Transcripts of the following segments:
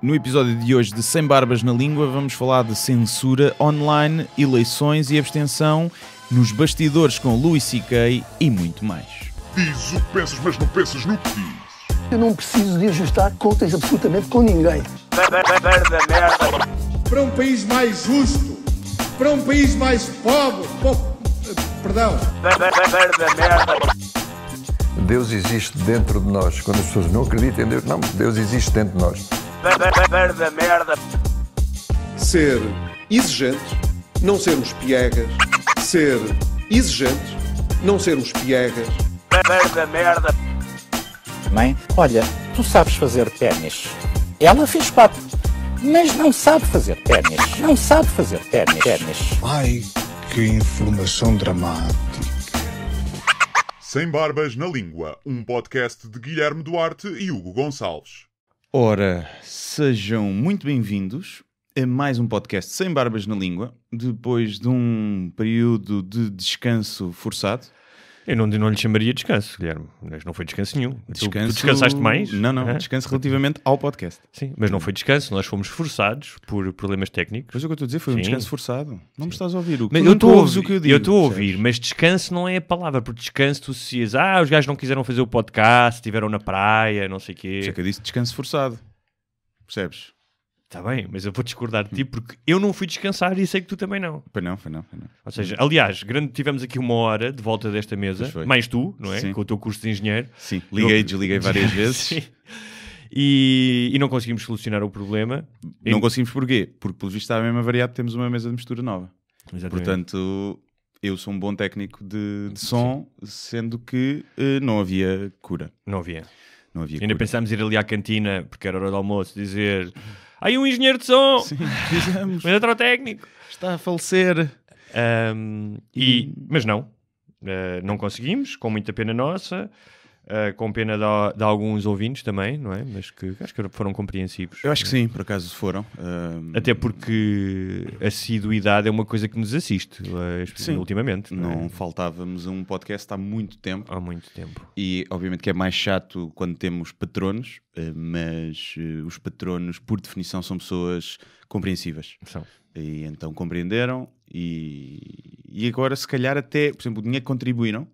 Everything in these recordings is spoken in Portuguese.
No episódio de hoje de Sem Barbas na Língua vamos falar de censura online, eleições e abstenção, nos bastidores com Louis C.K. e muito mais. Diz o que pensas, mas não pensas no que diz. Eu não preciso de ajustar contas absolutamente com ninguém. Para um país mais justo, para um país mais pobre, perdão. Deus existe dentro de nós. Quando as pessoas não acreditam em Deus, não, Deus existe dentro de nós. Ser exigente, não sermos piegas. Ser exigente, não sermos piegas. Mãe, olha, tu sabes fazer ténis. Ela fez 4, mas não sabe fazer ténis. Não sabe fazer ténis. Ai, que informação dramática. Sem Barbas na Língua, um podcast de Guilherme Duarte e Hugo Gonçalves. Ora, sejam muito bem-vindos a mais um podcast Sem Barbas na Língua, depois de um período de descanso forçado. Eu não lhe chamaria descanso, Guilherme. Mas não foi descanso nenhum. Descanso... Tu descansaste mais? Não. Descanso relativamente ao podcast. Sim, mas não foi descanso. Nós fomos forçados por problemas técnicos. Pois é o que eu estou a dizer, foi um descanso forçado. Não me estás a ouvir, Hugo. Mas eu estou a ouvir o que eu digo. Eu estou a ouvir, mas descanso não é a palavra. Porque descanso tu associas, os gajos não quiseram fazer o podcast, estiveram na praia, não sei o quê. Isso é que eu disse descanso forçado. Percebes? Está bem, mas eu vou discordar de ti porque eu não fui descansar e sei que tu também não. Foi não. Ou seja, aliás, tivemos aqui 1 hora de volta desta mesa, mais tu, não é? Sim. Com o teu curso de engenheiro. Sim, desliguei várias vezes. Sim. E não conseguimos solucionar o problema. Não conseguimos porquê? Porque, pelo visto, está a mesma variado, temos uma mesa de mistura nova. Exatamente. Portanto, eu sou um bom técnico de som, sendo que não havia cura. Não havia. Ainda cura. Pensámos ir ali à cantina, porque era hora do almoço, dizer... Aí um engenheiro de som! Sim, fizemos. Um eletrotécnico! Está a falecer. Mas não. Não conseguimos, com muita pena nossa. Com pena de alguns ouvintes também, não é? Mas que acho que foram compreensivos. Eu acho que sim, por acaso foram. Até porque a assiduidade é uma coisa que nos assiste, ultimamente. Não faltávamos um podcast há muito tempo. Há muito tempo. E obviamente que é mais chato quando temos patronos, mas os patronos, por definição, são pessoas compreensivas. São. E então compreenderam e agora se calhar até, por exemplo, o dinheiro que contribuíram,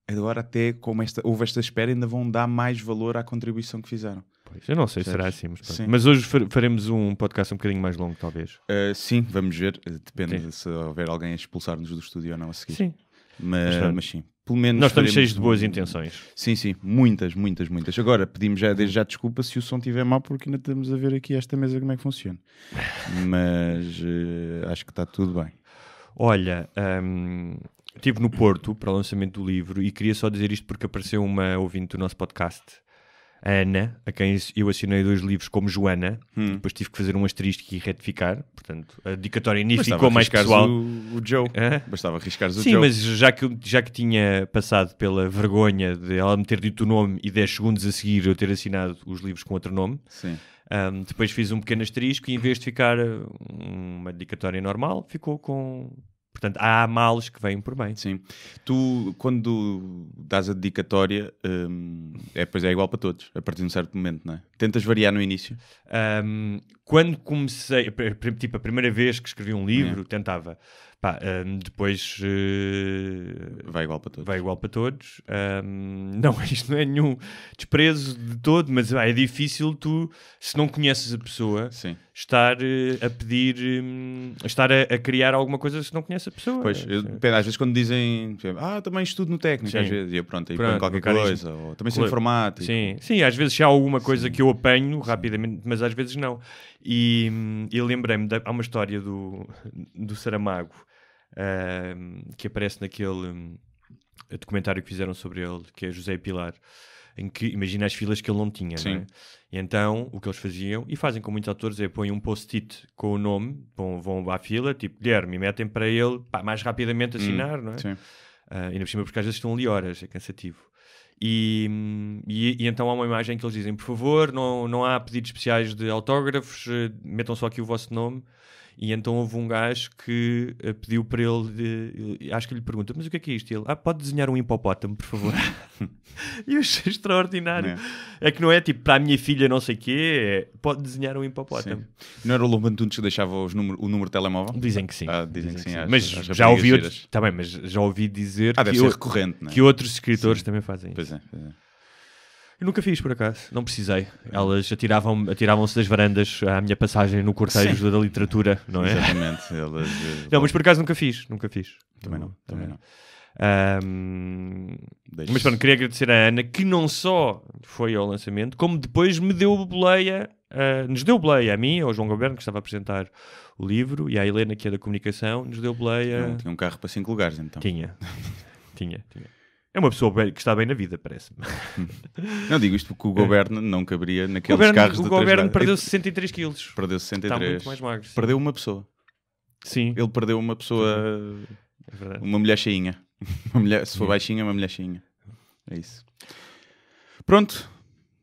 agora até como houve esta espera ainda vão dar mais valor à contribuição que fizeram. Pois, eu não sei se será assim, mas hoje faremos um podcast um bocadinho mais longo, talvez. Sim, vamos ver. Depende se houver alguém a expulsar-nos do estúdio ou não a seguir. Sim. Mas sim, pelo menos nós estamos cheios de boas intenções. Sim, muitas. Agora, pedimos desde já desculpa se o som estiver mal, porque ainda estamos a ver aqui esta mesa como é que funciona. Mas acho que está tudo bem. Olha, estive no Porto para o lançamento do livro e queria só dizer isto porque apareceu uma ouvinte do nosso podcast, a Ana, a quem eu assinei 2 livros como Joana. Depois tive que fazer um asterisco e retificar. Portanto, a dedicatória nem ficou mais pessoal. O Joe. Bastava arriscares o Sim, Joe. mas já que tinha passado pela vergonha de ela me ter dito o nome e 10 segundos a seguir eu ter assinado os livros com outro nome, sim. Depois fiz um pequeno asterisco e em vez de ficar uma dedicatória normal, ficou com... Portanto, há males que vêm por bem. Sim. Tu, quando dás a dedicatória, pois é igual para todos, a partir de um certo momento, não é? Tentas variar no início? Quando comecei, tipo, a primeira vez que escrevi um livro, tentava. Depois... vai igual para todos. Não, isto não é nenhum desprezo de todo, mas é difícil tu, se não conheces a pessoa, estar a pedir, estar a criar alguma coisa se não conheces a pessoa. Pois, às vezes quando dizem, também estudo no técnico, às vezes, e pronto, põe qualquer coisa, ou também sou informático. Sim, às vezes há alguma coisa que eu apanho rapidamente, mas às vezes não. E lembrei-me, há uma história do Saramago, que aparece naquele documentário que fizeram sobre ele, que é José Pilar, em que imagina as filas que ele não tinha, não é? E então o que eles faziam, e fazem com muitos autores, é põem um post-it com o nome, vão à fila, tipo Guilherme, e metem para ele mais rapidamente assinar, não é? Sim. Ainda por cima, porque às vezes estão ali horas, é cansativo. E então há uma imagem que eles dizem, por favor, não há pedidos especiais de autógrafos, metam só aqui o vosso nome. E então houve um gajo que pediu para ele, acho que lhe pergunta, mas o que é isto? E ele, pode desenhar um hipopótamo, por favor? E eu achei extraordinário. É que não é tipo, para a minha filha não sei o quê, pode desenhar um hipopótamo. Sim. Não era o Lobo Antunes que deixava o número de telemóvel? Dizem que sim. Dizem que sim. Mas já ouvi mas já ouvi dizer deve ser recorrente, não é? Que outros escritores também fazem isso. Pois é. Eu nunca fiz, por acaso. Não precisei. Elas atiravam-se das varandas à minha passagem no cortejo da literatura, não é? Exatamente. Não, mas por acaso nunca fiz. Também não. Mas pronto, queria agradecer à Ana, que não só foi ao lançamento, como depois me deu boleia, nos deu boleia a mim, ao João Goberno, que estava a apresentar o livro, e à Helena, que é da comunicação, nos deu boleia. Tinha um carro para 5 lugares, então. Tinha. É uma pessoa que está bem na vida, parece-me. Não digo isto porque o Goberno não caberia naqueles carros de 3 O Goberno perdeu 63 quilos. Perdeu 63. Está muito mais magro. Sim. Perdeu uma pessoa. Sim. Ele perdeu uma pessoa... É verdade. Uma mulher cheinha. Se for baixinha, uma mulher cheinha. É isso. Pronto.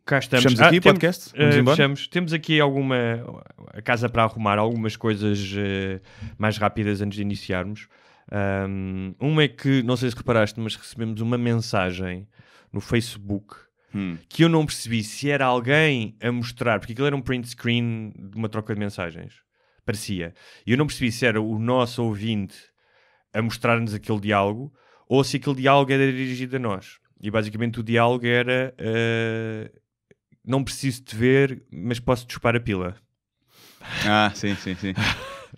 Cá estamos. Fechamos aqui o podcast? Vamos embora? Fechamos. Temos aqui a casa para arrumar, algumas coisas mais rápidas antes de iniciarmos. Uma é que, não sei se reparaste, mas recebemos uma mensagem no Facebook que eu não percebi se era alguém a mostrar, porque aquilo era um print screen de uma troca de mensagens. Parecia. E eu não percebi se era o nosso ouvinte a mostrar-nos aquele diálogo ou se aquele diálogo era dirigido a nós. E basicamente o diálogo era não preciso te ver, mas posso dispar a pila. Sim.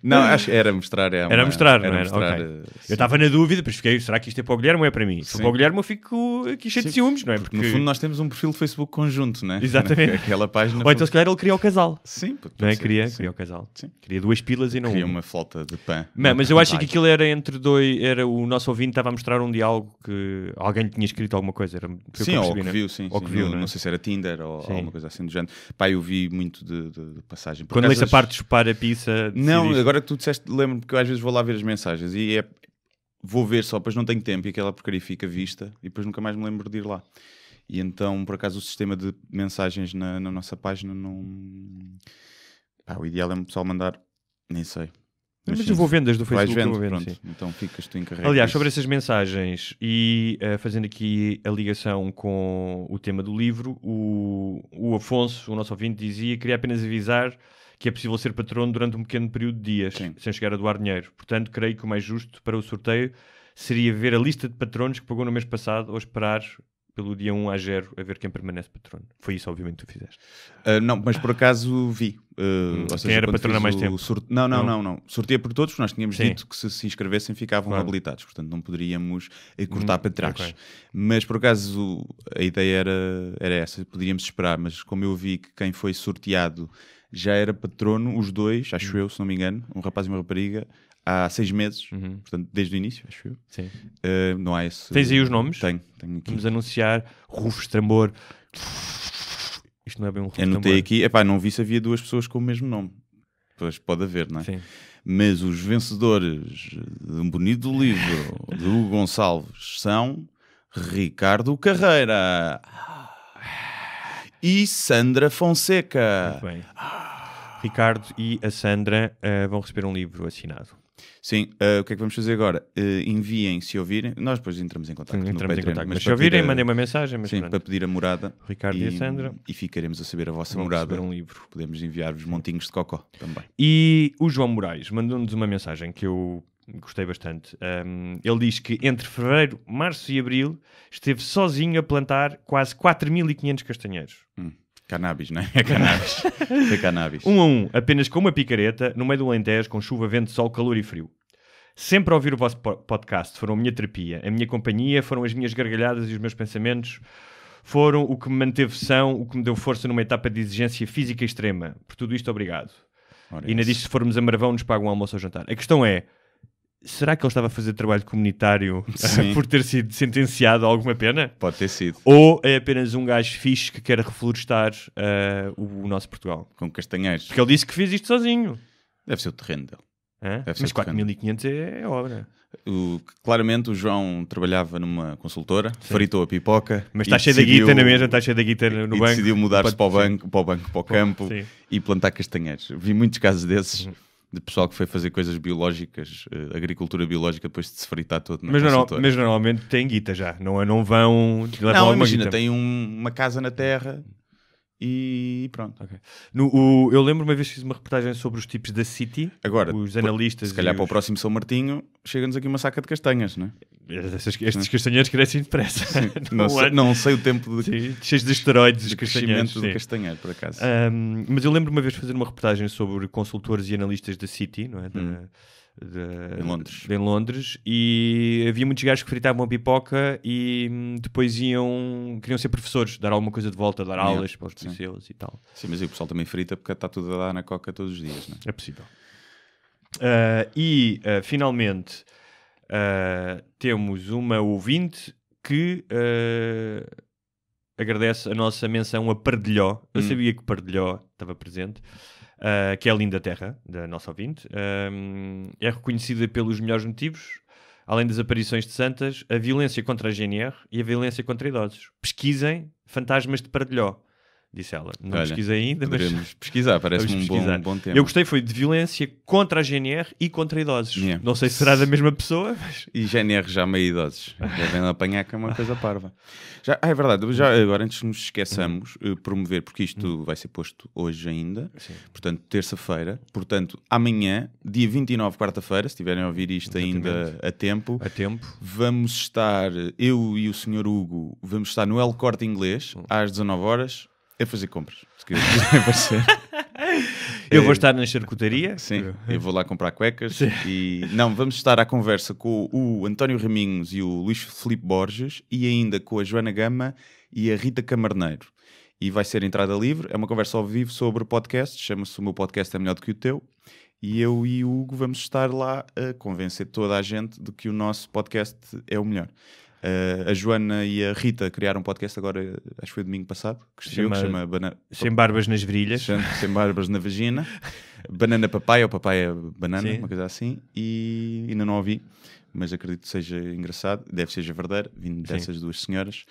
Não, acho que era mostrar. Era mostrar, não era? Okay. Eu Sim. estava na dúvida, depois fiquei, será que isto é para o Guilherme ou é para mim? Se for para o Guilherme eu fico aqui cheio de ciúmes, não é? Porque no fundo nós temos um perfil de Facebook conjunto, não é? Exatamente. Aquela página. Ou então se calhar ele queria o casal. Sim, não é? Queria o casal. Sim. Queria 2 pilas e não queria uma flauta de pão. Mas eu acho que aquilo era entre dois, era o nosso ouvinte estava a mostrar um diálogo que alguém lhe tinha escrito alguma coisa. Sim, ou que viu, sim. Não sei se era Tinder ou alguma coisa assim do género. Pá, eu vi muito de passagem. Quando leste a parte de chupar a pizza... Não, agora que tu disseste, lembro-me porque eu às vezes vou lá ver as mensagens e vou ver só, depois não tenho tempo e aquela porcaria fica vista e depois nunca mais me lembro de ir lá. E então, por acaso, o sistema de mensagens na nossa página não... o ideal é o pessoal mandar, nem sei. Mas eu vou vendo desde o Facebook. Vais vendo, pronto. Então ficas tu encarregado. Aliás, sobre essas mensagens e fazendo aqui a ligação com o tema do livro, o Afonso, o nosso ouvinte, dizia, queria apenas avisar que é possível ser patrono durante um pequeno período de dias, sem chegar a doar dinheiro. Portanto, creio que o mais justo para o sorteio seria ver a lista de patronos que pagou no mês passado ou esperar pelo dia 1 a 0 a ver quem permanece patrono. Foi isso, obviamente, que tu fizeste. Não, mas por acaso vi. Ou seja, quem era patrono há mais tempo? Não. Sorteia por todos, porque nós tínhamos dito que se inscrevessem ficavam habilitados. Portanto, não poderíamos cortar para trás. Okay. Mas, por acaso, a ideia era essa. Poderíamos esperar, mas como eu vi que quem foi sorteado já era patrono, os dois, acho eu, se não me engano, um rapaz e uma rapariga, há 6 meses, portanto, desde o início, acho eu. Sim. Não há esse... Tens aí os nomes? Tenho aqui. Vamos anunciar Rufus Tambor. Isto não é bem um Rufus Tambor. Anotei aqui, não vi se havia 2 pessoas com o mesmo nome. Pois pode haver, não é? Sim. Mas os vencedores de um bonito livro de Hugo Gonçalves são Ricardo Carreira e Sandra Fonseca. Muito bem. Ricardo e a Sandra vão receber um livro assinado. Sim, o que é que vamos fazer agora? Enviem, se ouvirem, nós depois entramos em contato. Mas se ouvirem, mandem uma mensagem. Mas sim, para pedir a morada. Ricardo e a Sandra. E ficaremos a saber a vossa morada. Um livro. Podemos enviar-vos montinhos de cocó também. E o João Moraes mandou-nos uma mensagem que eu gostei bastante. Ele diz que entre fevereiro, março e abril esteve sozinho a plantar quase 4.500 castanheiros. Cannabis, não é? É cannabis. Foi cannabis. 1 a 1, apenas com uma picareta, no meio do Alentejo, com chuva, vento, sol, calor e frio. Sempre a ouvir o vosso podcast foram a minha terapia, a minha companhia, foram as minhas gargalhadas e os meus pensamentos, foram o que me manteve são, o que me deu força numa etapa de exigência física extrema. Por tudo isto, obrigado. E ainda diz que se formos a Marvão nos pagam um almoço ou jantar. A questão é, será que ele estava a fazer trabalho comunitário por ter sido sentenciado a alguma pena? Pode ter sido. Ou é apenas um gajo fixe que quer reflorestar o nosso Portugal? Com castanheiros. Porque ele disse que fez isto sozinho. Deve ser o terreno dele. Mas 4.500 é obra. Claramente o João trabalhava numa consultora, fritou a pipoca. Mas está cheio da guita na mesma, está cheio da guita no banco. Decidiu mudar-se para o campo e plantar castanheiros. Vi muitos casos desses. de pessoal que foi fazer coisas biológicas, agricultura biológica, depois de se fritar todo na mas consultora. Mas normalmente tem guita já, não vão... Não, imagina, tem uma casa na terra e pronto. Okay. Eu lembro uma vez que fiz uma reportagem sobre os tipos da City, agora, os analistas... Se calhar para o próximo São Martinho, chega-nos aqui uma saca de castanhas, não é? Estes castanheiros crescem depressa. Não sei o tempo de... Cheios de esteroides, de crescimento do castanheiro, por acaso. Mas eu lembro uma vez de fazer uma reportagem sobre consultores e analistas da City, não é? Em Londres, e havia muitos gajos que fritavam a pipoca e depois queriam ser professores, dar alguma coisa de volta, dar aulas para os liceus e tal. Sim, mas aí o pessoal também frita porque está tudo a dar na coca todos os dias, não é? É possível. Finalmente temos uma ouvinte que agradece a nossa menção a Pardilhó. Eu sabia que Pardilhó estava presente. Que é a linda terra da nossa ouvinte, é reconhecida pelos melhores motivos, além das aparições de santas, a violência contra a GNR e a violência contra idosos. Pesquisem Fantasmas de Pardilhó, disse ela. Não pesquisei ainda, mas... pesquisar, parece-me um bom tema. Eu gostei, foi de violência contra a GNR e contra idosos. Não sei se será da mesma pessoa, mas... E GNR já meio idosos. Devem apanhar que é uma coisa parva. É verdade, agora antes nos esqueçamos, promover, porque isto vai ser posto hoje ainda, portanto, terça-feira, portanto, amanhã, dia 29, quarta-feira, se estiverem a ouvir isto ainda a tempo, vamos estar, eu e o Sr. Hugo, vamos estar no El Corte Inglês, às 19 horas, a fazer compras, se quiserem aparecer. Eu vou estar na charcutaria. Sim, eu vou lá comprar cuecas. Vamos estar à conversa com o António Raminhos e o Luís Filipe Borges e ainda com a Joana Gama e a Rita Camarneiro. E vai ser entrada livre, é uma conversa ao vivo sobre podcasts, chama-se O Meu Podcast é Melhor do que o Teu. E eu e o Hugo vamos estar lá a convencer toda a gente de que o nosso podcast é o melhor. A Joana e a Rita criaram um podcast agora, acho que foi domingo passado, que se chama Sem Barbas nas Virilhas. Sem Barbas na Vagina. Banana Papai, ou Papaya Banana, uma coisa assim. E ainda não ouvi, mas acredito que seja engraçado. Deve ser javardeira, vindo dessas duas senhoras.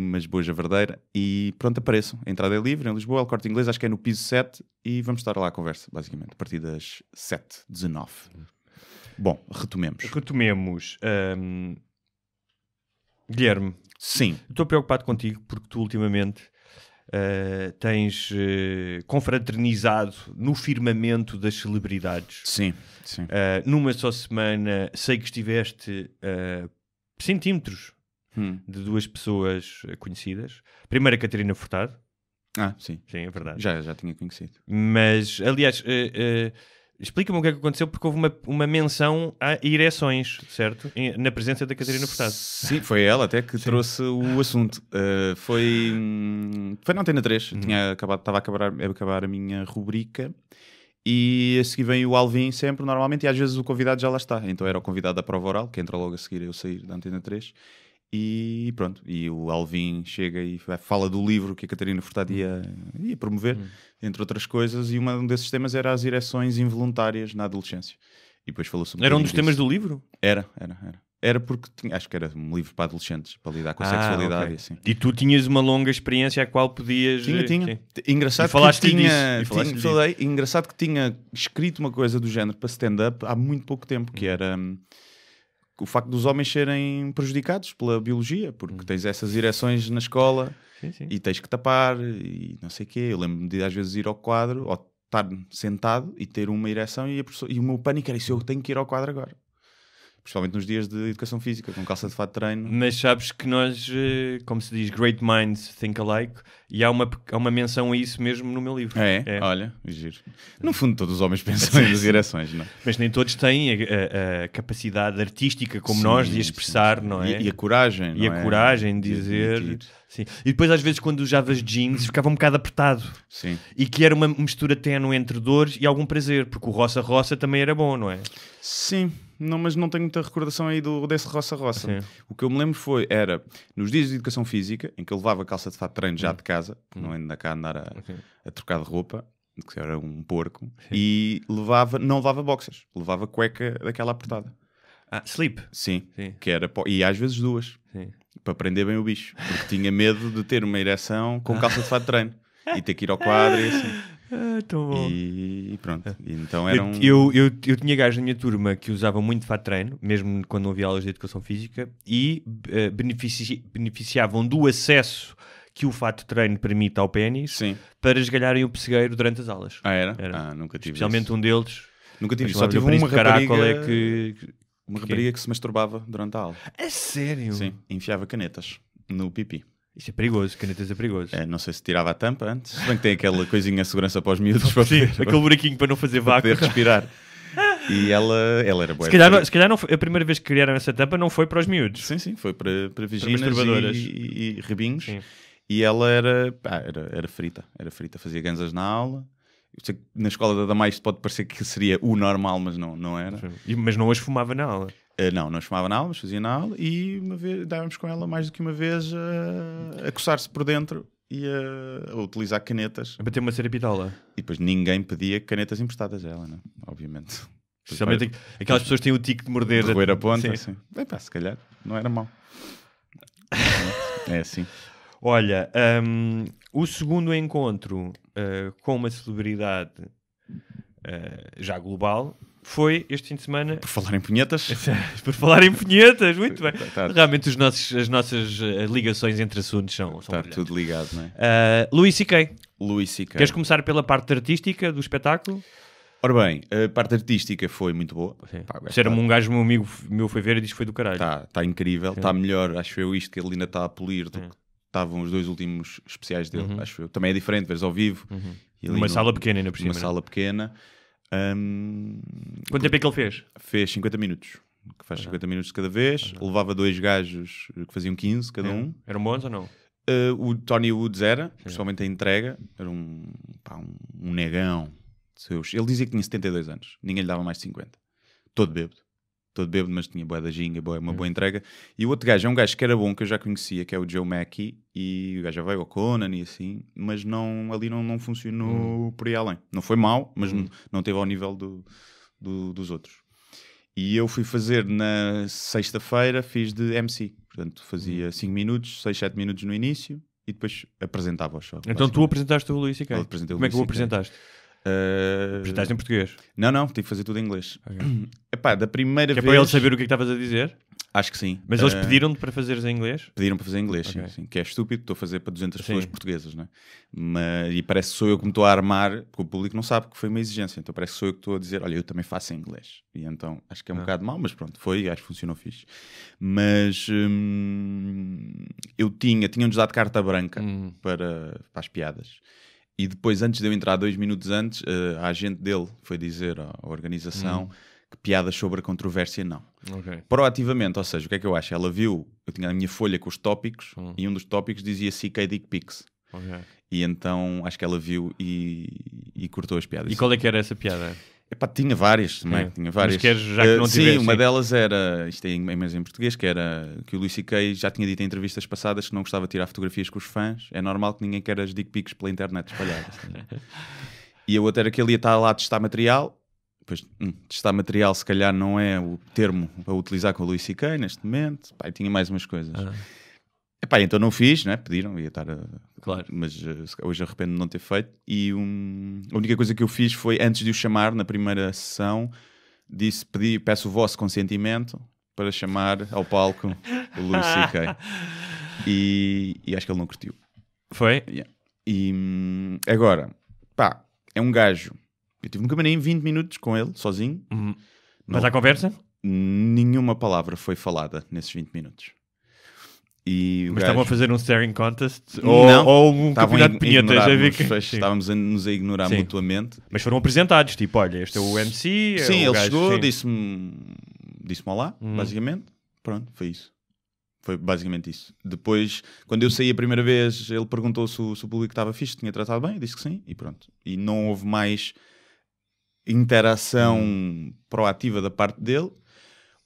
Mas boa javardeira. E pronto, apareçam. A entrada é livre em Lisboa, El Corte Inglês, acho que é no piso 7. E vamos estar lá à conversa, basicamente, a partir das 7h19. Bom, retomemos. Guilherme, sim, estou preocupado contigo porque tu ultimamente tens confraternizado no firmamento das celebridades. Sim. Numa só semana, sei que estiveste centímetros de duas pessoas conhecidas. Primeiro a Catarina Furtado. Sim. Sim, é verdade. Já tinha conhecido. Mas, aliás... explica-me o que é que aconteceu, porque houve uma menção a ereções, certo? Na presença da Catarina Furtado. Sim, foi ela até que trouxe o assunto. Foi na Antena 3. Estava a acabar a minha rubrica e a seguir vem o Alvin sempre, normalmente, e às vezes o convidado já lá está. Então era o convidado da prova oral, que entra logo a seguir eu sair da Antena 3. E pronto, e o Alvin chega e fala do livro que a Catarina Furtado ia promover, entre outras coisas, e um desses temas era as ereções involuntárias na adolescência. E depois falou sobre Era um dos temas do livro? Era porque acho que era um livro para adolescentes, para lidar com a sexualidade. Okay. E assim. E tu tinhas uma longa experiência a qual podias... Tinha. Engraçado que tinha escrito uma coisa do género para stand-up há muito pouco tempo, que era... o facto dos homens serem prejudicados pela biologia, porque tens essas ereções na escola e tens que tapar e não sei o quê. Eu lembro-me de às vezes ir ao quadro ou estar sentado e ter uma ereção e o meu pânico era isso, eu tenho que ir ao quadro agora. Principalmente nos dias de educação física, com calça de fato de treino. Mas sabes que nós, como se diz, great minds think alike, e há uma menção a isso mesmo no meu livro. Olha, giro. No fundo todos os homens pensam nas ereções, não é? Mas nem todos têm a capacidade artística como nós de expressar, não é? E a coragem, não é? E a coragem de dizer... Sim. E depois às vezes quando usavas jeans ficava um bocado apertado. Sim. E que era uma mistura ténue entre dores e algum prazer, porque o roça-roça também era bom, não é? Sim. Não, mas não tenho muita recordação aí desse roça-roça. O que eu me lembro era nos dias de educação física, em que eu levava calça de fato de treino já de casa, não ainda cá andar a trocar de roupa, que era um porco, e não levava boxers, levava cueca daquela apertada. Slip? Sim. Que era, e às vezes duas, para prender bem o bicho, porque tinha medo de ter uma ereção com calça de fato de treino e ter que ir ao quadro e assim. Tão bom. E pronto. Então era eu tinha gajos na minha turma que usavam muito fato de treino, mesmo quando não havia aulas de educação física, e beneficiavam do acesso que o fato de treino permite ao pénis para esgalharem o pessegueiro durante as aulas. Era? Nunca tive especialmente isso. Um deles. Nunca tive isso. Só tive uma rapariga... Uma rapariga rapariga que se masturbava durante a aula. É sério? Sim, enfiava canetas no pipi. Isso é perigoso, canetas é perigoso. Não sei se tirava a tampa antes, se bem que tem aquela coisinha de segurança para os miúdos. Sim, aquele buraquinho para não fazer vácuo. Para poder respirar. E ela era boa. Se calhar não foi, a primeira vez que criaram essa tampa não foi para os miúdos. Sim, foi para vaginas e rabinhos. Sim. E ela era frita. Era frita, fazia ganzas na aula. Eu sei que na escola da Damais pode parecer que seria o normal, mas não era. Mas não as fumava na aula? Não as fumava na aula, mas fazia na aula. E uma vez dávamos com ela mais do que uma vez a coçar-se por dentro e a utilizar canetas. A bater uma serapitola. E depois ninguém pedia canetas emprestadas a ela, né? Obviamente. Especialmente aquelas pessoas que têm o tique de morder. De roer a ponta, sim. Se calhar não era mau. É assim. Olha, o segundo encontro com uma celebridade já global foi este fim de semana. Por falar em punhetas. Por falar em punhetas, muito bem. Realmente as nossas ligações entre assuntos são está tudo ligado, não é? Louis C.K. Queres começar pela parte artística do espetáculo? Ora bem, a parte artística foi muito boa. Um gajo, um amigo meu foi ver e disse que foi do caralho. Está incrível, está melhor, acho eu, isto que ele ainda está a polir do que estavam os 2 últimos especiais dele, acho eu. Também é diferente, veres ao vivo. Numa sala pequena ainda por cima. Numa sala pequena. Quanto tempo é que ele fez? Fez 50 minutos. Que faz 50 minutos de cada vez. Levava 2 gajos que faziam 15 cada um. Eram bons ou não? O Tony Woods principalmente a entrega. Era um negão. Ele dizia que tinha 72 anos. Ninguém lhe dava mais de 50. Todo bêbado, mas tinha boa da ginga, uma boa entrega. E o outro gajo é um gajo que era bom, que eu já conhecia, que é o Joe Mackey, e o gajo já veio ao Conan e assim, mas ali não funcionou por aí além. Não foi mau, mas não teve ao nível dos outros. E eu fui fazer na sexta-feira, fiz de MC. Portanto, fazia 5 minutos, 6, 7 minutos no início, e depois apresentava o show. Então tu apresentaste o Louis C.K.? Como é que o apresentaste? Apresentaste em português? Não, tive que fazer tudo em inglês. Epá, da primeira vez... para ele saber o que estavas a dizer? Acho que sim. Mas eles pediram-te para fazeres em inglês? Pediram para fazer em inglês, sim. Que é estúpido, estou a fazer para 200 pessoas portuguesas, não é? E parece que sou eu que me estou a armar, porque o público não sabe que foi uma exigência, então parece que sou eu que estou a dizer, olha, eu também faço em inglês. E então acho que é um bocado mau, mas pronto, acho que funcionou fixe. Mas eu tinha-nos dado carta branca para as piadas. E depois, antes de eu entrar 2 minutos antes, a agente dele foi dizer à organização que piadas sobre a controvérsia não. Proativamente, ou seja, o que é que eu acho? Ela viu, eu tinha a minha folha com os tópicos e um dos tópicos dizia CK Dick Pics. E então acho que ela viu e cortou as piadas. E qual é que era essa piada? Epá, tinha várias também. Tinha várias. Mas queres, já que não tivesse, sim, uma delas era, isto é em português, que era que o Louis C.K. já tinha dito em entrevistas passadas que não gostava de tirar fotografias com os fãs. É normal que ninguém queira as dick pics pela internet espalhadas. E a outra era que ele ia estar lá a testar material. Pois, testar material se calhar não é o termo a utilizar com o Louis C.K. neste momento. Pá, e tinha mais umas coisas. Epá, então não fiz, né? Pediram, ia estar claro. Mas hoje arrependo de não ter feito. E a única coisa que eu fiz foi, antes de o chamar, na primeira sessão, peço o vosso consentimento para chamar ao palco o Louis C.K. E acho que ele não curtiu. Foi? Yeah. E agora, pá, é um gajo. Eu tive um camarim 20 minutos com ele, sozinho. Mas à conversa? Nenhuma palavra foi falada nesses 20 minutos. Mas estavam a fazer um staring contest? Ou um campeonato de punhetas? Estávamos a nos ignorar mutuamente. Mas foram apresentados, tipo, olha, este é o MC. Sim, ele chegou, disse-me olá, basicamente. Pronto, foi isso. Foi basicamente isso. Depois, quando eu saí a primeira vez, ele perguntou se o público estava fixe, tinha tratado bem, eu disse que sim, e pronto. E não houve mais interação proativa da parte dele.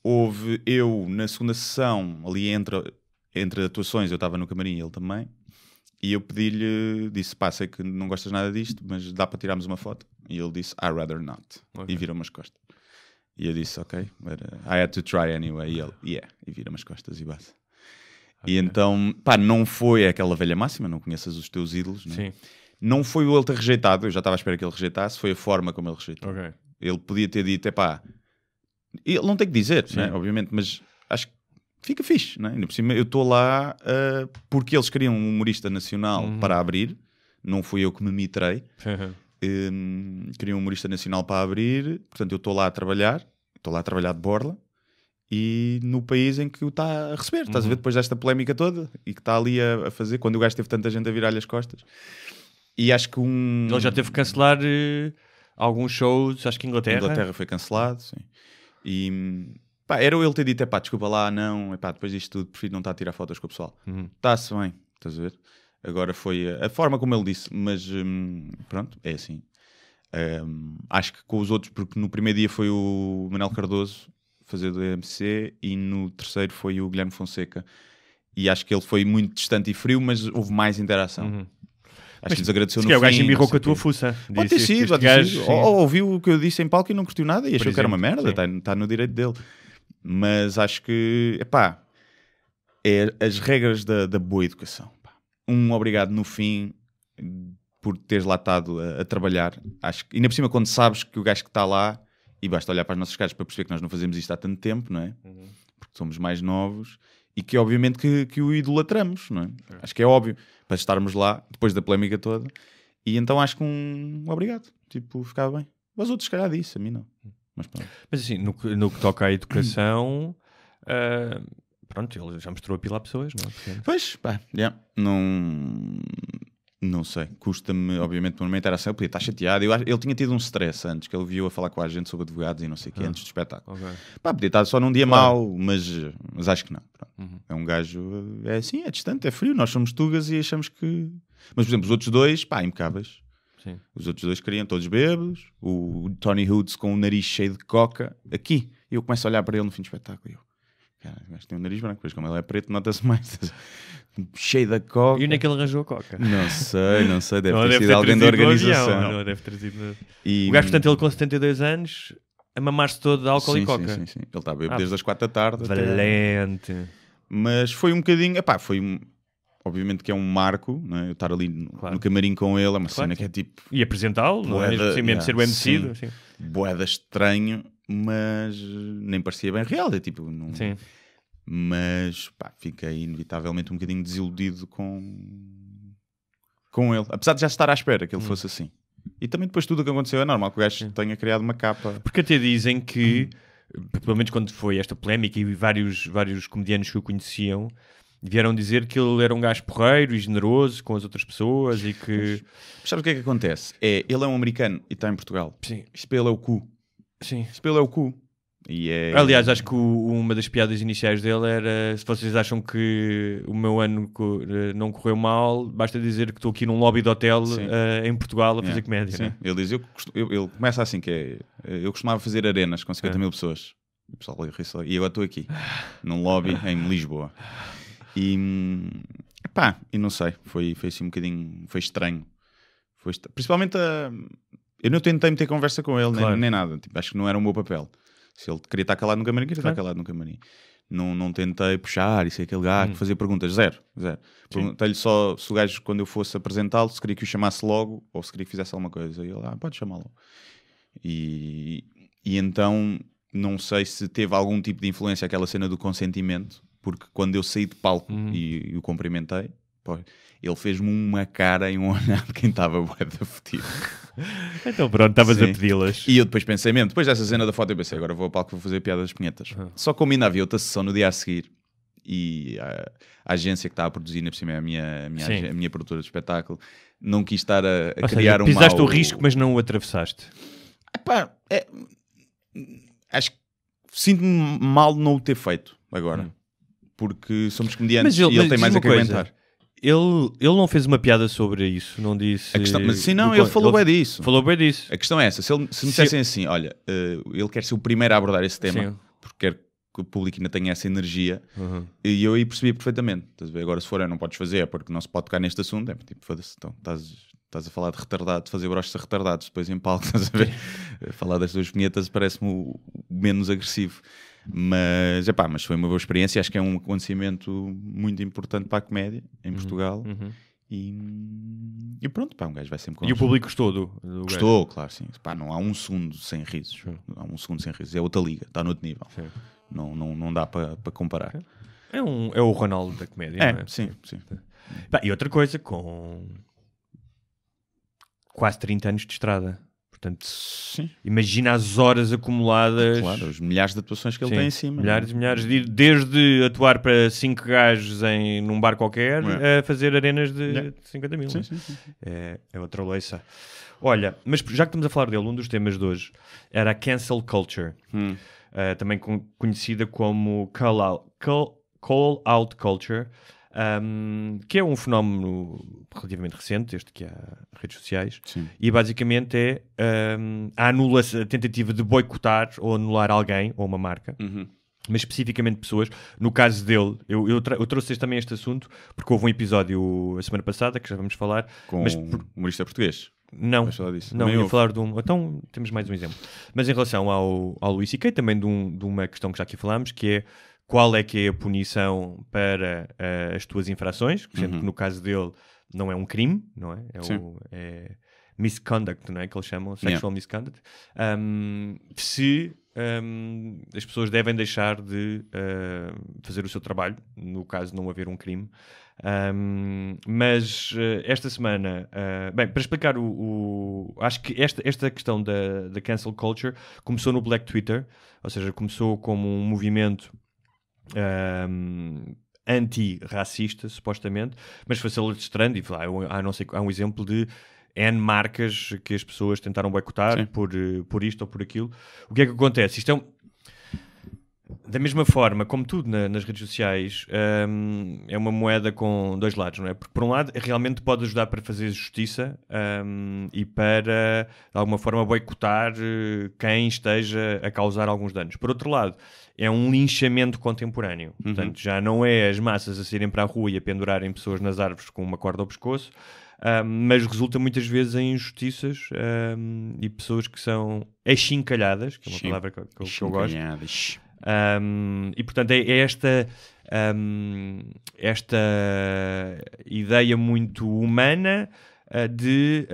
Houve eu, na segunda sessão, ali entre atuações, eu estava no camarim e ele também, e eu pedi-lhe, disse, pá, sei que não gostas nada disto, mas dá para tirarmos uma foto? E ele disse, I'd rather not. E virou-me as costas. E eu disse, ok, but I had to try anyway. E ele, yeah, e vira-me as costas e base. E então, pá, não foi aquela velha máxima, não conheças os teus ídolos, né? Sim. não foi o ele ter rejeitado, eu já estava à espera que ele rejeitasse, foi a forma como ele rejeitou. Okay. Ele podia ter dito, ele não tem que dizer, né? Obviamente, mas acho que fica fixe, né? Ainda por cima, eu estou lá porque eles queriam um humorista nacional para abrir, não fui eu que me mitrei. Queriam um humorista nacional para abrir, portanto eu estou lá a trabalhar de borla, e no país em que o está a receber, estás a ver, depois desta polémica toda, e que está ali a fazer, quando o gajo teve tanta gente a virar-lhe as costas. E acho que ele já teve que cancelar alguns shows, acho que Inglaterra foi cancelado, sim. E era ele ter dito, desculpa lá, não, depois disto tudo prefiro não estar a tirar fotos com o pessoal. Está-se bem, estás a ver? Agora foi a forma como ele disse, mas pronto, é assim. Acho que com os outros, porque no primeiro dia foi o Manuel Cardoso fazer do EMC e no terceiro foi o Guilherme Fonseca, e acho que ele foi muito distante e frio, mas houve mais interação. Acho que nos agradeceu no fim. O gajo embirrou com a tua fuça. Pode ter sido. Ou ouviu o que eu disse em palco e não curtiu nada e achou que era uma merda. Está no direito dele. Mas acho que, é as regras da boa educação. Obrigado no fim por teres lá estado a trabalhar. Acho que, ainda por cima, quando sabes que o gajo que está lá, e basta olhar para as nossas caras para perceber que nós não fazemos isto há tanto tempo, não é? Porque somos mais novos e que obviamente que o idolatramos, não é? Acho que é óbvio, para estarmos lá depois da polémica toda. E então acho que obrigado, tipo, ficava bem. Os outros, se calhar, disse, a mim não. Mas assim, no que toca à educação, pronto, ele já mostrou a pila a pessoas, não é? Porque... Pois, não sei. Custa-me, obviamente, por uma interação. Eu podia estar chateado. Ele tinha tido um stress antes, que ele viu a falar com a gente sobre advogados e não sei o que, antes do espetáculo. Podia estar só num dia mau, mas acho que não. É um gajo, é assim, é distante, é frio. Nós somos tugas e achamos que... Mas, por exemplo, os outros dois, impecáveis. Sim. Os outros dois queriam todos bêbados. O Tony Hoods com o nariz cheio de coca, aqui. E eu começo a olhar para ele no fim do espetáculo. Cara, o gajo tem um nariz branco, depois como ele é preto, nota-se mais. Cheio da coca. E onde é que ele arranjou a coca? Não sei, deve ter sido alguém da organização. Não, deve ter sido... O gajo, portanto, ele com 72 anos, a mamar-se todo de álcool e coca. Sim. Ele está bêbado desde as 4 da tarde. Valente. Mas foi um bocadinho, obviamente que é um marco, não é? Eu estar ali no camarim com ele, é uma cena que é tipo... E apresentá-lo, não é? Mesmo ser o MC. Assim. Boeda estranho, mas nem parecia bem real, é tipo... Não... Sim. Mas fiquei inevitavelmente um bocadinho desiludido com ele, apesar de já estar à espera que ele fosse assim. E também depois tudo o que aconteceu é normal que o gajo tenha criado uma capa. Porque até dizem que, pelo menos quando foi esta polémica, e vários comediantes que o conheciam vieram dizer que ele era um gajo porreiro e generoso com as outras pessoas e que... Mas sabes o que é que acontece? Ele é um americano e está em Portugal. Sim. Isto para ele é o cu. Sim. Isto para ele é o cu. E Aliás, acho que uma das piadas iniciais dele era: se vocês acham que o meu ano não correu mal, basta dizer que estou aqui num lobby de hotel em Portugal a fazer comédia. Sim. Né? Ele diz, ele começa assim, que eu costumava fazer arenas com 50 mil pessoas. O pessoal e agora estou aqui num lobby em Lisboa. E não sei, foi assim um bocadinho, foi estranho. Principalmente eu não tentei meter conversa com ele, nem nada. Tipo, acho que não era o meu papel. Se ele queria estar calado no camarim, queria estar calado no camarim. Não tentei puxar e ser aquele gajo, fazer perguntas, zero. Perguntei-lhe só se o gajo, quando eu fosse apresentá-lo, se queria que o chamasse logo ou se queria que fizesse alguma coisa. E ele, pode chamá-lo. E então, não sei se teve algum tipo de influência aquela cena do consentimento, porque quando eu saí de palco e o cumprimentei, ele fez-me uma cara e um olhar de quem estava bué da fodido. Então pronto, estavas a pedi-las. E eu depois pensei mesmo, depois dessa cena da foto eu pensei, agora vou ao palco e vou fazer piadas das punhetas. Só que como ainda havia outra sessão no dia a seguir e a agência que está a produzir, ainda por cima é a minha produtora de espetáculo, não quis estar a criar um mal... Pisaste o risco, mas não o atravessaste. Acho que sinto-me mal de não o ter feito agora. Porque somos comediantes e ele tem mais a que aguentar. Ele não fez uma piada sobre isso, não disse... Mas sim, não, ele falou bem disso. Falou bem disso. A questão é essa, se me dissessem assim, olha, ele quer ser o primeiro a abordar esse tema, porque quer que o público ainda tenha essa energia, e eu aí percebia perfeitamente. Estás a ver? Agora se for, não podes fazer, porque não se pode tocar neste assunto, é tipo, foda-se, então estás a falar de retardado, de fazer broches a retardados, depois em palco, estás a ver? Falar das tuas punhetas parece-me o menos agressivo. Mas foi uma boa experiência, acho que é um acontecimento muito importante para a comédia em Portugal E pronto, pá, um gajo vai sempre com E o público gostou do Gostou, claro, sim. Pá, não há um segundo sem risos. Não há um segundo sem risos. É outra liga, está no outro nível. Não dá para comparar. É o Ronaldo da comédia, não é? Sim. Pá, e outra coisa, com quase 30 anos de estrada. Portanto, imagina as horas acumuladas. Claro, os milhares de atuações que ele tem em cima. Milhares e milhares. Desde atuar para 5 gajos num bar qualquer a fazer arenas de 50 mil. Sim. É outra leiça. Olha, mas já que estamos a falar dele, um dos temas de hoje era a cancel culture. Também conhecida como call out culture. Que é um fenómeno relativamente recente, desde que há redes sociais. Sim. E basicamente é a tentativa de boicotar ou anular alguém ou uma marca, mas especificamente pessoas. No caso dele, eu trouxe também este assunto porque houve um episódio a semana passada que já vamos falar com um humorista português. Não, ia falar de um. Então temos mais um exemplo. Mas em relação ao Luís C.K., também de uma questão que já aqui falámos, que é qual é que é a punição para as tuas infrações, sendo que no caso dele não é um crime, não é? É misconduct, não é? Que eles chamam, sexual misconduct. Se as pessoas devem deixar de fazer o seu trabalho, no caso não haver um crime. Mas esta semana, bem, para explicar acho que esta questão da cancel culture começou no Black Twitter, ou seja, começou como um movimento anti-racista, supostamente, mas foi-se alastrando e há um exemplo de N marcas que as pessoas tentaram boicotar por isto ou por aquilo. O que é que acontece? Isto da mesma forma, como tudo nas redes sociais, é uma moeda com dois lados, não é? Porque, por um lado, realmente pode ajudar para fazer justiça e para, de alguma forma, boicotar quem esteja a causar alguns danos. Por outro lado, é um linchamento contemporâneo. Portanto, já não é as massas a saírem para a rua e a pendurarem pessoas nas árvores com uma corda ao pescoço, mas resulta muitas vezes em injustiças e pessoas que são achincalhadas, que é uma palavra que eu gosto. E portanto é esta ideia muito humana de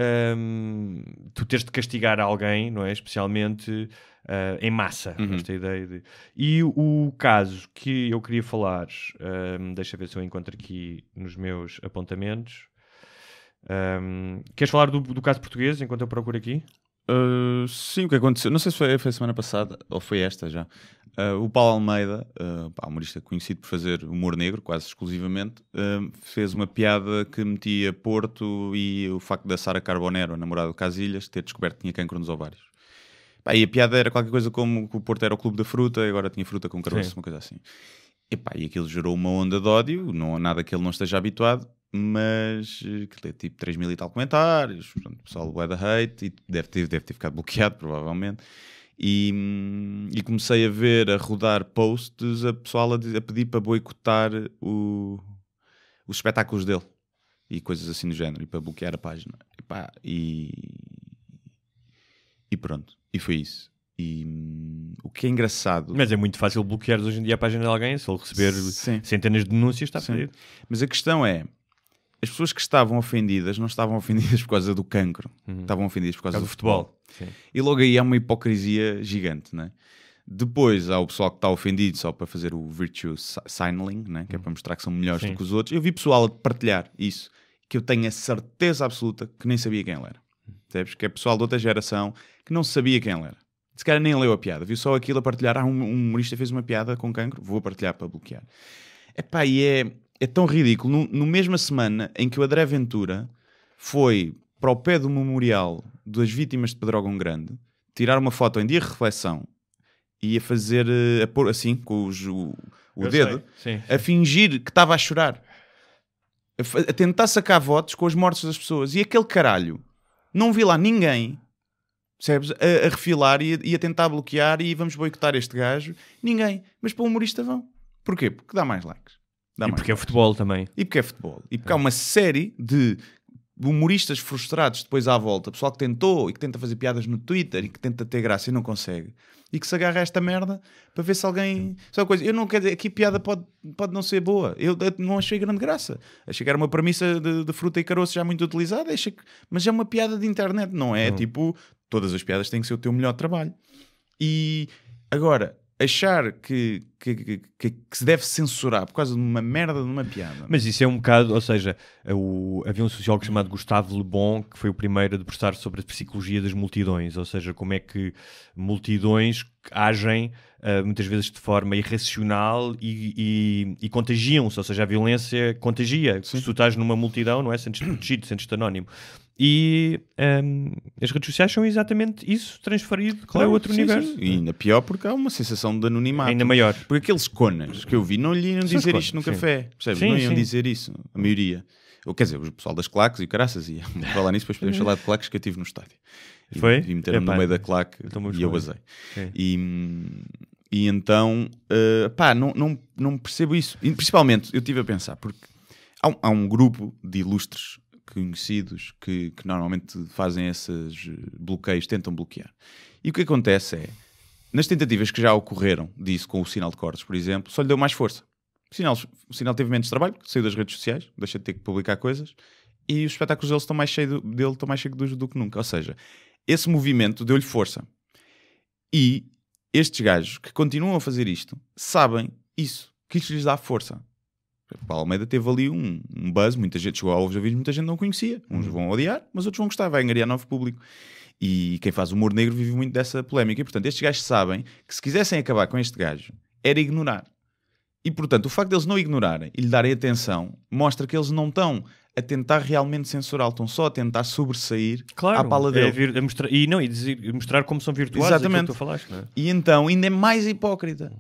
tu teres de castigar alguém, não é? Especialmente em massa, esta ideia de... E o caso que eu queria falar, deixa ver se eu encontro aqui nos meus apontamentos. Queres falar do caso português enquanto eu procuro aqui? Sim, o que aconteceu, não sei se foi semana passada ou foi esta já. O Paulo Almeida, humorista conhecido por fazer humor negro, quase exclusivamente, fez uma piada que metia Porto e o facto da Sara Carbonero, a namorada do Casilhas, ter descoberto que tinha cancro nos ovários. E a piada era qualquer coisa como que o Porto era o clube da fruta e agora tinha fruta com caroço, uma coisa assim. E aquilo gerou uma onda de ódio, não há nada que ele não esteja habituado, mas aquilo é tipo 3 mil e tal comentários, portanto, o pessoal bué da hate e deve ter ficado bloqueado, provavelmente. E comecei a ver, a rodar posts, a pessoal a pedir para boicotar os espetáculos dele e coisas assim do género, e para bloquear a página. E pronto, e foi isso. E o que é engraçado... Mas é muito fácil bloquear hoje em dia a página de alguém, se ele receber centenas de denúncias, está perdido. Mas a questão é, as pessoas que estavam ofendidas não estavam ofendidas por causa do cancro, estavam ofendidas por causa do futebol. E logo aí há uma hipocrisia gigante, né? Depois há o pessoal que está ofendido só para fazer o virtue signaling, né? Que é para mostrar que são melhores do que os outros. Eu vi pessoal a partilhar isso, que eu tenho a certeza absoluta que nem sabia quem ele era. Sabes? Que é pessoal de outra geração que não sabia quem ele era. Se calhar nem leu a piada, viu só aquilo a partilhar. Um humorista fez uma piada com cancro, vou partilhar para bloquear. E é tão ridículo. No mesma semana em que o André Ventura foi para o pé do memorial das vítimas de Pedrógão Grande, tirar uma foto em dia de reflexão e a fazer, a pôr assim, com o dedo, a fingir que estava a chorar. A tentar sacar votos com os mortos das pessoas. E aquele caralho, não vi lá ninguém... Percebes? A refilar e a tentar bloquear e vamos boicotar este gajo. Ninguém. Mas para o humorista vão. Porquê? Porque dá mais likes. Porque é futebol também. E porque é futebol. E porque há uma série de humoristas frustrados depois à volta, pessoal que tentou e que tenta fazer piadas no Twitter e que tenta ter graça e não consegue, e que se agarra a esta merda para ver se alguém... Só uma coisa, eu não quero dizer, aqui a piada pode não ser boa, eu não achei grande graça, achei que era uma premissa de fruta e caroço já muito utilizada, mas é uma piada de internet, não é? Tipo, todas as piadas têm que ser o teu melhor trabalho. E agora... achar que se deve censurar por causa de uma merda de uma piada. Mas isso é um bocado, ou seja, havia um sociólogo chamado Gustave Le Bon, que foi o primeiro a debruçar sobre a psicologia das multidões, ou seja, como é que multidões agem muitas vezes de forma irracional e contagiam-se, ou seja, a violência contagia. Sim. Se tu estás numa multidão, não é? Sentes-te protegido, sentes-te anónimo. E as redes sociais são exatamente isso, transferido para outro universo. Sim. E ainda pior porque há uma sensação de anonimato. Ainda maior. Porque aqueles conas que eu vi não lhe iam dizer isto no café. Percebes? Não iam dizer isso, a maioria. Ou, quer dizer, o pessoal das claques e o caraças ia falar nisso, depois podemos falar de claques que eu tive no estádio. Foi? E meter-me no meio da claque e eu basei. E então, não percebo isso. E, principalmente, eu estive a pensar, porque há um grupo de ilustres conhecidos que normalmente fazem esses bloqueios, tentam bloquear. E o que acontece é, nas tentativas que já ocorreram disso com o sinal de cortes, por exemplo, só lhe deu mais força. O sinal teve menos trabalho, saiu das redes sociais, deixa de ter que publicar coisas, e os espetáculos dele estão mais cheios do que nunca. Ou seja, esse movimento deu-lhe força. E estes gajos que continuam a fazer isto sabem isso, que isto lhes dá força. O Paulo Almeida teve ali um buzz, muita gente chegou a ouvir, muita gente não conhecia. Uns vão odiar, mas outros vão gostar, vai angariar novo público. E quem faz humor negro vive muito dessa polémica. E, portanto, estes gajos sabem que se quisessem acabar com este gajo, era ignorar. E, portanto, o facto deles não ignorarem e lhe darem atenção mostra que eles não estão a tentar realmente censurá-lo, estão só a tentar sobressair à pala dele. Mostrar como são virtuosos. Exatamente. Que tu falaste, não é? E então, ainda é mais hipócrita.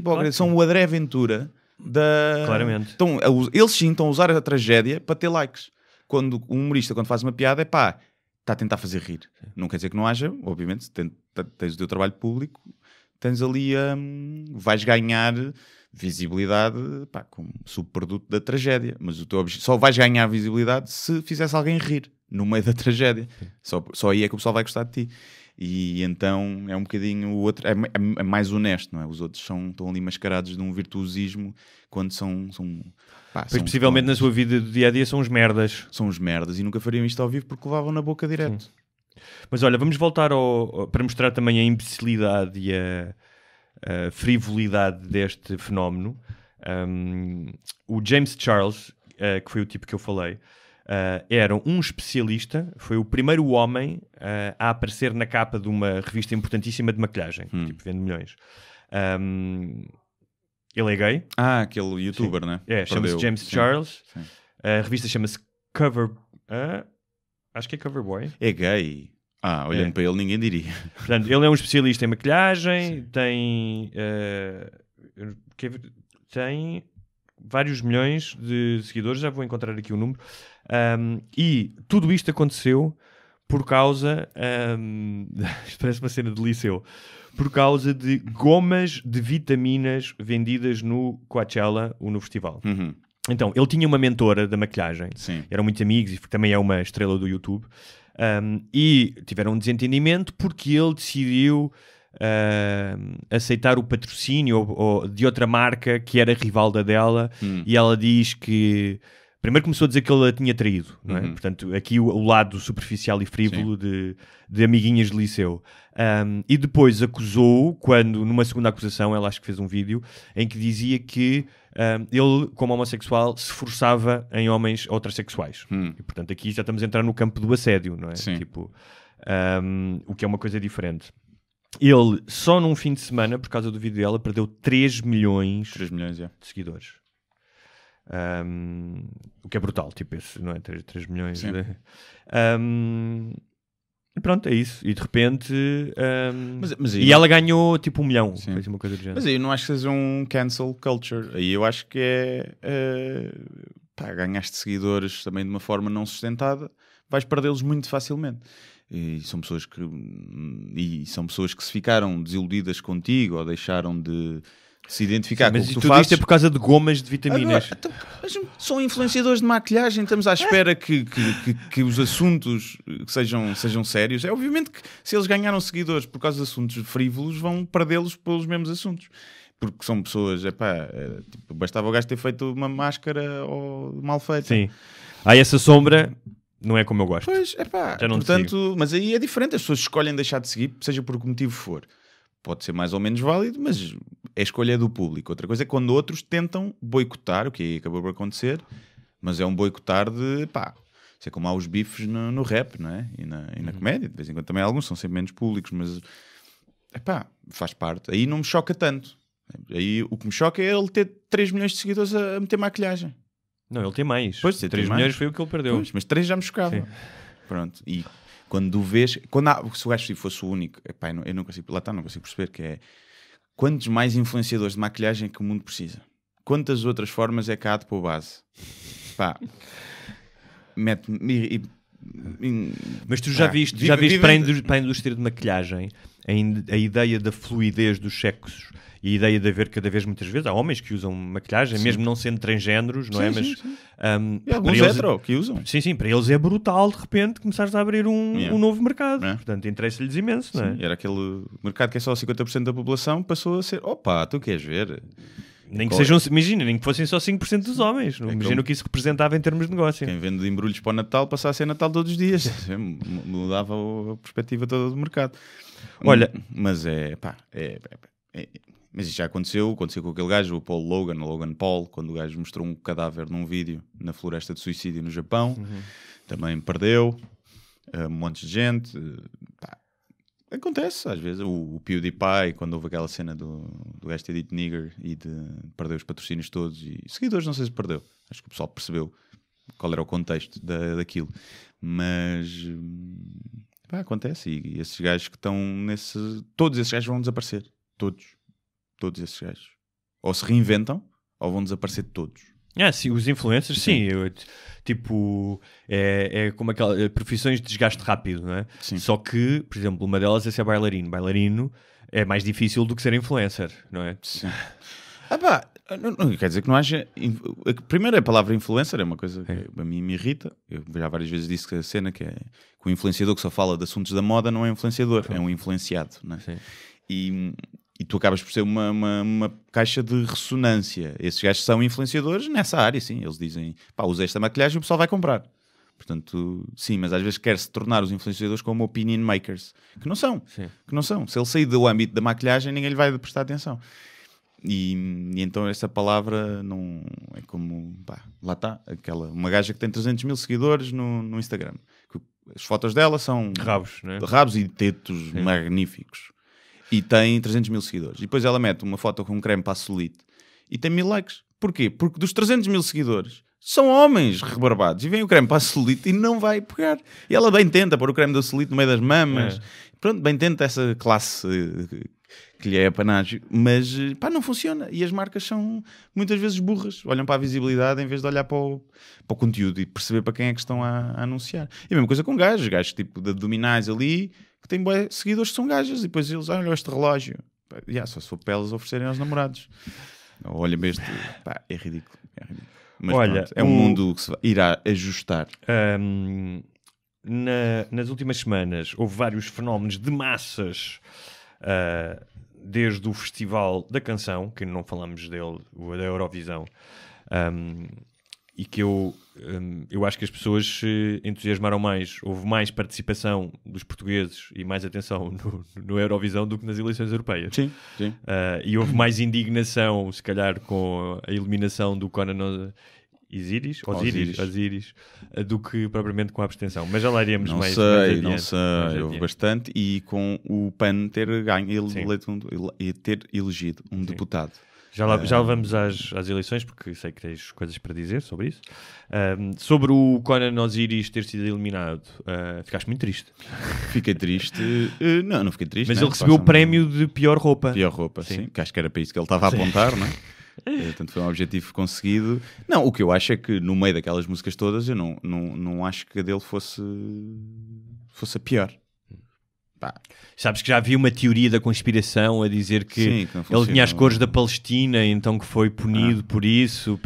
Claro. São o André Ventura da... Claramente. Então, eles sim estão a usar a tragédia para ter likes. Quando um humorista, quando faz uma piada, está a tentar fazer rir. Não quer dizer que não haja, obviamente, tens o teu trabalho público, tens ali, vais ganhar visibilidade como subproduto da tragédia, mas o teu só vais ganhar visibilidade se fizesse alguém rir no meio da tragédia. Só aí é que o pessoal vai gostar de ti. E então é um bocadinho o outro, é mais honesto, não é? Os outros estão ali mascarados de um virtuosismo quando são possivelmente na sua vida do dia a dia são uns merdas. São uns merdas e nunca fariam isto ao vivo porque levavam na boca direto. Sim. Mas olha, vamos voltar para mostrar também a imbecilidade e a frivolidade deste fenómeno. O James Charles, que foi o tipo que eu falei, era um especialista, foi o primeiro homem a aparecer na capa de uma revista importantíssima de maquilhagem, tipo vende milhões. Ele é gay. Aquele youtuber, né? Chama-se James Charles. Sim. A revista chama-se Cover... acho que é Cover Boy. É gay. Olhando para ele ninguém diria. Portanto, ele é um especialista em maquilhagem, tem vários milhões de seguidores, já vou encontrar aqui o número, e tudo isto aconteceu por causa, isto parece uma cena de liceu, por causa de gomas de vitaminas vendidas no Coachella, ou no festival. Então, ele tinha uma mentora da maquilhagem, eram muito amigos e também é uma estrela do YouTube, e tiveram um desentendimento porque ele decidiu aceitar o patrocínio de outra marca que era rival da dela, e ela diz que primeiro começou a dizer que ele a tinha traído, não é? Portanto, aqui o lado superficial e frívolo de amiguinhas de liceu. E depois acusou-o, quando numa segunda acusação, ela acho que fez um vídeo em que dizia que ele, como homossexual, se forçava em homens heterossexuais. E, portanto, aqui já estamos a entrar no campo do assédio, não é? Tipo, o que é uma coisa diferente. Ele, só num fim de semana, por causa do vídeo dela, perdeu 3 milhões de seguidores. O que é brutal, tipo, esse, não é? 3 milhões. Pronto, é isso. E de repente... e ela ganhou tipo 1 milhão. Foi uma coisa do género. Mas aí eu não acho que seja um cancel culture. Aí eu acho que ganhaste seguidores também de uma forma não sustentada, vais perdê-los muito facilmente. E são pessoas que se ficaram desiludidas contigo ou deixaram de se identificar com o que tu tudo fazes... isto é por causa de gomas de vitaminas. Agora, mas são influenciadores de maquilhagem, estamos à espera que os assuntos sejam sérios. É obviamente que se eles ganharam seguidores por causa de assuntos frívolos, vão perdê-los pelos mesmos assuntos. Porque são pessoas, tipo, bastava o gajo ter feito uma máscara ou mal feita. Sim. Essa sombra não é como eu gosto. Pois, já não portanto, mas aí é diferente, as pessoas escolhem deixar de seguir, seja por que motivo for. Pode ser mais ou menos válido, mas a escolha é do público. Outra coisa é quando outros tentam boicotar, o que acabou por acontecer, mas é um boicotar de, isso é como há os bifes no rap, não é? E na comédia, de vez em quando também alguns são sempre menos públicos, mas, faz parte. Aí não me choca tanto. Aí o que me choca é ele ter 3 milhões de seguidores a meter maquilhagem. Não, ele tem mais. Pois, 3 milhões foi o que ele perdeu. Pois, mas 3 já me chocava. Sim. Pronto, e quando vês... se o gajo fosse o único... eu não consigo... Lá está, não consigo perceber que é... Quantos mais influenciadores de maquilhagem que o mundo precisa? Quantas outras formas é que há de pôr base? Mas tu já viste para a indústria de maquilhagem a ideia da fluidez dos sexos e a ideia de haver cada vez muitas vezes há homens que usam maquilhagem, mesmo não sendo transgéneros, não é? Mas e alguns hetero que usam. Sim, para eles é brutal de repente começares a abrir um novo mercado. Portanto, interessa-lhes imenso, não é? Era aquele mercado que é só 50% da população, passou a ser, tu queres ver? Nem que sejam, imagina, nem que fossem só 5% dos homens. Imagina o que isso representava em termos de negócio. Quem vende embrulhos para o Natal passa a ser Natal todos os dias. Mudava a perspectiva toda do mercado. Olha, mas mas isso já aconteceu com aquele gajo, o Logan Paul, quando o gajo mostrou um cadáver num vídeo na floresta de suicídio no Japão. Também perdeu um monte de gente. Acontece às vezes. O PewDiePie, quando houve aquela cena do gajo ter dito nigger e de perder os patrocínios todos e seguidores, não sei se perdeu. Acho que o pessoal percebeu qual era o contexto daquilo. Mas acontece. E esses gajos que estão todos esses gajos vão desaparecer. Todos esses gajos. Ou se reinventam, ou vão desaparecer todos. Sim, os influencers, sim. É como aquelas profissões de desgaste rápido, não é? Sim. Só que, por exemplo, uma delas é ser bailarino. Bailarino é mais difícil do que ser influencer, não é? Sim. Não quer dizer que não haja... Primeiro, a palavra influencer é uma coisa que a mim me irrita. Eu já várias vezes disse que a cena que o influenciador que só fala de assuntos da moda não é influenciador, é um influenciado, não é? Sim. E tu acabas por ser uma caixa de ressonância. Esses gajos são influenciadores nessa área, sim. Eles dizem, usa esta maquilhagem e o pessoal vai comprar. Portanto, sim, mas às vezes quer-se tornar os influenciadores como opinion makers. Que não são. Sim. Que não são. Se ele sair do âmbito da maquilhagem, ninguém lhe vai prestar atenção. E então essa palavra não... É como... lá está. Uma gaja que tem 300 mil seguidores no Instagram. As fotos dela são... Rabos, né? Rabos e tetos magníficos. E tem 300 mil seguidores. E depois ela mete uma foto com um creme para a celulite e tem 1000 likes. Porquê? Porque dos 300 mil seguidores são homens rebarbados e vem o creme para a celulite e não vai pegar. E ela bem tenta pôr o creme da celulite no meio das mamas. Pronto, bem tenta essa classe que lhe é apanágio. Mas não funciona. E as marcas são muitas vezes burras. Olham para a visibilidade em vez de olhar para o conteúdo e perceber para quem é que estão a anunciar. E a mesma coisa com gajos tipo de abdominais ali, que têm seguidores que são gajas, e depois eles olham este relógio. Só se for para elas oferecerem aos namorados. Olha-me este... é ridículo. Mas olha, pronto, é um mundo que se irá ajustar. Nas últimas semanas houve vários fenómenos de massas, desde o Festival da Canção, que não falamos dele, o da Eurovisão, e que eu acho que as pessoas se entusiasmaram mais. Houve mais participação dos portugueses e mais atenção no Eurovisão do que nas eleições europeias. Sim. E houve mais indignação, se calhar, com a eliminação do Conan Osiris, do que propriamente com a abstenção. Mas já lá iremos mais adiante. Não sei. Houve bastante. E com o PAN ter ganho, ele ter elegido um deputado. Já vamos às eleições, porque sei que tens coisas para dizer sobre isso. Sobre o Conan Osiris ter sido eliminado, ficaste muito triste. Fiquei triste. Não fiquei triste. Mas ele recebeu o prémio de pior roupa. Pior roupa, sim. Que acho que era para isso que ele estava a apontar, não é? Portanto, foi um objetivo conseguido. Não, o que eu acho é que no meio daquelas músicas todas, eu não acho que a dele fosse a pior. Pá. Sabes que já havia uma teoria da conspiração a dizer que ele tinha as cores da Palestina, então que foi punido por isso.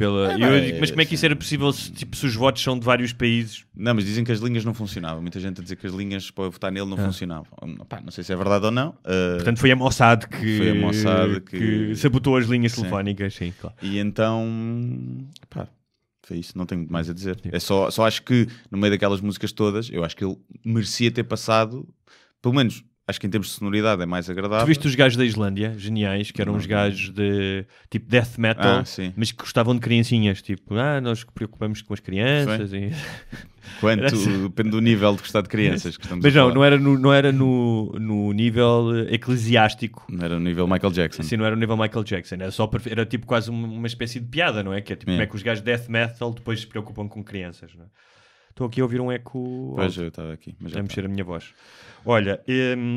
Mas como é que isso era possível se os votos são de vários países? Não, mas dizem que as linhas não funcionavam. Muita gente a dizer que as linhas para votar nele não funcionavam. Pá, não sei se é verdade ou não. Portanto, foi a Mossad que sabotou as linhas telefónicas. Sim, claro. E então, pá, foi isso. Não tenho mais a dizer. É só acho que no meio daquelas músicas todas, eu acho que ele merecia ter passado. Pelo menos, acho que em termos de sonoridade é mais agradável. Tu viste os gajos da Islândia, geniais, que eram uns gajos de tipo death metal, mas que gostavam de criancinhas, tipo, nós preocupamos com as crianças. E... Depende do nível de gostar de crianças. Que mas não era no nível eclesiástico. Não era no nível Michael Jackson. Sim, não era no nível Michael Jackson. Era tipo quase uma espécie de piada, não é? Que é tipo, como é que os gajos de death metal depois se preocupam com crianças, não é? Estou aqui a ouvir um eco. Pois, eu estava aqui. Mas a mexer a minha voz. Olha,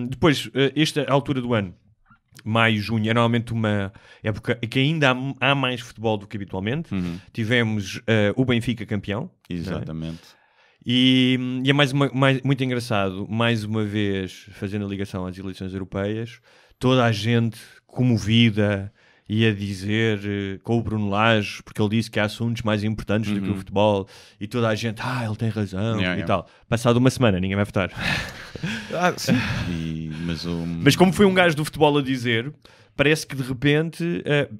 depois, esta altura do ano, maio, junho, é normalmente uma época em que ainda há mais futebol do que habitualmente. Tivemos o Benfica campeão. Exatamente. E é muito engraçado, mais uma vez, fazendo a ligação às eleições europeias, toda a gente comovida e a dizer com o Bruno Lage, porque ele disse que há assuntos mais importantes do que o futebol, e toda a gente, ele tem razão e tal. Passado uma semana, ninguém vai votar. Sim. Mas como foi um gajo do futebol a dizer, parece que de repente,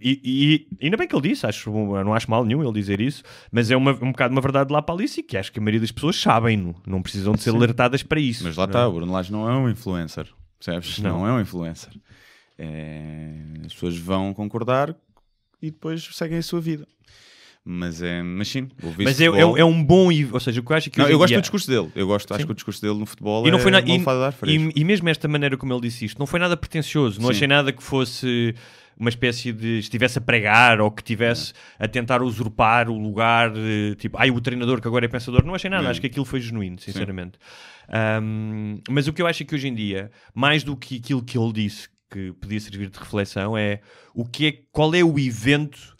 e ainda bem que ele disse, não acho mal nenhum ele dizer isso, mas é um bocado uma verdade lá para Alice, que acho que a maioria das pessoas sabem, não precisam de ser alertadas para isso. Mas lá está, o Bruno Lage não é um influencer, percebes? Não é um influencer. As pessoas vão concordar e depois seguem a sua vida. Mas sim, mas é um bom, ou seja, o que eu acho que eu gosto do discurso dele. Acho que o discurso dele no futebol não foi e mesmo esta maneira como ele disse isto, não foi nada pretencioso. Não achei nada que fosse uma espécie de estivesse a pregar ou que estivesse a tentar usurpar o lugar de, tipo, o treinador que agora é pensador. Não achei nada, acho que aquilo foi genuíno, sinceramente. Mas o que eu acho é que hoje em dia, mais do que aquilo que ele disse que podia servir de reflexão, é qual é o evento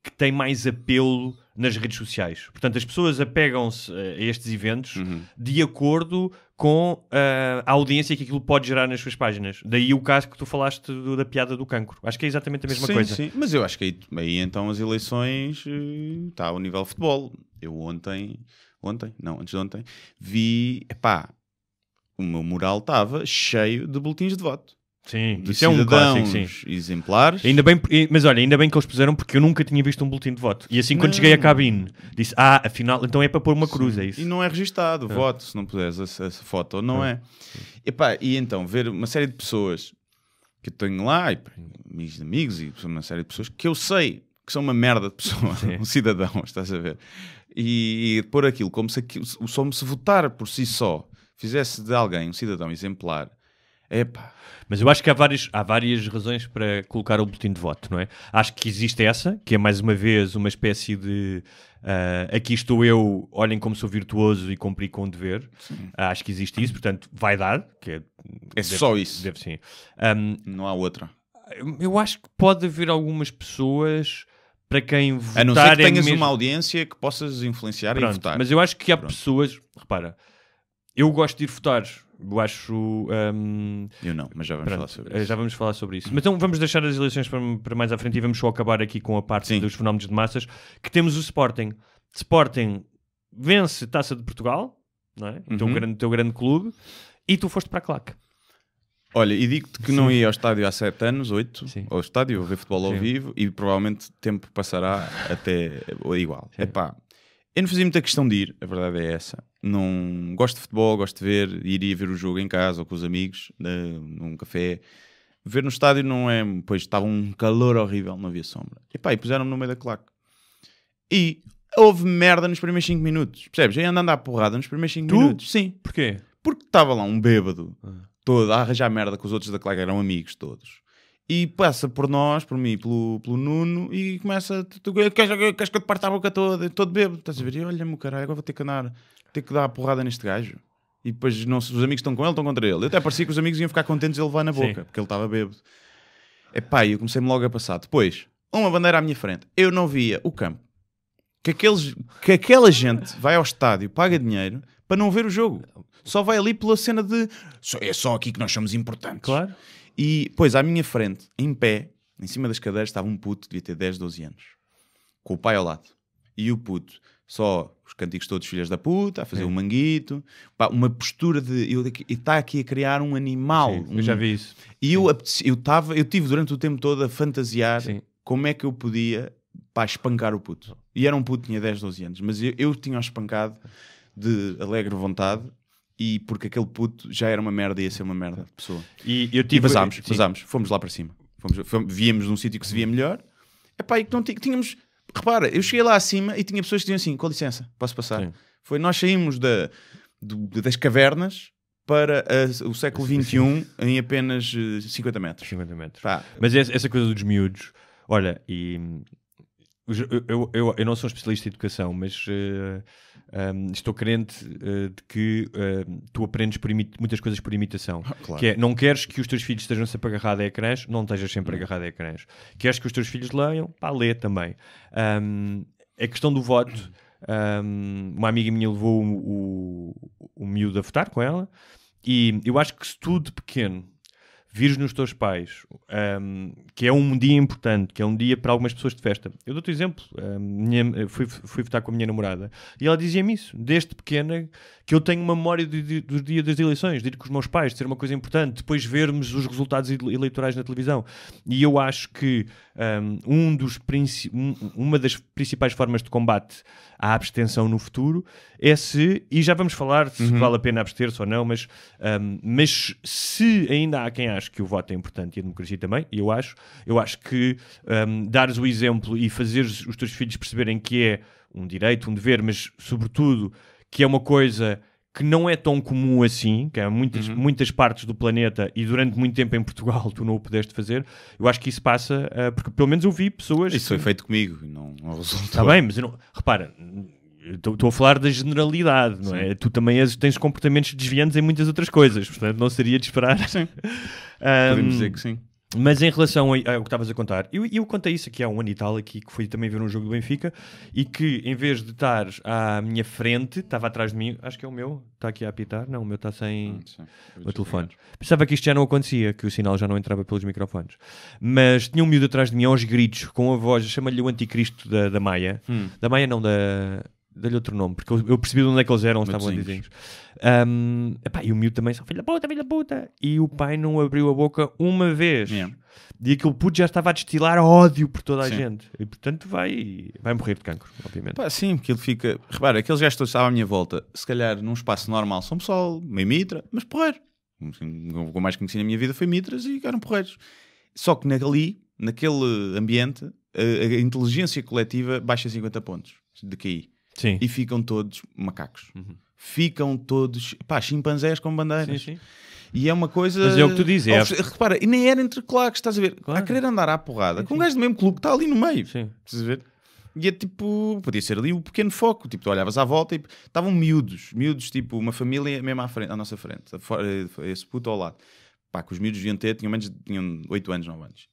que tem mais apelo nas redes sociais. Portanto, as pessoas apegam-se a estes eventos de acordo com a audiência que aquilo pode gerar nas suas páginas. Daí o caso que tu falaste da piada do cancro. Acho que é exatamente a mesma coisa. Sim, mas eu acho que aí então as eleições está ao nível futebol. Eu antes de ontem, vi, o meu mural estava cheio de boletins de voto. Sim, de isso é um clássico, sim. Exemplares. Mas olha, ainda bem que eles puseram, porque eu nunca tinha visto um boletim de voto. E assim, quando cheguei à cabine, disse, afinal, então é para pôr uma cruz, é isso. E não é registado o voto, se não puseres essa foto, não é. E então, ver uma série de pessoas que eu tenho lá, amigos e uma série de pessoas que eu sei que são uma merda de pessoa, um cidadão, estás a ver? E pôr aquilo como se votar por si só fizesse de alguém um cidadão exemplar. Mas eu acho que há várias razões para colocar o boletim de voto, não é? Acho que existe essa, que é mais uma vez uma espécie de aqui estou eu, olhem como sou virtuoso e cumpri com o dever. Acho que existe isso, portanto, vai dar. Só isso. Deve sim. Não há outra. Eu acho que pode haver algumas pessoas para quem votar. A não ser que tenhas uma audiência que possas influenciar e votar. Mas eu acho que há pessoas, repara, eu gosto de ir votar. Eu acho... Eu não, mas já vamos falar sobre isso. Já vamos falar sobre isso. Mas então vamos deixar as eleições para mais à frente e vamos só acabar aqui com a parte dos fenómenos de massas, que temos o Sporting. Sporting vence Taça de Portugal, não é? O teu grande clube, e tu foste para a claque. Olha, e digo-te que não ia ao estádio há 7 anos, 8, ao estádio, a ver futebol ao vivo, e provavelmente o tempo passará até igual. Eu não fazia muita questão de ir, a verdade é essa. Não gosto de futebol, gosto de ver, iria ver o jogo em casa ou com os amigos, num café. Ver no estádio não é... Pois estava um calor horrível, não havia sombra. E puseram-me no meio da claque. E houve merda nos primeiros 5 minutos. Percebes? Eu ando a andar porrada nos primeiros 5 minutos. Sim. Porquê? Porque estava lá um bêbado todo a arranjar merda com os outros da claque, eram amigos todos. E passa por nós, por mim, pelo Nuno, e começa, queres que eu te parte a boca toda, todo bêbado, estás a ver? E olha-me, caralho, agora vou ter que dar a porrada neste gajo. E depois os amigos estão com ele, estão contra ele. Eu até parecia que os amigos iam ficar contentes de ele levar na boca, porque ele estava bêbado. Eu comecei-me logo a passar. Depois, uma bandeira à minha frente, eu não via o campo. Que aquela gente vai ao estádio, paga dinheiro, para não ver o jogo. Só vai ali pela cena de é só aqui que nós somos importantes. Claro. E, pois, à minha frente, em pé, em cima das cadeiras, estava um puto, devia ter 10, 12 anos, com o pai ao lado. E o puto, só os cânticos todos filhas da puta, a fazer um manguito, pá, uma postura de... E está aqui a criar um animal. Sim, eu já vi isso. E eu tive durante o tempo todo a fantasiar como é que eu podia, pá, espancar o puto. E era um puto que tinha 10, 12 anos, mas eu tinha-o espancado de alegre vontade, e porque aquele puto já era uma merda e ia ser uma merda de pessoa. E vazámos, fomos lá para cima. Víamos num sítio que se via melhor. Epá, e que não tínhamos... Repara, eu cheguei lá acima e tinha pessoas que diziam assim, com licença, posso passar? Sim. Nós saímos das cavernas para o século XXI em apenas 50 metros. 50 metros. Pá. Mas essa coisa dos miúdos, olha, e eu não sou um especialista em educação, mas estou crente de que tu aprendes muitas coisas por imitação. Claro. Que é, não queres que os teus filhos estejam sempre agarrados a ecrãs, não estejas sempre agarrado a ecrãs. Queres que os teus filhos leiam? Pá, lê também. A questão do voto, uma amiga minha levou o miúdo a votar com ela, e eu acho que se tu de pequeno vires nos teus pais, que é um dia importante, que é um dia para algumas pessoas de festa. Eu dou-te exemplo, fui votar com a minha namorada e ela dizia-me isso, desde pequena, que eu tenho uma memória do dia das eleições, de ir com os meus pais, de ser uma coisa importante, depois vermos os resultados eleitorais na televisão. E eu acho que uma das principais formas de combate à abstenção no futuro é e já vamos falar se vale a pena abster-se ou não, mas se ainda há quem ache que o voto é importante e a democracia também, e eu acho que dares o exemplo e fazeres os teus filhos perceberem que é um direito, um dever, mas sobretudo que é uma coisa que não é tão comum assim, que há muitas partes do planeta e durante muito tempo em Portugal tu não o pudeste fazer. Eu acho que isso passa, porque pelo menos eu vi pessoas... Isso foi feito comigo, não resultou. Está bem, mas eu não... Repara, estou a falar da generalidade, não é? Tu também tens comportamentos desviantes em muitas outras coisas, portanto não seria de esperar. Sim, podemos dizer que sim. Mas em relação ao que estavas a contar, eu contei isso aqui há um ano e tal, aqui, que fui também ver um jogo do Benfica, e que em vez de estar à minha frente, estava atrás de mim, acho que é o meu, está aqui a apitar, não, o meu está sem o telefone. Pensava que isto já não acontecia, que o sinal já não entrava pelos microfones. Mas tinha um miúdo atrás de mim, aos gritos, com a voz, chama-lhe o anticristo da Maia. Da Maia não, dá-lhe outro nome, porque eu percebi de onde é que eles eram, estavam vizinhos. E o miúdo também só, filha da puta, e o pai não abriu a boca uma vez. E aquele puto já estava a destilar ódio por toda a gente. E portanto vai morrer de cancro, obviamente. Pá, sim, porque ele fica... Repara, aqueles gajos todos estavam à minha volta, se calhar num espaço normal são pessoal, meio mitra, mas porreiro. O que eu mais conheci na minha vida foi mitras e eram porreiros. Só que naquele ambiente, a inteligência coletiva baixa 50 pontos de QI. Sim. E ficam todos macacos. Ficam todos, chimpanzés com bandeiras. Sim. E é uma coisa... Mas é o que tu dizes. Repara, e nem era entre claques, estás a ver? Claro. A querer andar à porrada com um gajo do mesmo clube que está ali no meio. Sim. Estás a ver? E é tipo... Podia ser ali o pequeno foco. Tipo, tu olhavas à volta e estavam miúdos, tipo, uma família mesmo à nossa frente. Esse puto ao lado. Pá, que os miúdos tinham 8 anos, 9 anos.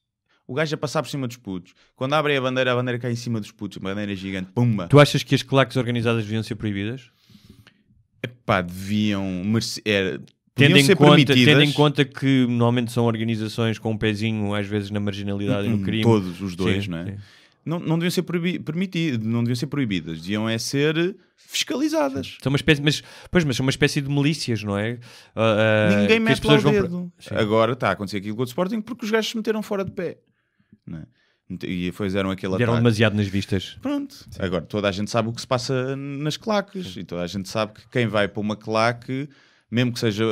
O gajo a passar por cima dos putos. Quando abrem a bandeira cai em cima dos putos. A bandeira é gigante. Pumba. Tu achas que as claques organizadas deviam ser proibidas? Epá, deviam ser tendo permitidas. em conta que normalmente são organizações com um pezinho, às vezes, na marginalidade e no crime. Todos os dois, sim, não é? Sim. Não deviam ser permitidas, não deviam ser proibidas. Deviam ser fiscalizadas. São uma espécie, mas são uma espécie de milícias, não é? Ninguém mete lá o dedo. Agora está a acontecer aquilo com o Sporting porque os gajos se meteram fora de pé. Não é? E fizeram aquele ataque. Deram demasiado nas vistas. Pronto. Sim. Agora toda a gente sabe o que se passa nas claques. E toda a gente sabe que quem vai para uma claque, mesmo que seja...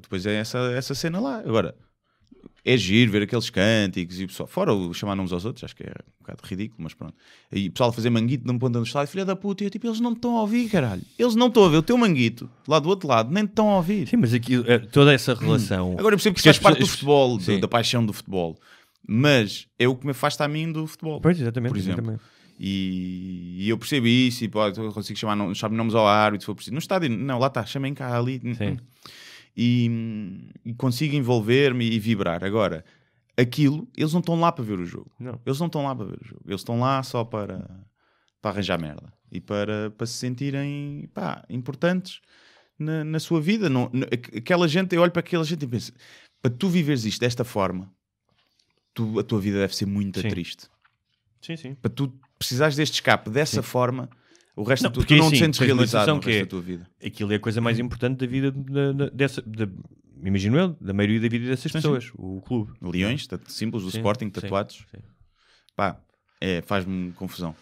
depois é essa cena lá. Agora, é giro ver aqueles cânticos e o pessoal... Fora o chamar uns aos outros, acho que é um bocado ridículo, mas pronto. E o pessoal a fazer manguito numa ponta do estádio, filha da puta, e eu tipo, eles não estão a ouvir, caralho. Eles não estão a ver o teu manguito, lá do outro lado, nem estão a ouvir. Sim, mas aqui, toda essa relação... Agora eu percebo que isso faz parte do futebol, da paixão do futebol. Mas é o que me afasta a mim do futebol. Pois, exatamente. Por exemplo. Exatamente. E eu percebo isso, e eu consigo chamar nomes ao árbitro, se for preciso. No estádio, não, lá está, chamem cá, ali. Sim. E consigo envolver-me e vibrar. Agora, aquilo, eles não estão lá para ver o jogo. Não. Eles não estão lá para ver o jogo. Eles estão lá só para arranjar merda. E para se sentirem importantes na sua vida. Aquela gente, eu olho para aquela gente e penso, para tu viveres isto desta forma, a tua vida deve ser muito triste. Sim. Para tu precisares deste escape dessa forma, o resto não, tu não te sentes realizado no resto da tua vida. Aquilo é a coisa mais importante da vida imagino eu, da maioria da vida dessas pessoas, o clube. Leões, símbolos do Sporting, tatuados. Pá, faz-me confusão.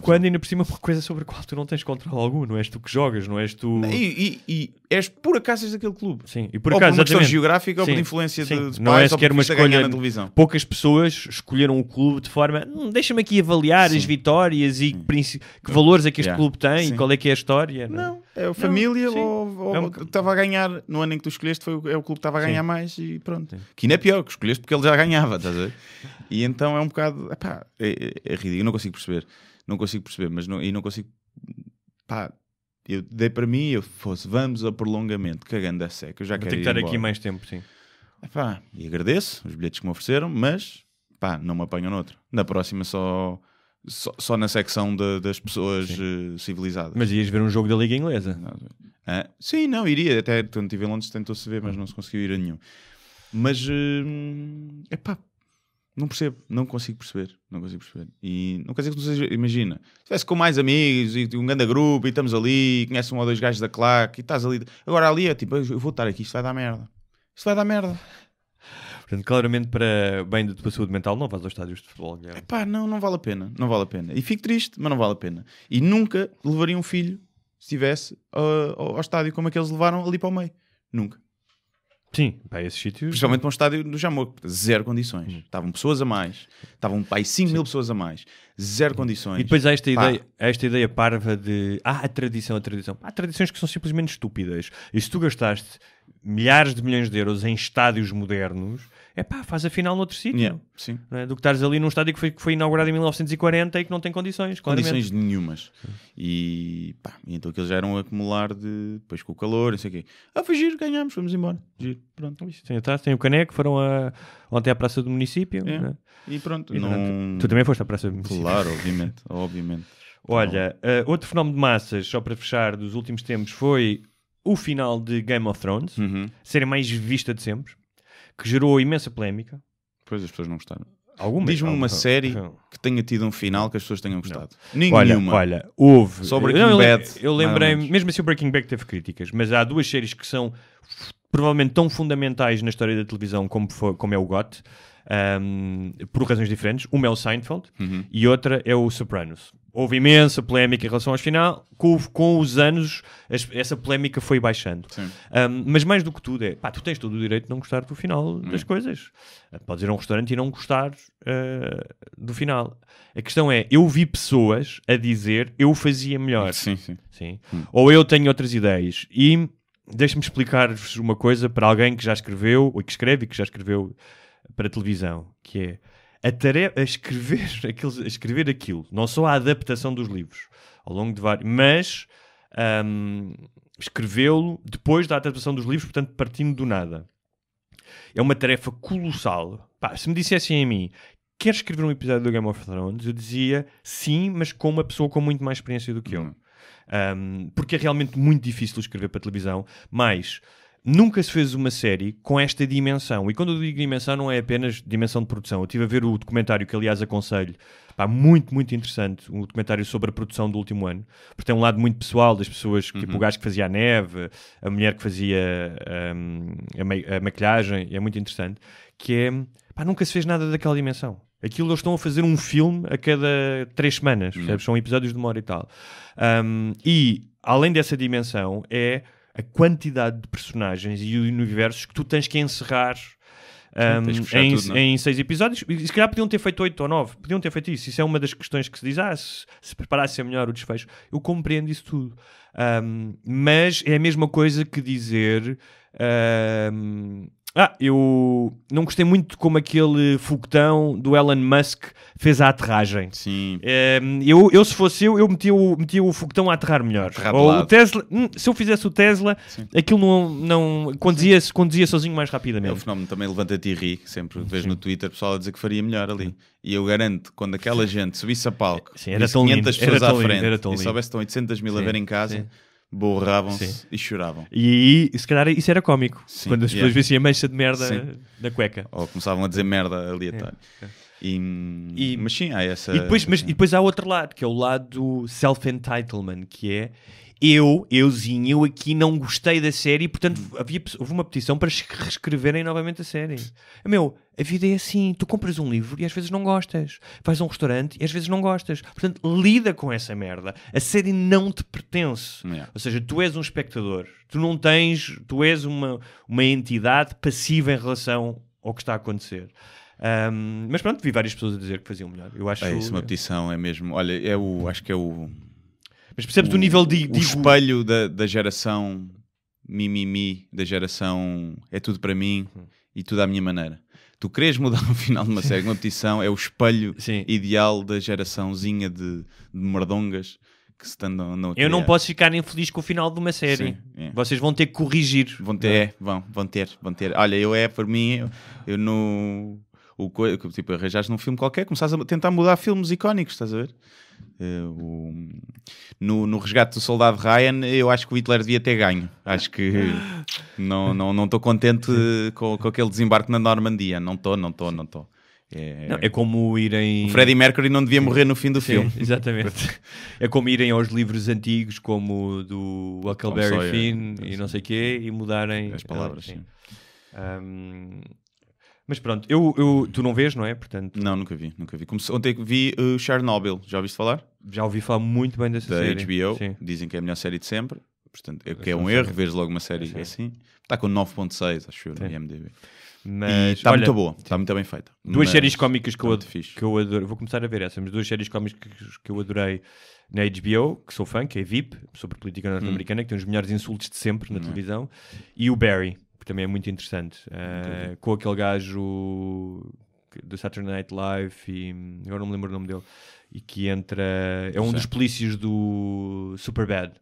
Quando ainda por cima uma coisa sobre a qual tu não tens controle algum, não és tu que jogas, não és tu... E és por acaso daquele clube. Sim, e por ou acaso, por uma questão geográfica, ou por influência dos não pais, é ou por uma ganhar na televisão. Poucas pessoas escolheram o clube de forma... deixa-me aqui avaliar as vitórias e que valores é que este clube tem e qual é que é a história. Não, é a família ou estava a ganhar, no ano em que tu escolheste, é o clube que estava a ganhar mais e pronto. Que ainda é pior, que escolheste porque ele já ganhava, estás a ver? E então é um bocado... É ridículo, eu não consigo perceber, mas não consigo... Eu dei para mim, vamos a prolongamento, cagando a seca, eu já quero ir embora. Ter que estar aqui mais tempo, sim. E agradeço os bilhetes que me ofereceram, mas não me apanham noutro. Na próxima só na secção das pessoas civilizadas. Mas ias ver um jogo da Liga Inglesa? Sim, iria. Até quando estive em Londres tentou-se ver, mas não se conseguiu ir a nenhum. Mas, não percebo, não consigo perceber. E não quer dizer que não seja, imagina, se estivesse com mais amigos e um grande grupo e estamos ali, e conheces um ou dois gajos da claque e estás ali. Agora ali é tipo, eu vou estar aqui, isto vai dar merda. Portanto, claramente para bem da tua saúde mental, não vais aos estádios de futebol. Não vale a pena. E fico triste, mas não vale a pena. E nunca levaria um filho, se estivesse, ao estádio como aqueles levaram ali para o meio. Nunca. Sim, para esses sítios. Principalmente para um estádio do Jamor, zero condições. Estavam pessoas a mais, estavam 5 mil pessoas a mais, zero condições. E depois há esta ideia parva de a tradição. Há tradições que são simplesmente estúpidas. E se tu gastaste milhares de milhões de euros em estádios modernos, faz a final noutro sítio. Sim. Do que estares ali num estádio que foi inaugurado em 1940 e que não tem condições. Condições nenhumas. E então aqueles já eram a acumular depois com o calor, não sei o quê. Foi giro, ganhámos, fomos embora. Giro, pronto. Tem o caneco, foram ontem à Praça do Município. E pronto. Tu também foste à Praça do Município. Claro, obviamente. Olha, outro fenómeno de massas, só para fechar, dos últimos tempos, foi o final de Game of Thrones, ser a mais vista de sempre, que gerou imensa polémica. Pois as pessoas não gostaram. Diz-me uma série que tenha tido um final que as pessoas tenham gostado. Não. Nenhuma. Olha, houve. Só Breaking Bad. Eu lembrei-me, mesmo assim o Breaking Bad teve críticas, mas há duas séries que são provavelmente tão fundamentais na história da televisão como é o GOT, por razões diferentes. Uma é o Seinfeld e outra é o Sopranos. Houve imensa polémica em relação ao final. Com os anos, essa polémica foi baixando. Mas mais do que tudo tu tens todo o direito de não gostar do final das coisas. Podes ir a um restaurante e não gostar do final. A questão é, eu vi pessoas a dizer eu fazia melhor. Sim. Ou eu tenho outras ideias. E deixa-me explicar-vos uma coisa para alguém que já escreveu, ou que escreve e que já escreveu para televisão, que é a tarefa, a escrever aquilo, não só a adaptação dos livros ao longo de vários, mas escrevê-lo depois da adaptação dos livros, portanto partindo do nada, é uma tarefa colossal. Se me dissessem a mim, queres escrever um episódio do Game of Thrones, eu dizia sim, mas com uma pessoa com muito mais experiência do que eu, porque é realmente muito difícil escrever para televisão, mas nunca se fez uma série com esta dimensão. E quando eu digo dimensão, não é apenas dimensão de produção. Eu estive a ver o documentário que, aliás, aconselho. Muito, muito interessante. Um documentário sobre a produção do último ano. Porque tem um lado muito pessoal das pessoas, tipo o gajo que fazia a neve, a mulher que fazia a maquilhagem. É muito interessante. Que é... nunca se fez nada daquela dimensão. Aquilo eles estão a fazer um filme a cada 3 semanas. São episódios de 1 hora e tal. E, além dessa dimensão, é a quantidade de personagens e universos que tu tens que encerrar em 6 episódios. E se calhar podiam ter feito 8 ou 9. Podiam ter feito isso. Isso é uma das questões que se diz. Se preparasse melhor o desfecho. Eu compreendo isso tudo. Mas é a mesma coisa que dizer... eu não gostei muito como aquele foguetão do Elon Musk fez a aterragem. Sim. Eu se fosse eu metia o foguetão a aterrar melhor. Ou o Tesla, se eu fizesse o Tesla, aquilo não conduzia sozinho mais rapidamente. É o fenómeno também levanta-te e ri, sempre vejo no Twitter pessoal a dizer que faria melhor ali. E eu garanto, quando aquela gente subisse a palco, era tão 500 lindo, pessoas à lindo, frente e soubesse que estão 800 mil a ver em casa, borravam-se e choravam. E aí, se calhar, isso era cómico. Sim, quando as pessoas vissem a mancha de merda na cueca. Ou começavam a dizer merda aleatória. Mas sim, há essa... E depois há outro lado, que é o lado do self-entitlement, que é eu aqui não gostei da série e, portanto, houve uma petição para reescreverem novamente a série. A vida é assim, tu compras um livro e às vezes não gostas. Vais a um restaurante e às vezes não gostas. Portanto, lida com essa merda. A série não te pertence. Ou seja, tu és um espectador. Tu és uma entidade passiva em relação ao que está a acontecer. Mas pronto, vi várias pessoas a dizer que faziam melhor. Eu acho isso, uma petição é mesmo... Olha, acho que é o... Mas percebes o nível de... O espelho da geração mimimi, da geração é tudo para mim e tudo à minha maneira. Tu queres mudar o final de uma série, uma petição é o espelho ideal da geraçãozinha de merdongas que se andam a criar. Eu não posso ficar infeliz com o final de uma série. Vocês vão ter que corrigir. Vão ter. Olha, por mim, eu no... Tipo, arranjaste num filme qualquer, começaste a tentar mudar filmes icónicos, estás a ver? No Resgate do Soldado Ryan, eu acho que o Hitler devia ter ganho. Acho que não estou contente com aquele desembarque na Normandia. Não estou. É como irem... O Freddie Mercury não devia morrer no fim do filme. Exatamente. É como irem aos livros antigos, como o do Huckleberry Finn e não sei o quê, e mudarem as palavras. Sim. Mas pronto, tu não vês, não é? Portanto... Não, nunca vi. Ontem vi Chernobyl, já ouviste falar? Já ouvi falar muito bem dessa série. Da HBO, dizem que é a melhor série de sempre. Portanto, que é um erro, veres logo uma série assim. Está com 9.6, acho eu, no IMDb. Mas, e está muito boa, está muito bem feita. Duas séries cómicas que eu adoro. Vou começar a ver essas, mas duas séries cómicas que eu adorei na HBO, que sou fã, que é VIP, sobre política norte-americana, que tem os melhores insultos de sempre na televisão, e o Barry, que também é muito interessante, com aquele gajo do Saturday Night Live, e agora não me lembro o nome dele, e que entra... É um dos polícias do Superbad.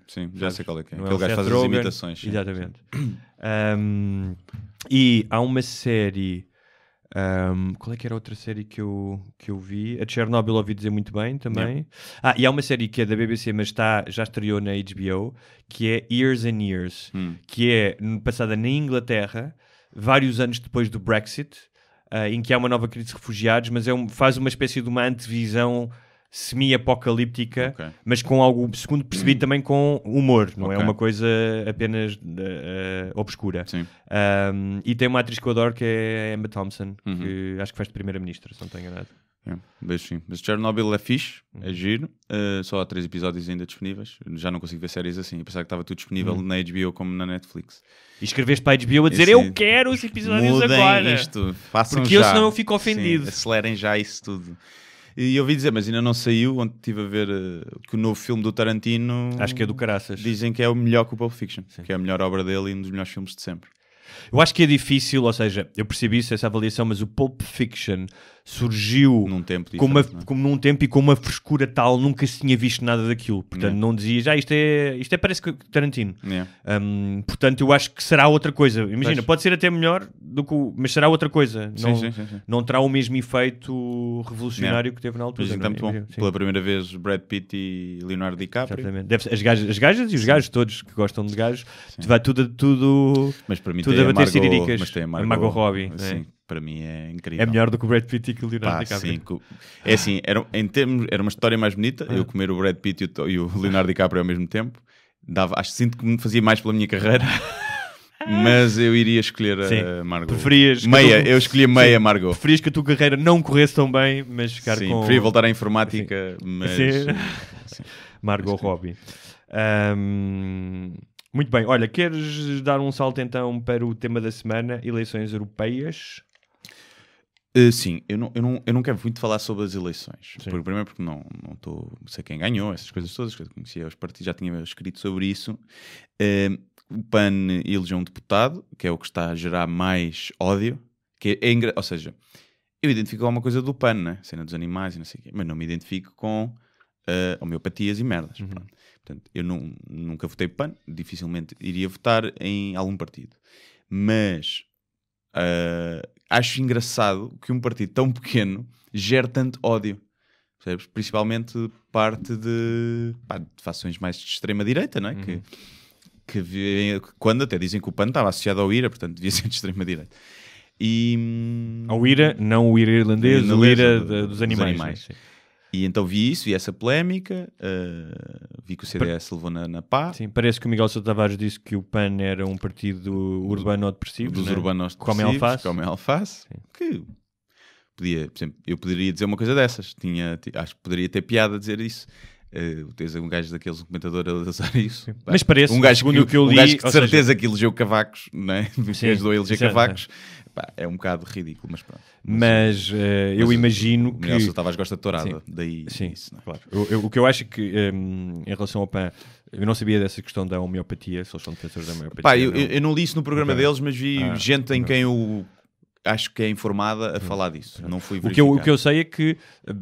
Sim, já sei qual é que é. Aquele gajo faz as imitações. Sim. Exatamente. E há uma série... qual é que era a outra série que eu vi? A Chernobyl ouvi dizer muito bem também. E há uma série que é da BBC, mas já estreou na HBO, que é Years and Years, que é passada na Inglaterra, vários anos depois do Brexit, em que há uma nova crise de refugiados, mas faz uma espécie de uma antevisão semi-apocalíptica, mas com algo, segundo percebi, também com humor, não é uma coisa apenas obscura. E tem uma atriz que eu adoro, que é a Emma Thompson, que acho que faz de primeira-ministra, se não estou enganado. Sim. Mas Chernobyl é fixe, é giro, só há 3 episódios ainda disponíveis. Já não consigo ver séries assim, eu pensava que estava tudo disponível na HBO como na Netflix. E escreveste para a HBO a dizer eu quero os episódios mudem agora isto, façam porque já, senão eu fico ofendido. Acelerem já isso tudo. E eu ouvi dizer, mas ainda não saiu, onde estive a ver que o novo filme do Tarantino, acho que é do caraças, dizem que é o melhor que o Pulp Fiction, que é a melhor obra dele e um dos melhores filmes de sempre. Eu acho que é difícil, ou seja, eu percebi essa avaliação, mas o Pulp Fiction surgiu num tempo como num tempo e com uma frescura tal, nunca se tinha visto nada daquilo. Portanto, não dizias, isto é parece que Tarantino. Portanto, eu acho que será outra coisa. Imagina, pode ser até melhor do que mas será outra coisa. Não terá o mesmo efeito revolucionário que teve na altura. Mas muito bom. Pela primeira vez, Brad Pitt e Leonardo DiCaprio. Exatamente. As gajas e os gajos todos que gostam de gajos, vai tudo mas para mim tudo a bater siriricas. Mas tem a Margot Robbie. Sim, para mim é incrível. É melhor do que o Brad Pitt e que o Leonardo DiCaprio. Sim. É assim, era uma história mais bonita, eu comer o Brad Pitt e o Leonardo DiCaprio ao mesmo tempo. Sinto que me fazia mais pela minha carreira. Mas eu iria escolher a Margot. Eu escolhi meia Margot. Preferias que a tua carreira não corresse tão bem, mas ficar com... preferia voltar à informática, mas... Margot Robbie. Muito bem, olha, queres dar um salto então para o tema da semana, eleições europeias? Sim, eu não quero muito falar sobre as eleições. Primeiro porque não sei quem ganhou, essas coisas todas, que eu conhecia os partidos, já tinha escrito sobre isso. O PAN elegeu um deputado, que é o que está a gerar mais ódio, que ou seja, eu identifico alguma coisa do PAN, né? Cena dos animais e não sei o quê, mas não me identifico com homeopatias e merdas. Portanto, eu nunca votei PAN, dificilmente iria votar em algum partido. Mas acho engraçado que um partido tão pequeno gere tanto ódio. percebes? Principalmente parte de fações mais de extrema-direita, não é? Quando até dizem que o PAN estava associado ao IRA, portanto devia ser de extrema-direita. Ao IRA, não o IRA irlandês, o IRA dos animais. E então vi essa polémica, vi que o CDS levou na pá. Sim, parece que o Miguel Sousa Tavares disse que o PAN era um partido urbano-depressivo. Dos urbanos-depressivos, comem alface. Que podia, por exemplo, eu poderia dizer uma coisa dessas. Acho que poderia ter piada a dizer isso. Tens um gajo daqueles, um comentador a usar isso. Mas parece, um gajo segundo o que eu li... Um gajo que de certeza que elegeu Cavacos, não é? Que ajudou a eleger Cavacos. É um bocado ridículo, mas pronto. Mas eu imagino que... O Miguel Sousa Tavares gosta de tourada, daí sim, isso. Não é? Claro. O que eu acho é que, em relação ao PAN, eu não sabia dessa questão da homeopatia, se eles são defensores da homeopatia. Eu não li isso no programa deles, mas vi gente em quem eu acho que é informada a falar disso. Não fui verificar. O que eu sei é que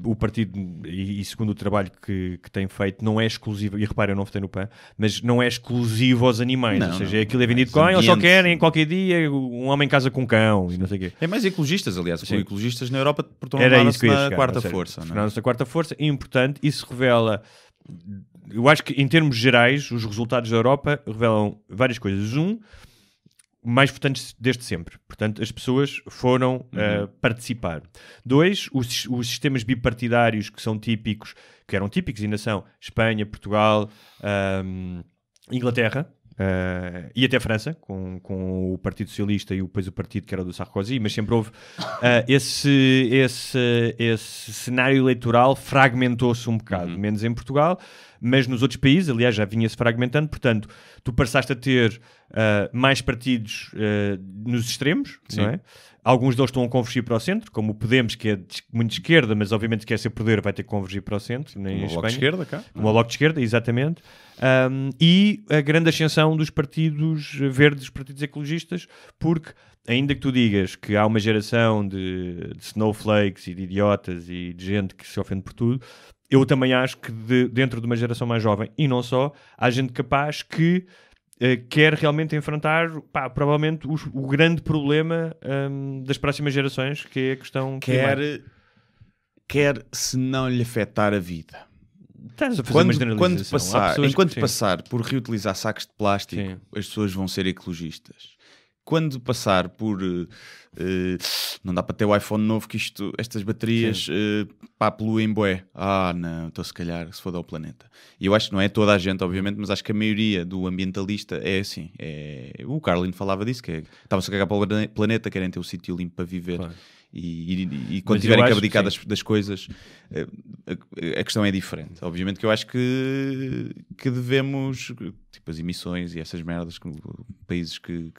o partido, e segundo o trabalho que tem feito, não é exclusivo, e reparem, eu não votei no PAN, mas não é exclusivo aos animais. Ou seja, aquilo é vendido com eles só querem qualquer dia um homem casa com um cão e não sei o quê. É mais ecologistas, aliás. Os ecologistas na Europa tornaram-se na quarta força. Tornaram-se na quarta força e, importante, isso revela... Eu acho que, em termos gerais, os resultados da Europa revelam várias coisas. Mais votantes desde sempre. Portanto, as pessoas foram participar. 2, os sistemas bipartidários que eram típicos e ainda são Espanha, Portugal, Inglaterra e até França, com o Partido Socialista e depois o partido que era do Sarkozy, mas sempre houve esse cenário eleitoral fragmentou-se um bocado, menos em Portugal, mas nos outros países, aliás, já vinha-se fragmentando, portanto, tu passaste a ter mais partidos nos extremos, não é? Alguns deles estão a convergir para o centro, como o Podemos, que é muito de esquerda, mas obviamente se quer ser poder vai ter que convergir para o centro. Nem em Espanha. Bloco de esquerda, cá. Um bloco de esquerda, exatamente. E a grande ascensão dos partidos verdes, dos partidos ecologistas, porque ainda que tu digas que há uma geração de snowflakes e de idiotas e de gente que se ofende por tudo, eu também acho que dentro de uma geração mais jovem, e não só, há gente capaz que quer realmente enfrentar, provavelmente, o grande problema das próximas gerações, que é a questão climática. Quer se não lhe afetar a vida. Estás a fazer uma generalização. Enquanto passar por reutilizar sacos de plástico, as pessoas vão ser ecologistas. Quando passar por... não dá para ter o iPhone novo que estas baterias poluem bué. Não, então se calhar se foda ao planeta. E eu acho que não é toda a gente, obviamente, mas acho que a maioria do ambientalista é assim. O Carlin falava disso, que estava-se a cagar para o planeta, querem ter um sítio limpo para viver. Claro. E quando tiverem que abdicar das coisas, a questão é diferente. Obviamente que eu acho que devemos, tipo as emissões e essas merdas, países que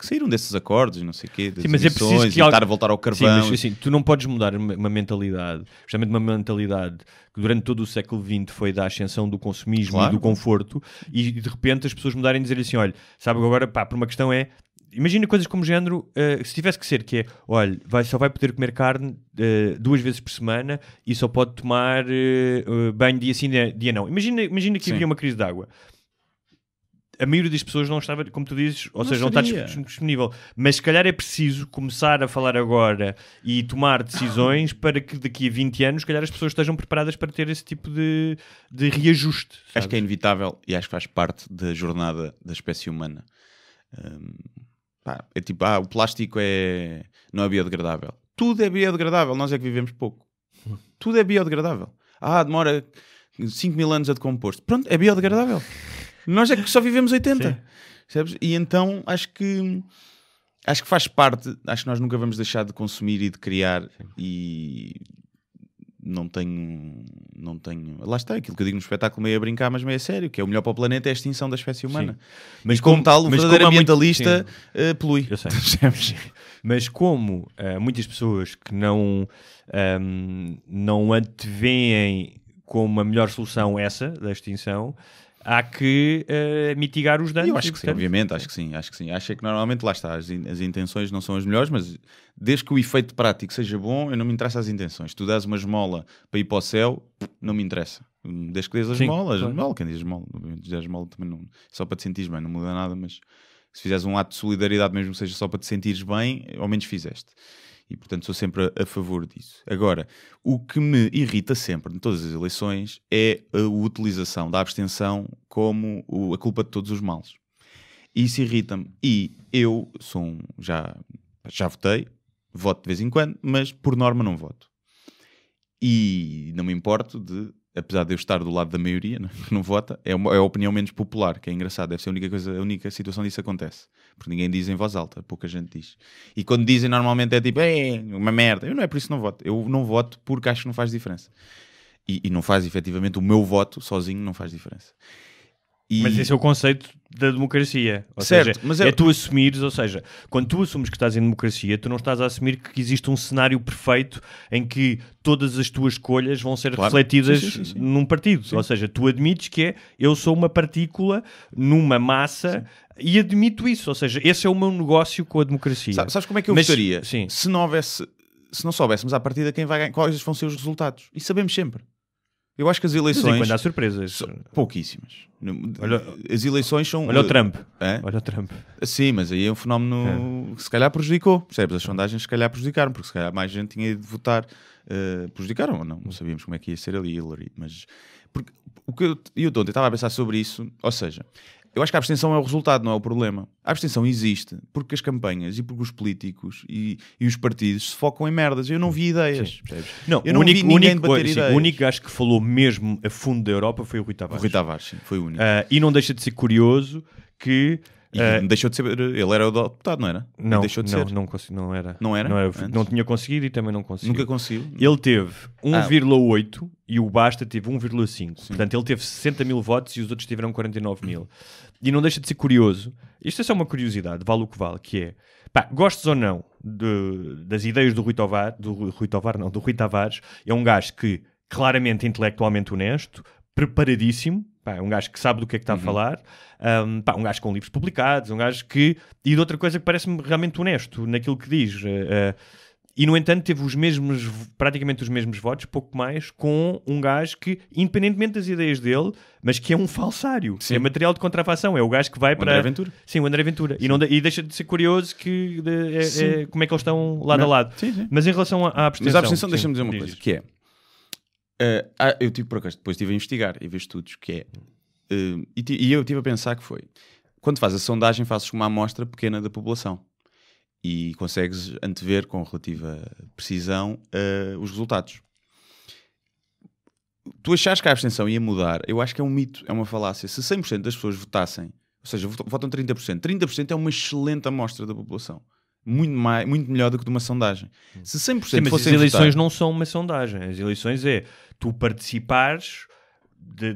saíram desses acordos e não sei o quê, das emissões, e estar a voltar ao carvão. Sim, mas assim, tu não podes mudar uma mentalidade, justamente uma mentalidade que durante todo o século XX foi da ascensão do consumismo e do conforto, e de repente as pessoas mudarem e dizer assim, olha, sabe agora, por uma questão é, imagina coisas como género, se tivesse que ser, que é, olha, só vai poder comer carne 2 vezes por semana e só pode tomar banho dia sim, dia não. Imagina que havia uma crise de água. A maioria das pessoas não estava, como tu dizes, ou seja, não está disponível. Mas se calhar é preciso começar a falar agora e tomar decisões para que daqui a 20 anos, se calhar as pessoas estejam preparadas para ter esse tipo de reajuste. Sabes? Acho que é inevitável e acho que faz parte da jornada da espécie humana. É tipo, o plástico não é biodegradável. Tudo é biodegradável, nós é que vivemos pouco. Tudo é biodegradável. Demora 5.000 anos a decomposto. Pronto, é biodegradável. Nós é que só vivemos 80. Sabes? E então acho que faz parte, acho que nós nunca vamos deixar de consumir e de criar. E não tenho, lá está, aquilo que eu digo no espetáculo meio a brincar, mas meio a sério, que é o melhor para o planeta é a extinção da espécie humana. Mas como tal, o verdadeiro ambientalista polui. Eu sei. Mas como muitas pessoas que não antevêem como a melhor solução essa, da extinção, há que mitigar os danos. Eu acho que sim, obviamente, acho que sim. Acho que normalmente, lá está, as intenções não são as melhores, mas desde que o efeito prático seja bom, eu não me interessa as intenções. Tu dás uma esmola para ir para o céu, não me interessa. Desde que dês a esmola, claro. Quem diz esmola, dizer esmola também não, só para te sentires bem, não muda nada, mas se fizeres um ato de solidariedade, mesmo que seja só para te sentires bem, ao menos fizeste. E, portanto, sou sempre a favor disso. Agora, o que me irrita sempre, em todas as eleições, é a utilização da abstenção como a culpa de todos os males. E isso irrita-me. E eu já votei, voto de vez em quando, mas por norma não voto. E não me importo apesar de eu estar do lado da maioria, que não vota, é a opinião menos popular, que é engraçado. Deve ser a única situação disso acontece. Porque ninguém diz em voz alta, pouca gente diz. E quando dizem, normalmente é tipo, uma merda. Eu não é por isso que não voto. Eu não voto porque acho que não faz diferença. E não faz, efetivamente, o meu voto sozinho não faz diferença. Mas esse é o conceito da democracia. Ou certo, seja, mas é tu assumires, ou seja, quando tu assumes que estás em democracia, tu não estás a assumir que existe um cenário perfeito em que todas as tuas escolhas vão ser refletidas sim. num partido. Sim. Ou seja, tu admites que eu sou uma partícula numa massa e admito isso. Ou seja, esse é o meu negócio com a democracia. Sabes como é que eu gostaria? Se não soubéssemos à partida quem vai ganhar, quais vão ser os resultados. E sabemos sempre. Eu acho que as eleições... Mas quando há surpresas. Pouquíssimas. As eleições são... Olha o Trump. Olha o Trump. Sim, mas aí é um fenómeno que se calhar prejudicou. Percebes? As sondagens se calhar prejudicaram, porque se calhar mais gente tinha ido votar. Prejudicaram ou não? Não sabíamos como é que ia ser ali Hillary. Mas o que eu estava a pensar sobre isso, ou seja... Eu acho que a abstenção é o resultado, não é o problema. A abstenção existe porque as campanhas e porque os políticos e os partidos se focam em merdas. Eu não vi ideias. Não, eu não vi ninguém debater ideias. O único gajo que falou mesmo a fundo da Europa foi o Rui Tavares. O Rui Tavares, sim, foi o único. E não deixa de ser curioso que... deixou de ser... Ele era o deputado, não era? Não, deixou de ser. Não era. Não era? Não tinha conseguido e também não conseguiu. Nunca conseguiu. Ele teve 1,8 e o Basta teve 1,5. Portanto, ele teve 60 mil votos e os outros tiveram 49 mil. E não deixa de ser curioso. Isto é só uma curiosidade, vale o que vale, que é... gostes ou não das ideias do Rui Tavares, é um gajo que claramente intelectualmente honesto, preparadíssimo, é um gajo que sabe do que é que está a falar, um gajo com livros publicados, um gajo que... E de outra coisa que parece-me realmente honesto naquilo que diz. E, no entanto, teve praticamente os mesmos votos, pouco mais, com um gajo que, independentemente das ideias dele, mas que é um falsário. Sim. É material de contrafação. É o gajo que vai para... André Ventura. Sim, o André Ventura. E deixa de ser curioso como é que eles estão lado a lado. Sim. Mas em relação à abstenção... Mas a abstenção, deixa-me dizer uma coisa, que é... eu tive, por acaso, depois estive a investigar e ver estudos, que é... e eu estive a pensar que foi... Quando fazes a sondagem, fazes uma amostra pequena da população. E consegues antever com relativa precisão os resultados. Tu achas que a abstenção ia mudar? Eu acho que é um mito, é uma falácia. Se 100% das pessoas votassem, ou seja, votam 30%, 30% é uma excelente amostra da população. Muito melhor do que de uma sondagem. Se 100% Sim, mas fossem as eleições votar... não são uma sondagem. As eleições é tu participares...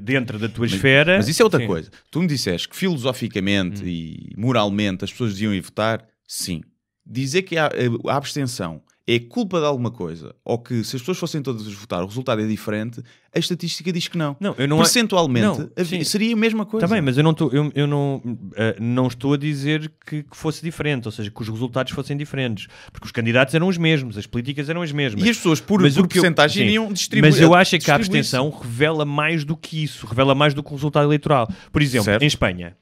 dentro da tua esfera... Mas isso é outra coisa. Tu me disseste que filosoficamente e moralmente as pessoas deviam ir votar, sim. Dizer que a abstenção é culpa de alguma coisa, ou que se as pessoas fossem todas votar o resultado é diferente, a estatística diz que não. Percentualmente seria a mesma coisa. Está bem, mas eu não estou a dizer que fosse diferente, ou seja, que os resultados fossem diferentes, porque os candidatos eram os mesmos, as políticas eram as mesmas. E as pessoas por percentagem iriam distribuir. Mas eu acho que a abstenção revela mais do que isso, revela mais do que o resultado eleitoral. Por exemplo, em Espanha,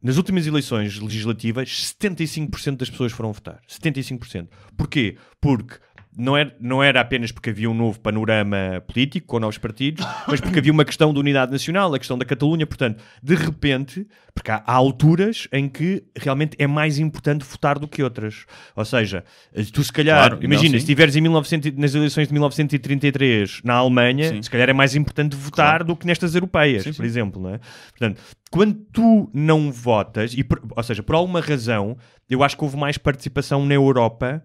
nas últimas eleições legislativas, 75% das pessoas foram votar. 75%. Porquê? Porque não era apenas porque havia um novo panorama político, com novos partidos, mas porque havia uma questão de unidade nacional, a questão da Catalunha. Portanto, de repente, porque há alturas em que realmente é mais importante votar do que outras. Ou seja, tu se calhar, imagina, se estiveres nas eleições de 1933 na Alemanha, se calhar é mais importante votar do que nestas europeias, por exemplo. Não é? Portanto, quando tu não votas, ou seja, por alguma razão, eu acho que houve mais participação na Europa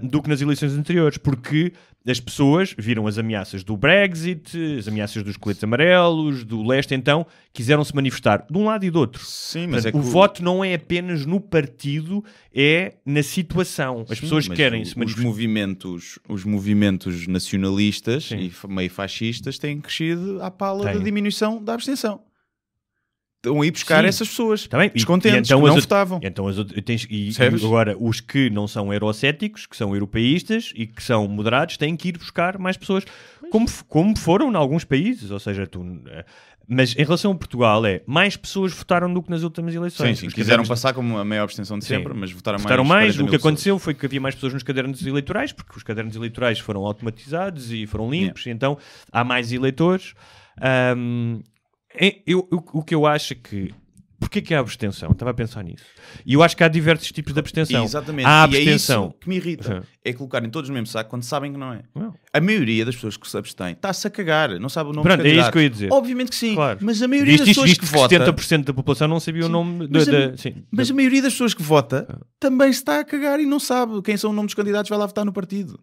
do que nas eleições anteriores, porque as pessoas viram as ameaças do Brexit, as ameaças dos coletes amarelos, do leste, então quiseram se manifestar de um lado e do outro. Sim, mas portanto, o voto não é apenas no partido, é na situação. As pessoas querem se manifestar. Os movimentos nacionalistas e meio fascistas têm crescido à pala da diminuição da abstenção. Estão a ir buscar essas pessoas descontentes, então, que não votavam. Então, e agora, os que não são eurocéticos, que são europeístas e que são moderados, têm que ir buscar mais pessoas, como foram em alguns países. Ou seja, Mas em relação a Portugal, mais pessoas votaram do que nas últimas eleições. Sim, quiseram passar como a maior abstenção de sempre, mas votaram mais. O que aconteceu foi que havia mais pessoas nos cadernos eleitorais, porque os cadernos eleitorais foram automatizados e foram limpos, e então há mais eleitores. O que eu acho é que... Porquê que há abstenção? Estava a pensar nisso. E eu acho que há diversos tipos de abstenção. Exatamente. Há E abstenção. é isso que me irrita. É colocarem todos no mesmo saco quando sabem que não é. A maioria das pessoas que se abstêm está-se a cagar. Não sabe o nome Pronto, dos candidatos. É isso que eu ia dizer. Obviamente que sim. Claro. Mas a maioria das pessoas que vota... 70% da população não sabia o nome... Mas a maioria das pessoas que vota também se está a cagar e não sabe quem são o nome dos candidatos, vai lá votar no partido.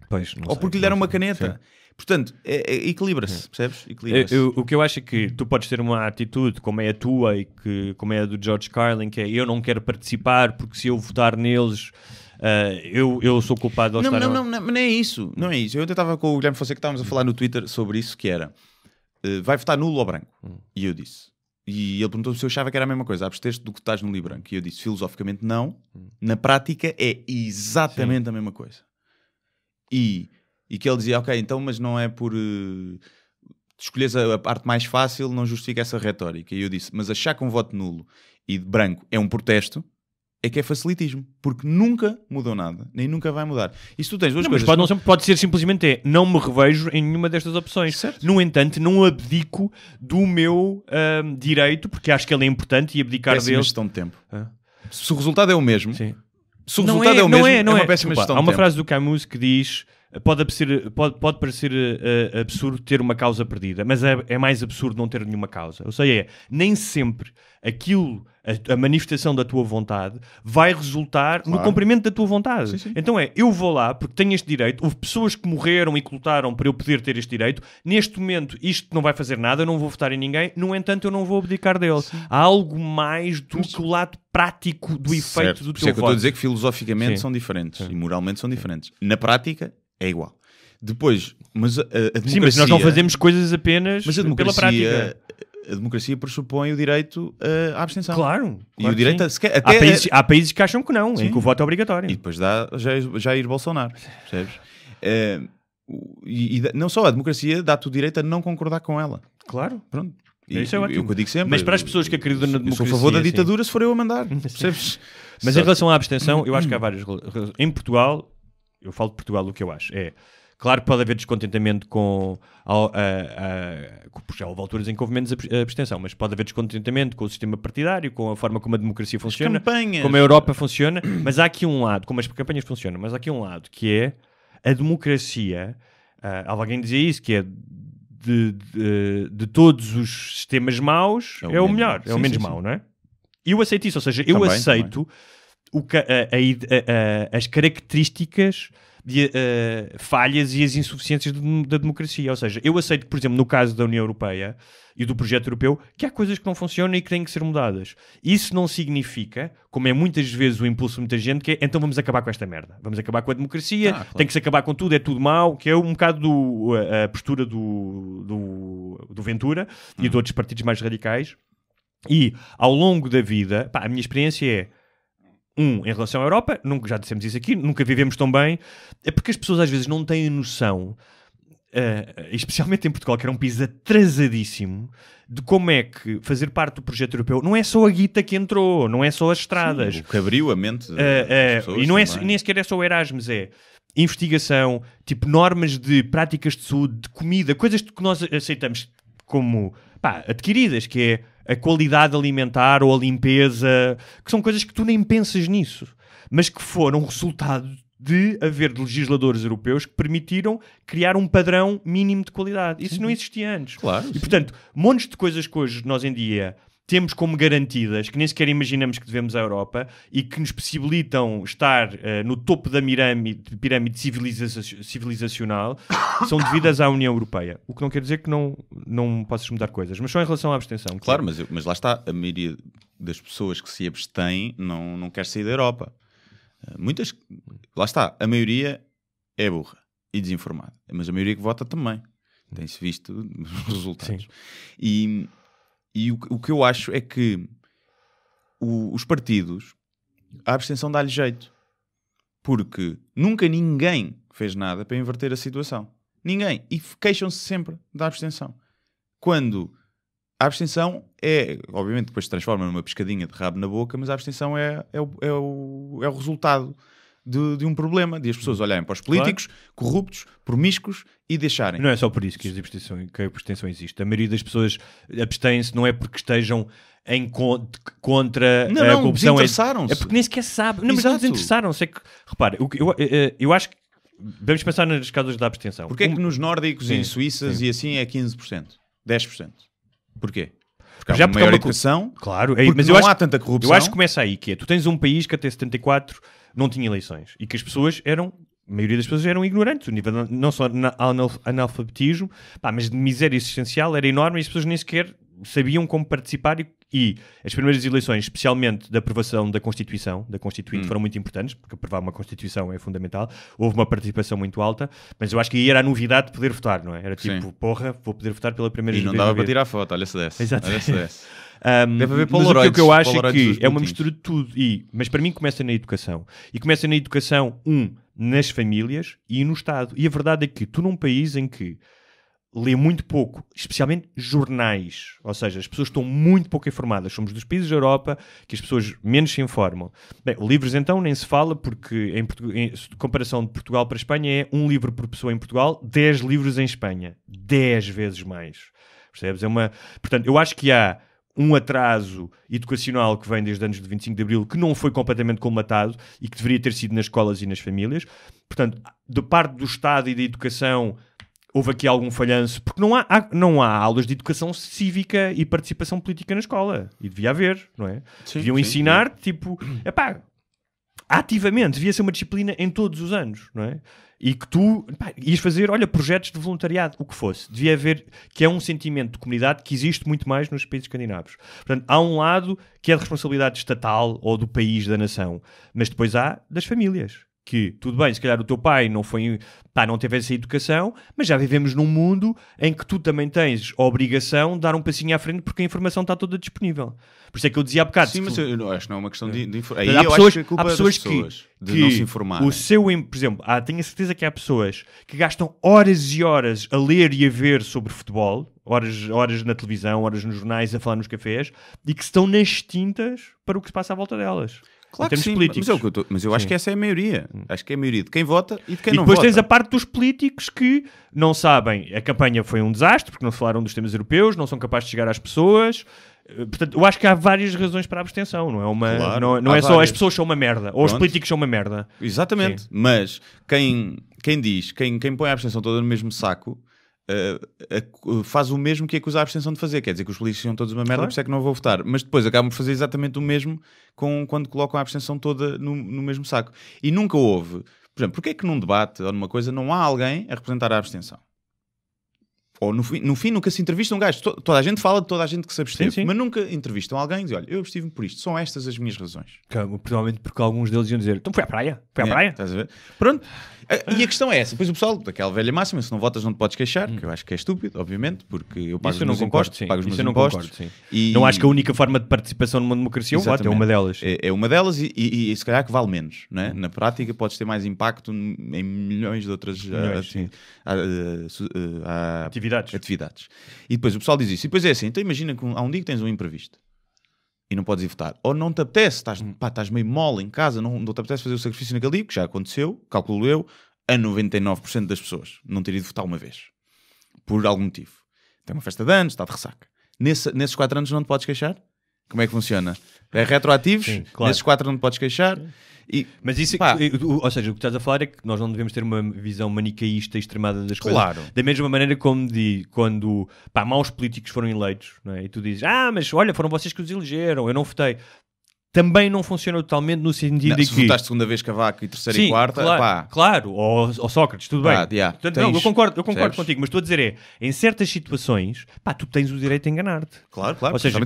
Pois, ou porque lhe deram uma caneta. Sim. Portanto, equilibra-se, percebes? Equilibra-se. O que eu acho é que tu podes ter uma atitude como é a tua e como é a do George Carlin, que é eu não quero participar porque se eu votar neles eu sou culpado de eles não é isso. Não é isso. Eu estava com o Guilherme Fonseca que estávamos a falar no Twitter sobre isso, que era vai votar nulo ou branco? E eu disse. E ele perguntou se eu achava que era a mesma coisa, absteste do que estás nulo e branco. E eu disse, filosoficamente não. Na prática é exatamente a mesma coisa. E que ele dizia, ok, então, mas não é por... escolheres a parte mais fácil, não justifica essa retórica. E eu disse, mas achar que um voto nulo e de branco é um protesto, é que é facilitismo. Porque nunca mudou nada, nem nunca vai mudar. E se tu tens duas coisas... Mas pode ser simplesmente não me revejo em nenhuma destas opções. Certo. No entanto, não abdico do meu direito, porque acho que ele é importante e abdicar dele... Péssima gestão de tempo. Se o resultado é o mesmo... Sim. Se o resultado é o mesmo, é uma péssima gestão de tempo. Há uma frase do Camus que diz... Pode parecer absurdo ter uma causa perdida, mas é mais absurdo não ter nenhuma causa. Ou seja, nem sempre a manifestação da tua vontade vai resultar no cumprimento da tua vontade. Sim. Então eu vou lá porque tenho este direito, houve pessoas que morreram e que lutaram para eu poder ter este direito, neste momento isto não vai fazer nada, eu não vou votar em ninguém, no entanto eu não vou abdicar dele. Sim. Há algo mais do que o lado prático do efeito do teu voto. Por isso é que eu estou a dizer que filosoficamente são diferentes e moralmente são diferentes. Na prática é igual. Depois, mas a democracia... Sim, mas nós não fazemos coisas apenas pela prática. A democracia pressupõe o direito à abstenção. Claro. E o direito há países que acham que não, em que o voto é obrigatório. E depois dá Jair Bolsonaro, percebes? E não só a democracia dá-te o direito a não concordar com ela. Claro. Pronto. Isso é ótimo. Eu digo sempre, mas para as pessoas que acreditam na democracia... Eu sou a favor da ditadura se for eu a mandar, percebes? Mas em relação à abstenção, eu acho que há várias... Em Portugal, eu falo de Portugal, o que eu acho é... Claro que pode haver descontentamento com... Já houve alturas em que houve menos abstenção, mas pode haver descontentamento com o sistema partidário, com a forma como a democracia funciona, como a Europa funciona, mas há aqui um lado, como as campanhas funcionam, mas há aqui um lado que é a democracia, alguém dizia isso, que é de todos os sistemas maus, é o melhor, é o menos mau, não é? E eu aceito isso, ou seja, eu aceito as características... falhas e as insuficiências da democracia. Ou seja, eu aceito que, por exemplo, no caso da União Europeia e do projeto europeu, que há coisas que não funcionam e que têm que ser mudadas. Isso não significa, como é muitas vezes o impulso de muita gente, que é então vamos acabar com esta merda. Vamos acabar com a democracia, claro. Tem que se acabar com tudo, é tudo mau, que é um bocado a postura do Ventura e de outros partidos mais radicais. E, ao longo da vida, a minha experiência é em relação à Europa, já dissemos isso aqui, nunca vivemos tão bem, é porque as pessoas às vezes não têm noção, especialmente em Portugal, que era um país atrasadíssimo, de como é que fazer parte do projeto europeu não é só a guita que entrou, não é só as estradas. Sim, o que abriu a mente das pessoas. E não nem sequer é só o Erasmus, é investigação, tipo normas de práticas de saúde, de comida, coisas que nós aceitamos como adquiridas, que é a qualidade alimentar ou a limpeza, que são coisas que tu nem pensas nisso, mas que foram resultado de haver legisladores europeus que permitiram criar um padrão mínimo de qualidade. Isso não existia antes. Claro, e, portanto, montes de coisas que hoje nós em dia temos como garantidas, que nem sequer imaginamos que devemos à Europa e que nos possibilitam estar no topo da pirâmide civilizacional, são devidas à União Europeia. O que não quer dizer que não possas mudar coisas, mas só em relação à abstenção. Claro, mas lá está, a maioria das pessoas que se abstêm não quer sair da Europa. Muitas, lá está, a maioria é burra e desinformada, mas a maioria que vota também. Tem-se visto os resultados. Sim. E o que eu acho é que os partidos, a abstenção dá-lhe jeito. Porque nunca ninguém fez nada para inverter a situação. Ninguém. E queixam-se sempre da abstenção. Quando a abstenção é, obviamente, depois se transforma numa pescadinha de rabo na boca, mas a abstenção é o resultado de um problema, de as pessoas olharem para os políticos corruptos, promíscuos e deixarem. Não é só por isso que a abstenção existe. A maioria das pessoas abstêm-se não é porque estejam contra a corrupção. É porque nem sequer sabem. Não, mas não desinteressaram-se. É que, repare, eu acho que vamos pensar nas causas da abstenção. Porquê é que nos nórdicos e suíças e assim é 15%? 10%? Porquê? Porque há uma maior educação. Claro, mas não há tanta corrupção. Eu acho que começa aí, que é, tu tens um país que até 74 não tinha eleições e que as pessoas a maioria das pessoas eram ignorantes, o nível não só analfabetismo, mas de miséria existencial era enorme e as pessoas nem sequer sabiam como participar e as primeiras eleições, especialmente da aprovação da Constituição, da Constituinte, foram muito importantes, porque aprovar uma Constituição é fundamental. Houve uma participação muito alta, mas eu acho que aí era a novidade de poder votar, não é? Era tipo, porra, vou poder votar pela primeira vez. E não dava para tirar foto, olha-se desse. Exato. Deve haver Polaroids. Mas o que eu acho é que é uma mistura de tudo. Mas para mim começa na educação. E começa na educação, nas famílias e no Estado. E a verdade é que tu num país em que lê muito pouco, especialmente jornais, ou seja, as pessoas estão muito pouco informadas. Somos dos países da Europa que as pessoas menos se informam. Bem, livros então nem se fala, porque em comparação de Portugal para a Espanha é 1 livro por pessoa em Portugal, 10 livros em Espanha. 10 vezes mais. Percebes? Portanto, eu acho que há um atraso educacional que vem desde antes de 25 de Abril que não foi completamente colmatado e que deveria ter sido nas escolas e nas famílias. Portanto, de parte do Estado e da educação houve aqui algum falhanço, porque não há aulas de educação cívica e participação política na escola. E devia haver, não é? Deviam ensinar, tipo, ativamente, devia ser uma disciplina em todos os anos, não é? E que tu ias fazer, projetos de voluntariado, o que fosse. Devia haver, que é um sentimento de comunidade que existe muito mais nos países escandinavos. Portanto, há um lado que é de responsabilidade estatal ou do país, da nação, mas depois há das famílias. Que, tudo bem, se calhar o teu pai não teve essa educação, mas já vivemos num mundo em que tu também tens a obrigação de dar um passinho à frente porque a informação está toda disponível. Por isso é que eu dizia há bocado. Sim, mas eu acho que não é uma questão de informação. Aí eu acho que a culpa das pessoas de não se informarem. Por exemplo, tenho a certeza que há pessoas que gastam horas e horas a ler e a ver sobre futebol, horas na televisão, horas nos jornais, a falar nos cafés, e que estão nas tintas para o que se passa à volta delas. Claro que sim, mas eu acho que essa é a maioria. Acho que é a maioria de quem vota e de quem não vota. E depois tens a parte dos políticos que não sabem. A campanha foi um desastre, porque não falaram dos temas europeus, não são capazes de chegar às pessoas. Portanto, eu acho que há várias razões para a abstenção. Não é só as pessoas são uma merda, ou os políticos são uma merda. Exatamente. Sim. Mas quem põe a abstenção toda no mesmo saco faz o mesmo que acusa a abstenção de fazer, quer dizer que os políticos são todos uma merda, por isso é que não vou votar, mas depois acabam por fazer exatamente o mesmo quando colocam a abstenção toda no mesmo saco. E nunca houve, por exemplo, porque é que num debate ou numa coisa não há alguém a representar a abstenção? Ou no fim nunca se entrevista um gajo, toda a gente fala de toda a gente que se absteve, mas nunca entrevistam alguém e dizem, olha, eu abstive-me por isto, são estas as minhas razões. Provavelmente porque alguns deles iam dizer, então foi à praia? Estás a ver? Pronto. E a questão é essa, depois o pessoal, daquela velha máxima, se não votas não te podes queixar, que eu acho que é estúpido, obviamente, porque eu pago os meus impostos, pago os meus impostos. Não acho que a única forma de participação numa democracia é o voto, é uma delas. É uma delas e se calhar que vale menos, não é? Na prática podes ter mais impacto em milhões de outras atividades. E depois o pessoal diz isso. E depois é assim, então imagina que há um dia que tens um imprevisto e não podes ir votar. Ou não te apetece, estás meio mole em casa, não te apetece fazer o sacrifício naquele dia, que já aconteceu, calculo eu, a 99% das pessoas não ter ido votar uma vez. Por algum motivo. Tem uma festa de anos, está de ressaca. Nesses 4 anos não te podes queixar? Como é que funciona? É retroativos? Sim, claro. Nesses 4 não te podes queixar? Mas isso, ou seja, o que estás a falar é que nós não devemos ter uma visão manicaísta extremada das coisas. Da mesma maneira como quando maus políticos foram eleitos, não é? E tu dizes, mas olha, foram vocês que os elegeram, eu não votei. Também não funciona totalmente no sentido de que... Se votaste segunda vez Cavaco e terceira e quarta... Claro, ou Sócrates, tudo bem. Portanto, não, eu concordo contigo, mas estou a dizer em certas situações, tu tens o direito a enganar-te. Claro. Ou seja,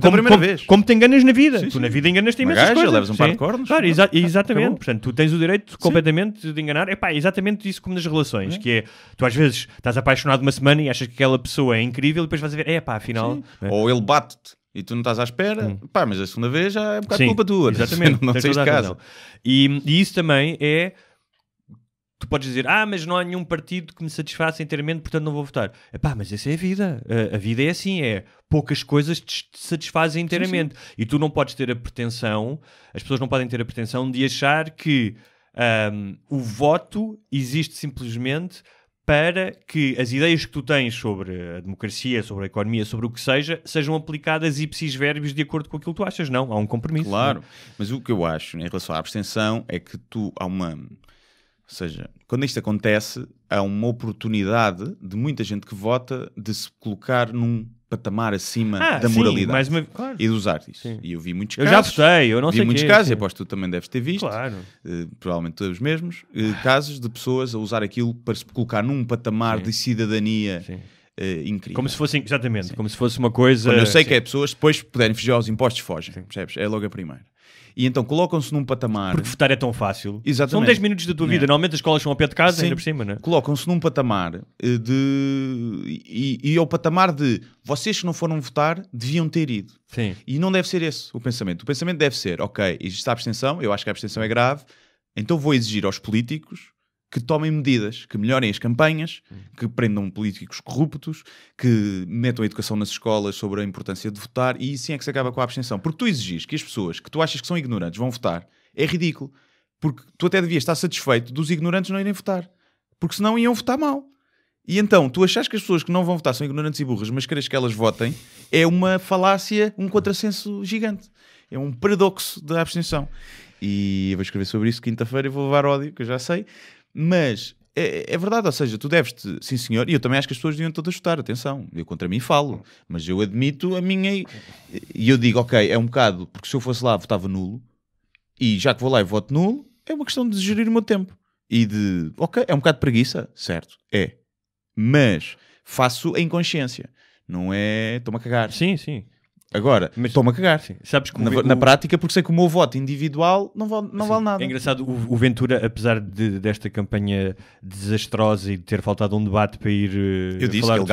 como te enganas na vida. Tu na vida enganas-te imensas coisas. Levas um par de cornos. Claro, exatamente. Portanto, tu tens o direito completamente de enganar. É exatamente isso como nas relações, que é, tu às vezes estás apaixonado uma semana e achas que aquela pessoa é incrível e depois vais a ver, afinal... Ou ele bate-te. E tu não estás à espera, mas a segunda vez já é um bocado culpa tua. Exatamente. Não saís de casa. E isso também é tu podes dizer, mas não há nenhum partido que me satisfaça inteiramente, portanto não vou votar. Mas essa é a vida. A vida é assim, poucas coisas te satisfazem inteiramente. Sim. E tu não podes ter a pretensão, as pessoas não podem ter a pretensão de achar que o voto existe simplesmente para que as ideias que tu tens sobre a democracia, sobre a economia, sobre o que seja, sejam aplicadas ipsis verbis de acordo com aquilo que tu achas. Não, há um compromisso. Claro, mas o que eu acho em relação à abstenção é que há uma... Ou seja, quando isto acontece, há uma oportunidade de muita gente que vota de se colocar num patamar acima da moralidade claro. E de usar isso. Sim. E eu vi muitos casos. Eu já votei, eu não sei. Vi muitos casos, e aposto que tu também deves ter visto. Claro. Provavelmente os mesmos. Casos de pessoas a usar aquilo para se colocar num patamar de cidadania incrível. Como se fosse, exatamente, como se fosse uma coisa... Quando eu sei que é pessoas depois puderem fugir aos impostos, fogem. Percebes? É logo a primeira. E então colocam-se num patamar... Porque votar é tão fácil. Exatamente. São 10 minutos da tua vida. Normalmente as escolas são ao pé de casa, ainda por cima, não é? Colocam-se num patamar e ao patamar de vocês que não foram votar deviam ter ido. Sim. E não deve ser esse o pensamento. O pensamento deve ser, ok, existe a abstenção, eu acho que a abstenção é grave, então vou exigir aos políticos que tomem medidas, que melhorem as campanhas, que prendam políticos corruptos, que metam a educação nas escolas sobre a importância de votar, e assim é que se acaba com a abstenção. Porque tu exigis que as pessoas que tu achas que são ignorantes vão votar, é ridículo. Porque tu até devias estar satisfeito dos ignorantes não irem votar. Porque senão iam votar mal. E então, tu achas que as pessoas que não vão votar são ignorantes e burras, mas queres que elas votem, é uma falácia, um contrassenso gigante. É um paradoxo da abstenção. E eu vou escrever sobre isso quinta-feira e vou levar ódio, que eu já sei. Mas é verdade, ou seja, tu deves-te, sim senhor, e eu também acho que as pessoas deviam todas votar, atenção, eu contra mim falo, mas eu admito a minha, e eu digo, ok, é um bocado, porque se eu fosse lá votava nulo, e já que vou lá e voto nulo, é uma questão de gerir o meu tempo, e de, ok, é um bocado de preguiça, certo, mas faço em consciência, não é, estou-me a cagar. Sim, sim. Agora, estou-me a cagar. Sim. Sabes que na prática, porque sei que o meu voto individual não vale nada. É engraçado, o Ventura, apesar desta campanha desastrosa e de ter faltado um debate para ir eu disse falar que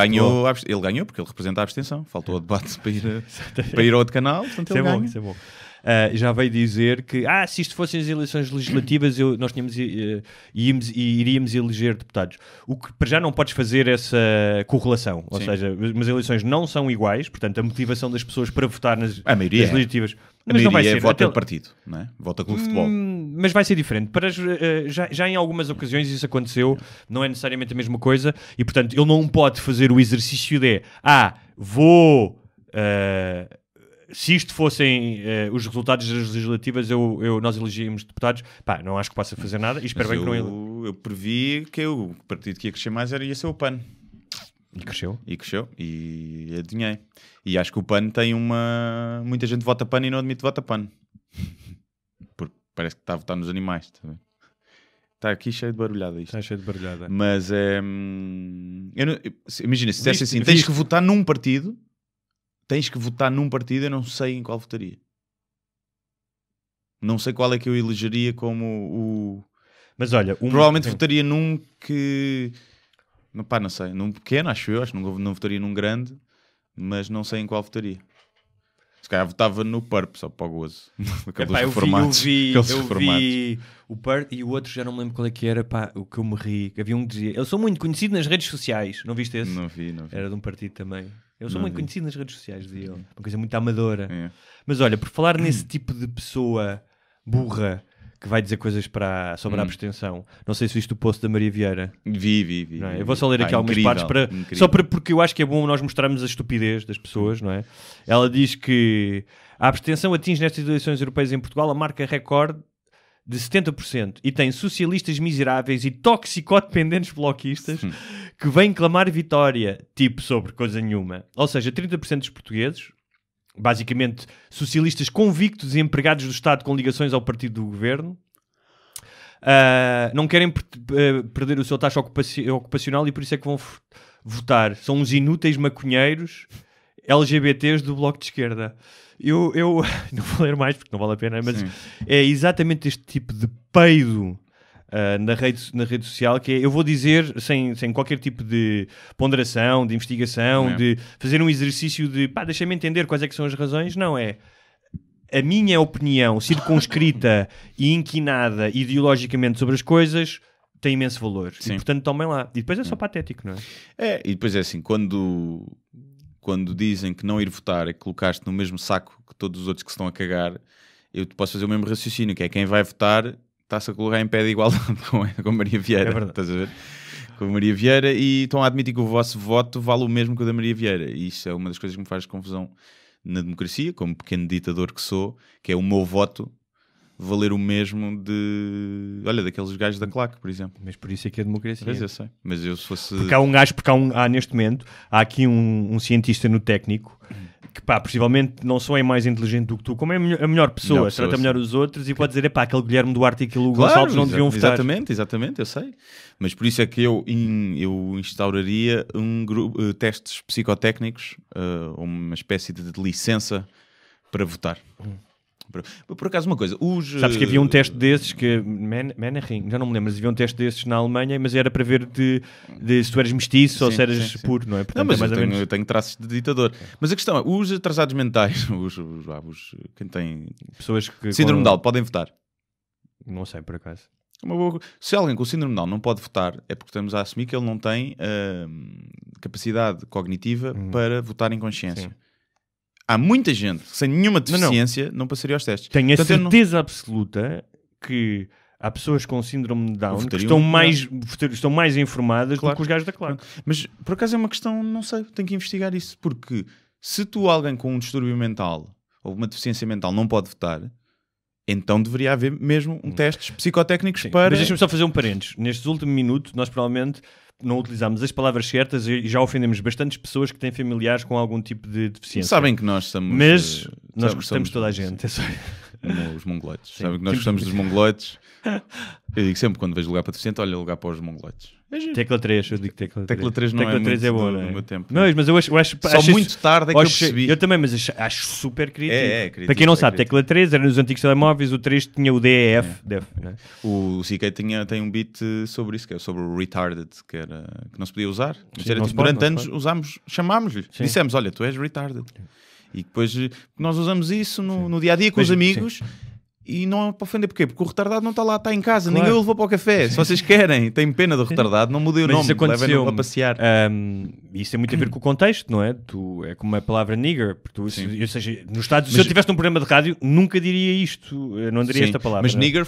ele ganhou porque ele representa a abstenção. Faltou o debate para ir ao outro canal, portanto ele ganha. Isso é bom. Já veio dizer que se isto fossem as eleições legislativas nós iríamos eleger deputados. O que para já não podes fazer essa correlação, ou seja, as eleições não são iguais, portanto a motivação das pessoas para votar nas legislativas mas não vai ser. Vota partido, não é? Vota clube de futebol. Mas vai ser diferente. Já em algumas ocasiões isso aconteceu, não é necessariamente a mesma coisa, e portanto ele não pode fazer o exercício de vou... se isto fossem os resultados das legislativas, nós elegíamos deputados, não acho que possa fazer nada e espero bem que não... Eu previ que o partido que ia crescer mais ia ser o PAN. E cresceu. E adivinhei. E acho que o PAN tem muita gente vota PAN e não admite vota PAN. Porque parece que está a votar nos animais. Está aqui cheio de barulhada isto. Está cheio de barulhada. Mas imagina, se dissesse assim, tens que votar num partido... eu não sei em qual votaria. Não sei qual é que eu elegeria como o... Mas olha... Provavelmente votaria num que... não sei. Num pequeno, acho que não votaria num grande, mas não sei em qual votaria. Se calhar votava no PURP, só para o gozo. Eu vi o PURP e o outro já não me lembro qual é que era, o que eu me ri. Havia um que dizia, eu sou muito conhecido nas redes sociais. Não viste esse? Não vi. Era de um partido também. Eu sou muito conhecido nas redes sociais, dizia ele. Uma coisa muito amadora. Mas olha, por falar nesse tipo de pessoa burra que vai dizer coisas sobre a abstenção, não sei se viste o post da Maria Vieira. Vi. Não é? Eu vou só ler aqui algumas partes porque eu acho que é bom nós mostrarmos a estupidez das pessoas, não é? Ela diz que a abstenção atinge nestas eleições europeias em Portugal a marca recorde de 70% e tem socialistas miseráveis e toxicodependentes bloquistas que vêm clamar vitória, sobre coisa nenhuma. Ou seja, 30% dos portugueses, basicamente socialistas convictos e empregados do Estado com ligações ao partido do governo, não querem perder o seu taxa ocupacional e por isso é que vão votar. São uns inúteis maconheiros LGBTs do Bloco de Esquerda. Eu não vou ler mais porque não vale a pena, mas é exatamente este tipo de peido na rede social que eu vou dizer sem qualquer tipo de ponderação, de investigação, de fazer um exercício de deixa-me entender quais é que são as razões. Não é a minha opinião circunscrita e inquinada ideologicamente sobre as coisas. tem imenso valor. Sim. E, portanto, tomem lá. E depois é só patético, não é? E depois é assim, quando dizem que não ir votar é que colocaste no mesmo saco que todos os outros que se estão a cagar, eu posso fazer o mesmo raciocínio, que é quem vai votar está-se a colocar em pé de igualdade com Maria Vieira. É verdade. Estás a ver? Com a Maria Vieira, e estão a admitir que o vosso voto vale o mesmo que o da Maria Vieira. E isso é uma das coisas que me faz confusão na democracia, como pequeno ditador que sou, que é o meu voto valer o mesmo daqueles gajos da claque, por exemplo. Mas por isso é que é democracia. Mas eu sei. Mas eu se fosse... Porque neste momento, há aqui um cientista no técnico que, possivelmente não só é mais inteligente do que tu, como é a melhor pessoa, trata melhor os outros e pode dizer, aquele Guilherme Duarte e aquele Hugo Gonçalves não deviam votar. Exatamente, eu sei. Mas por isso é que eu instauraria testes psicotécnicos, uma espécie de licença para votar. Por acaso, uma coisa, sabes que havia um teste desses que Menaching, já não me lembro, mas havia um teste desses na Alemanha, mas era para ver se tu eras mestiço ou se eras puro, não é? Portanto, não, mas eu tenho traços de ditador. Mas a questão é, os atrasados mentais, quem tem pessoas que síndrome de Down, podem votar? Não sei, por acaso. Se alguém com síndrome de Down não pode votar, é porque estamos a assumir que ele não tem capacidade cognitiva para votar em consciência. Sim. Há muita gente sem nenhuma deficiência não passaria aos testes. Tenho a certeza absoluta que há pessoas com síndrome de Down que estão mais informadas do que os gajos da claque. Mas por acaso é uma questão, não sei, tenho que investigar isso. Porque se alguém com um distúrbio mental ou uma deficiência mental não pode votar, então deveria haver mesmo testes psicotécnicos para... Mas deixa-me só fazer um parênteses. Nestes últimos minutos, nós provavelmente não utilizamos as palavras certas e já ofendemos bastantes pessoas que têm familiares com algum tipo de deficiência. Sabem que nós somos... Mas nós gostamos de toda a gente. Os mongoloides. Sabem que nós gostamos dos mongoloides. Eu digo sempre quando vejo lugar para deficiente, olha, lugar para os mongoloides. Tecla 3, eu digo tecla 3. Tecla 3 não tecla é 3 muito é boa, do não é? meu tempo. Não, mas eu acho só muito tarde é que eu percebi. Eu também, mas acho super crítico. Crítico. Para quem não sabe, tecla 3 era nos antigos telemóveis, o 3 tinha o DEF. É? O CK tem um beat sobre isso, que é sobre o retarded, que não se podia usar. Mas durante anos chamámos-lhe. Dissemos, olha, tu és retarded. E depois nós usamos isso no dia-a-dia com os amigos. E não é para ofender, porquê? Porque o retardado não está lá, está em casa, ninguém o levou para o café. Se vocês querem, têm pena do retardado, não mudem o nome, levem-no a passear. Isso tem muito a ver com o contexto, não é? É como a palavra nigger. Ou seja, nos Estados Unidos, se eu tivesse um programa de rádio, nunca diria isto, não diria esta palavra. Mas nigger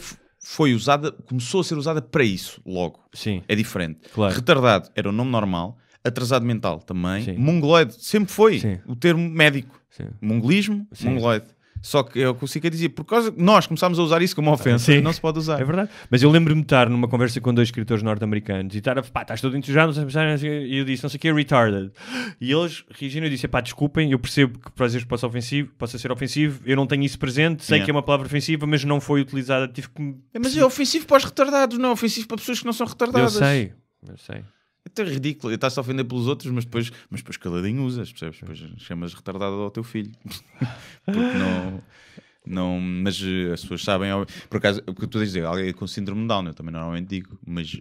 começou a ser usada para isso, logo. Sim. É diferente. Claro. Retardado era o nome normal, atrasado mental também. Sim. Mongoloide sempre foi o termo médico. Sim. Mongolismo, mongoloide. Só que eu consigo dizer, por causa que nós começámos a usar isso como ofensa, não se pode usar. É verdade. Mas eu lembro-me de estar numa conversa com 2 escritores norte-americanos e estar estás todo entusiasmado, e eu disse, não sei o que é retarded. E eles reagiram e disse, desculpem, eu percebo que para vezes possa ser ofensivo, eu não tenho isso presente, sei que é uma palavra ofensiva, mas não foi utilizada, tive que... Mas é ofensivo para os retardados, não é ofensivo para pessoas que não são retardadas. Eu sei. É até ridículo, estás a ofender pelos outros, mas depois caladinho usas, percebes? Depois chamas retardado ao teu filho. Porque não, mas as pessoas sabem, por acaso, porque tu dizes, alguém com síndrome de Down, eu também normalmente digo, mas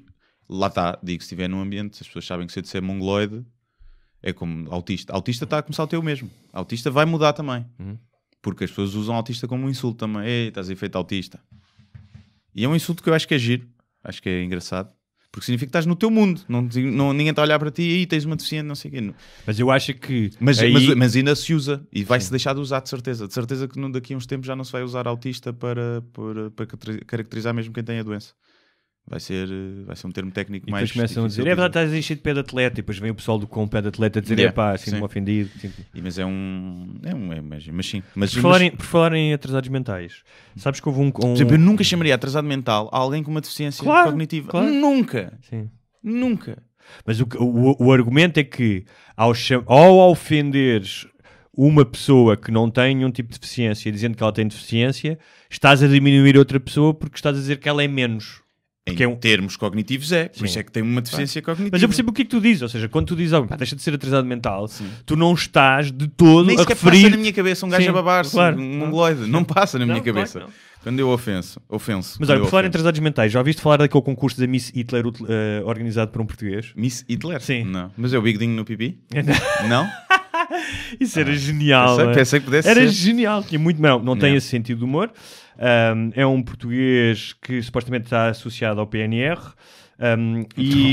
lá está, digo, se estiver num ambiente, as pessoas sabem que se eu disser mongoloide, é como autista. Autista está a começar a ter o mesmo. Autista vai mudar também. Porque as pessoas usam autista como um insulto também. Ei, estás aí feito autista. E é um insulto que eu acho que é giro, acho que é engraçado. Porque significa que estás no teu mundo, ninguém está a olhar para ti e aí tens uma deficiente, não sei o quê. Mas eu acho que... Mas ainda se usa e vai-se deixar de usar, de certeza. De certeza que daqui a uns tempos já não se vai usar autista para caracterizar mesmo quem tem a doença. Vai ser um termo técnico mais... E depois começam a dizer, é verdade, estás a encher de pé de atleta, e depois vem o pessoal com o pé de atleta a dizer, sinto-me ofendido. Mas mas sim. Por falar em atrasados mentais, sabes que houve Por exemplo, eu nunca chamaria atrasado mental a alguém com uma deficiência cognitiva. Claro. Nunca. Sim. Nunca. Mas o argumento é que ao ofenderes uma pessoa que não tem nenhum tipo de deficiência, dizendo que ela tem deficiência, estás a diminuir outra pessoa porque estás a dizer que ela é menos. Em termos cognitivos por isso é que tem uma deficiência cognitiva. Mas eu percebo o que é que tu dizes, ou seja, quando tu dizes algo, deixa de ser atrasado mental, tu não estás de todo nem a referir... passa na minha cabeça um gajo a babar-se, um mongoloide, não passa na minha cabeça. Claro, quando eu ofenso. Mas olha, por falar em atrasados mentais, já ouviste falar daquele concurso da Miss Hitler organizado por um português? Miss Hitler? Sim. Não. Mas é o bigodinho no pipi? Não? Isso era genial. Pensei que pudesse ser. Era genial, tinha muito... Não tem esse sentido de humor. É um português que supostamente está associado ao PNR.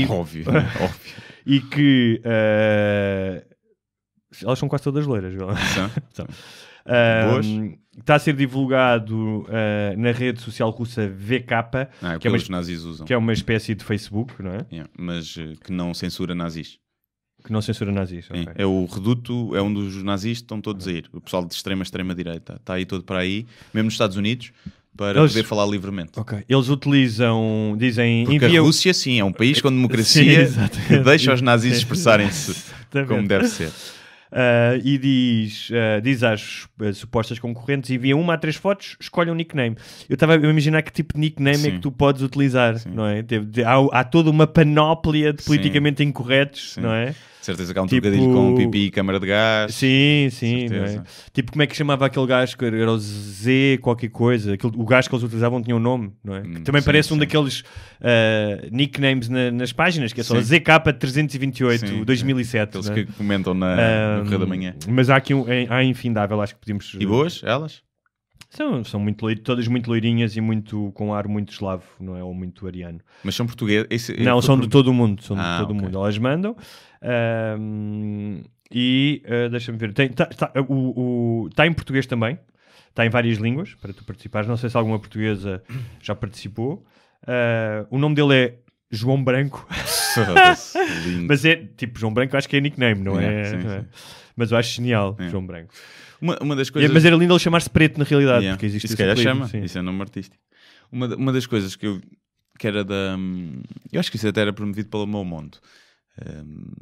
Óbvio. E que elas são quase todas loiras. Está a ser divulgado na rede social russa VK, que os nazis usam. Que é uma espécie de Facebook, não é? Mas que não censura nazis. Que não censura nazis, okay. É o Reduto, é um dos nazis que estão todos a ir. O pessoal de extrema direita está aí todo para aí, mesmo nos Estados Unidos, para poder falar livremente. Okay. Eles utilizam, dizem... Porque a Rússia, sim, é um país com democracia que deixa os nazis expressarem-se como deve ser. E diz às supostas concorrentes, envia 1 a 3 fotos, escolhe um nickname. Eu estava a imaginar que tipo de nickname é que tu podes utilizar, não é? Há toda uma panóplia de politicamente incorretos, não é? Certeza que há um trocadilho com pipi e câmara de gás. Sim, não é? Tipo, como é que chamava aquele gajo que era o Z qualquer coisa? O gajo que eles utilizavam tinha um nome, não é? Que também parece um daqueles nicknames nas páginas, que é só ZK328 2007. Aqueles que comentam no Correio da Manhã. Mas há aqui há infindável, acho que podemos... E boas, elas? São muito todas muito loirinhas e com ar muito eslavo, não é? Ou muito ariano. Mas são portugueses? Não, são de todo o mundo. São de todo o mundo. Elas mandam. Deixa-me ver. Está em português também. Está em várias línguas para tu participares. Não sei se alguma portuguesa já participou. O nome dele é João Branco. Mas é tipo João Branco, acho que é nickname, não é? Sim. Mas eu acho genial, João Branco. Uma das coisas... Mas era lindo ele chamar-se Preto na realidade, porque existe esse calhar chama, isso é nome artístico. Uma das coisas que era da... Eu acho que isso até era promovido pelo Meu Mundo.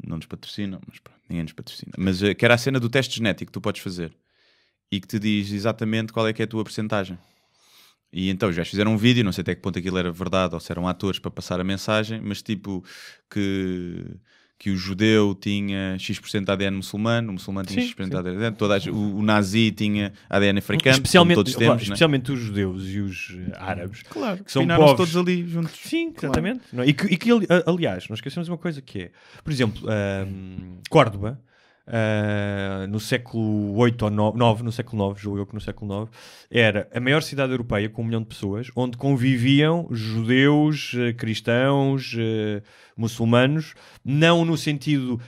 Não nos patrocinam, mas pronto, ninguém nos patrocina. Mas que era a cena do teste genético que tu podes fazer e que te diz exatamente qual é que é a tua percentagem. E então já fizeram um vídeo, não sei até que ponto aquilo era verdade ou se eram atores para passar a mensagem, mas tipo que o judeu tinha X% de ADN muçulmano, o muçulmano tinha X% de ADN, o nazi tinha ADN africano, especialmente os judeus e os árabes, que são povos todos ali juntos. Sim, exatamente. Claro. E que, aliás, não esquecemos uma coisa que é, por exemplo, Córdoba, no século 8 ou 9, no século 9, julgo eu que no século 9, era a maior cidade europeia com 1 milhão de pessoas, onde conviviam judeus, cristãos, muçulmanos, não no sentido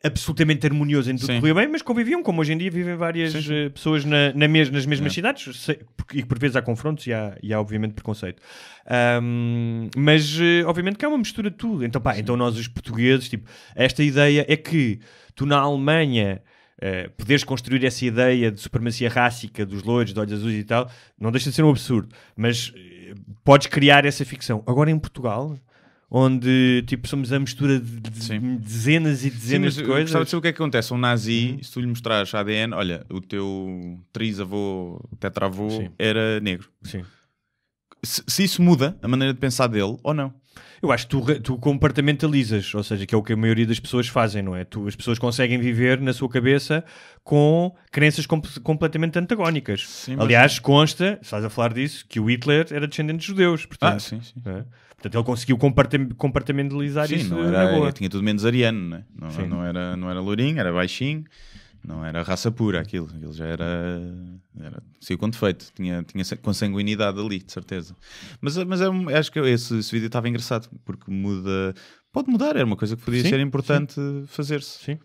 absolutamente harmonioso em tudo que corria bem, mas conviviam, como hoje em dia vivem várias pessoas nas mesmas cidades, e por vezes há confrontos e há obviamente preconceito. Mas obviamente que há uma mistura de tudo. Então nós os portugueses, tipo, esta ideia é que tu na Alemanha poderes construir essa ideia de supremacia rássica dos loiros, de olhos azuis e tal, não deixa de ser um absurdo, mas podes criar essa ficção. Agora em Portugal, onde tipo, somos a mistura de dezenas e dezenas de coisas. Gostava de saber o que é que acontece. Um nazi, se tu lhe mostrares ADN, olha, o teu trisavô, tetravô era negro. Sim. Se isso muda a maneira de pensar dele ou não? Eu acho que tu compartimentalizas, ou seja, que é o que a maioria das pessoas fazem, não é? As pessoas conseguem viver na sua cabeça com crenças completamente antagónicas. Sim, aliás, consta, estás a falar disso, que o Hitler era descendente de judeus. Portanto, sim. É? Portanto, ele conseguiu compartimentalizar isso não na boa. Tinha tudo menos ariano, né? Não era lourinho, era baixinho. Não era raça pura aquilo já era saiu com defeito, tinha consanguinidade ali, de certeza. Mas acho que esse vídeo estava engraçado, porque pode mudar, era uma coisa que podia ser importante fazer-se.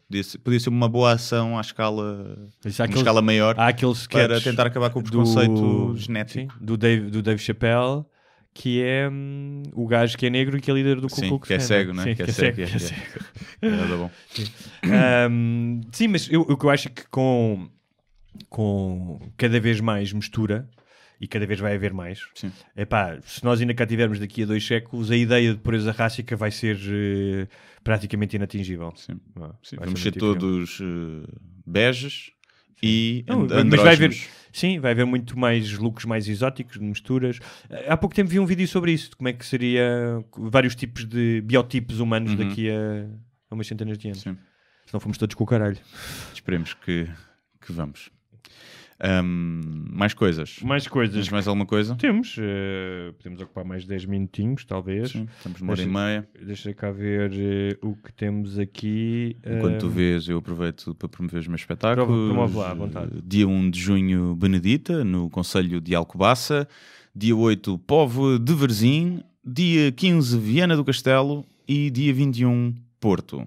Podia ser uma boa ação à escala, escala maior, para tentar acabar com o preconceito genético. Do Dave Chappelle, que é o gajo que é negro e que é líder do Ku Klux Klan. Que é cego, não é? Que é cego. Nada bom. Sim, mas o que eu acho é que com cada vez mais mistura, e cada vez vai haver mais, se nós ainda cá tivermos daqui a 2 séculos, a ideia de pureza rássica vai ser praticamente inatingível. Vamos ser todos beges e mas vai haver... Sim, vai haver muito mais looks mais exóticos, de misturas. Há pouco tempo vi um vídeo sobre isso, de como é que seria vários tipos de biotipos humanos daqui a umas centenas de anos. Se não fomos todos com o caralho. Esperemos que vamos. Mais coisas? Tens mais alguma coisa? Temos. Podemos ocupar mais 10 minutinhos, talvez. Sim, estamos 1h30. Deixa cá ver o que temos aqui. Enquanto tu vês, eu aproveito para promover os meus espetáculos. Promove lá, à vontade. Dia 1 de junho, Benedita, no Concelho de Alcobaça. Dia 8, Povo de Varzim. dia 15, Viana do Castelo e dia 21, Porto.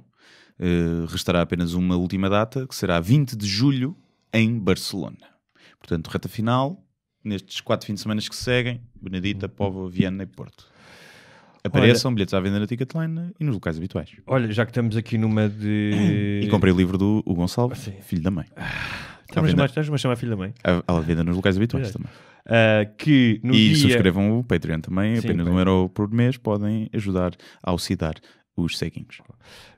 Restará apenas uma última data, que será 20 de julho, em Barcelona. Portanto, reta final, nestes 4 fins de semana que se seguem, Benedita, Póvoa, Viana e Porto. Apareçam bilhetes à venda na Ticketline e nos locais habituais. Olha, já que estamos aqui numa de... E comprei o livro do Hugo Gonçalves, Filho da Mãe. Estás a chamar Filho da Mãe? À venda nos locais habituais também. Que no e dia... subscrevam o Patreon também, apenas €1 por mês, podem ajudar a auxiliar os ceguinhos.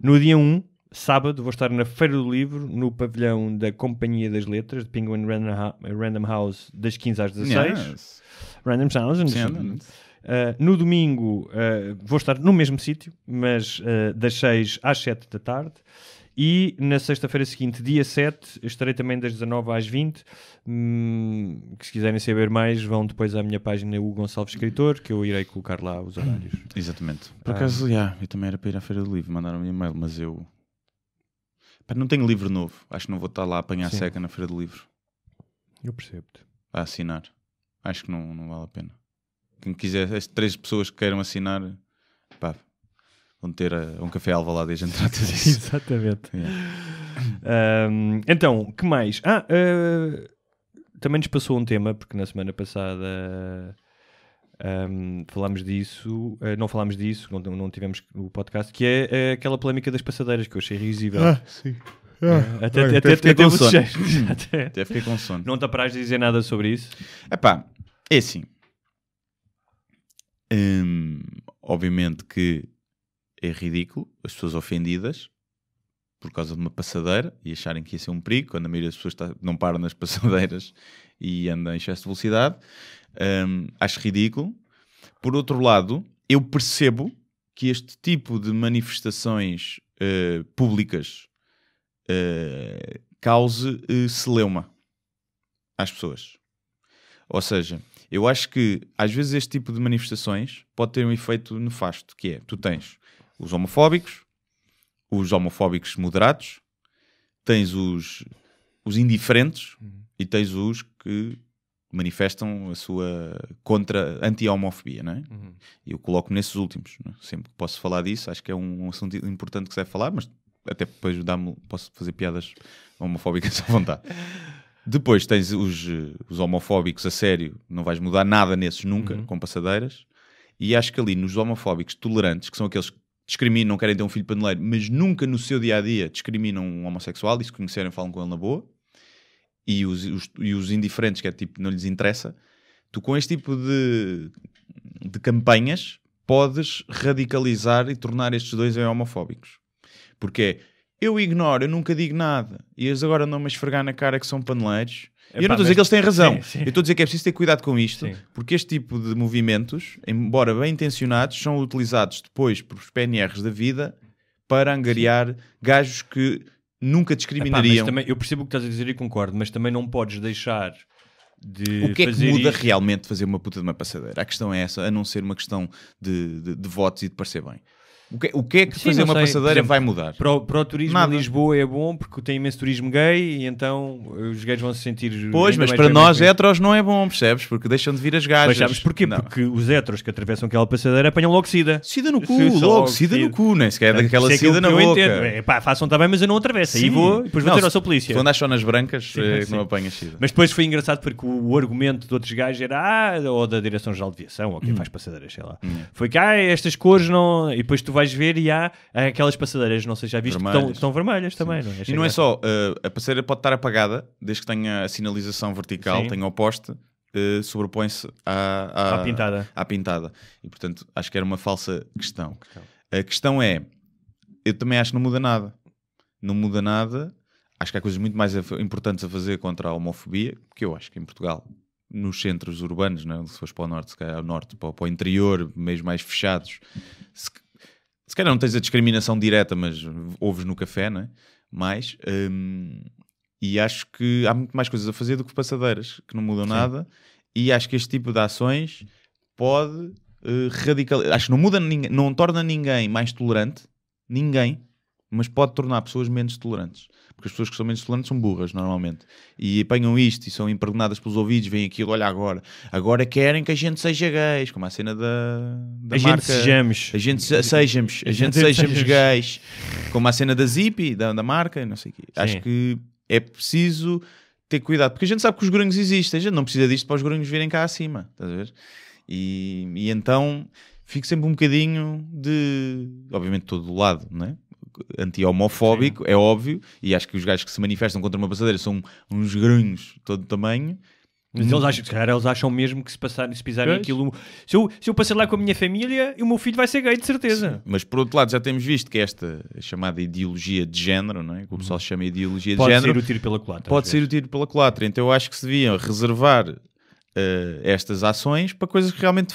No dia 1, sábado, vou estar na Feira do Livro, no pavilhão da Companhia das Letras, de Penguin Random House, das 15 às 16. Yes. Random House. No domingo vou estar no mesmo sítio, mas das 6 às 7 da tarde. E na sexta-feira seguinte, dia 7, estarei também das 19 às 20. Que se quiserem saber mais, vão depois à minha página Hugo Gonçalves Escritor, que eu irei colocar lá os horários. Exatamente. Por acaso, eu também era para ir à Feira do Livro, mandaram-me e-mail, mas eu... não tenho livro novo. Acho que não vou estar lá a apanhar seca na Feira do Livro. Eu percebo-te. A assinar. Acho que não vale a pena. Quem quiser, as 3 pessoas que queiram assinar, vão ter um café Alvalade e a gente trata disso. Exatamente. Então, que mais? Também nos passou um tema, porque na semana passada falámos disso, não falámos disso, não tivemos o podcast, que é aquela polémica das passadeiras, que eu achei risível. Sim. Até fiquei com sono. Até fiquei com sono. Não te apraz de dizer nada sobre isso? É assim. Obviamente que é ridículo as pessoas ofendidas por causa de uma passadeira e acharem que ia ser um perigo, quando a maioria das pessoas não param nas passadeiras e andam em excesso de velocidade. Acho ridículo. Por outro lado, eu percebo que este tipo de manifestações públicas cause celeuma às pessoas. Ou seja, eu acho que às vezes este tipo de manifestações pode ter um efeito nefasto, que é, tu tens os homofóbicos moderados, tens os indiferentes e tens os que manifestam a sua anti-homofobia, não é? E eu coloco nesses últimos, não é? Sempre que posso falar disso, acho que é um assunto importante que se deve falar, mas até depois posso fazer piadas homofóbicas à vontade. Depois tens os homofóbicos a sério, não vais mudar nada nesses nunca, com passadeiras. E acho que ali nos homofóbicos tolerantes, que são aqueles que discriminam, querem ter um filho paneleiro, mas nunca no seu dia-a-dia discriminam um homossexual, e se conhecerem falam com ele na boa. E os indiferentes, que é tipo, não lhes interessa. Tu com este tipo de campanhas podes radicalizar e tornar estes dois homofóbicos. Porque é, eu ignoro, eu nunca digo nada. E eles agora andam-me a esfregar na cara que são paneleiros. E eu não estou a dizer que eles têm razão. Sim. Eu estou a dizer que é preciso ter cuidado com isto, porque este tipo de movimentos, embora bem intencionados, são utilizados depois por PNRs da vida para angariar gajos que nunca discriminariam. Mas também, eu percebo o que estás a dizer e concordo, mas também não podes deixar de o que é que fazer muda isto... realmente fazer uma puta de uma passadeira? A questão é essa, a não ser uma questão de votos e de parecer bem. O que é que fazer uma passadeira exemplo, vai mudar? Para o turismo em Lisboa é bom porque tem imenso turismo gay e então os gays vão se sentir... Pois, mas para nós heteros não é bom, percebes? Porque deixam de vir as gajas. Mas sabes porquê? Não. Porque os heteros que atravessam aquela passadeira apanham logo sida. Sida no cu, logo, sida no cu, nem sequer daquela sida na boca. Façam também, mas eu não atravesso. Aí vou, depois vou ter a sua polícia. Se tu andas só nas brancas, não apanhas sida. Mas depois foi engraçado porque o argumento de outros gajos era ou da Direção-Geral de Aviação, ou quem faz passadeiras, sei lá. Foi que estas cores não... E depois tu vais ver e há aquelas passadeiras, não sei se já viste, que estão vermelhas também. Não é? E não é só, a passadeira pode estar apagada, desde que tenha a sinalização vertical, tenha o poste, sobrepõe-se à pintada. E portanto, acho que era uma falsa questão. A questão é, eu também acho que não muda nada. Não muda nada. Acho que há coisas muito mais importantes a fazer contra a homofobia, porque eu acho que em Portugal, nos centros urbanos, não é? Se fores para o norte, se calhar ao norte, para o interior, meios mais fechados, se calhar não tens a discriminação direta, mas ouves no café, não é? Mais. E acho que há muito mais coisas a fazer do que passadeiras, que não mudam nada. E acho que este tipo de ações pode radicalizar. Acho que não muda ninguém, não torna ninguém mais tolerante. Ninguém mas pode tornar pessoas menos tolerantes. Porque as pessoas que são menos tolerantes são burras, normalmente. E apanham isto e são impregnadas pelos ouvidos, veem aquilo, olha agora querem que a gente seja gays, como a cena da marca. A gente sejamos gays, como a cena da Zippy, da marca, não sei o quê. Sim. Acho que é preciso ter cuidado, porque a gente sabe que os grunhos existem, a gente não precisa disto para os grunhos virem cá acima, estás a ver? E então fico sempre um bocadinho de, obviamente, todo o lado, não é? Anti-homofóbico, é óbvio, e acho que os gajos que se manifestam contra uma passadeira são uns grunhos de todo tamanho. Mas eles acham mesmo que se pisarem aquilo... Se eu passar lá com a minha família, o meu filho vai ser gay, de certeza. Sim, mas por outro lado já temos visto que esta chamada ideologia de género, não é? Que o pessoal chama de ideologia de género... Pode ser o tiro pela culatra. Pode ser o tiro pela culatra. Então eu acho que se deviam reservar estas ações para coisas que realmente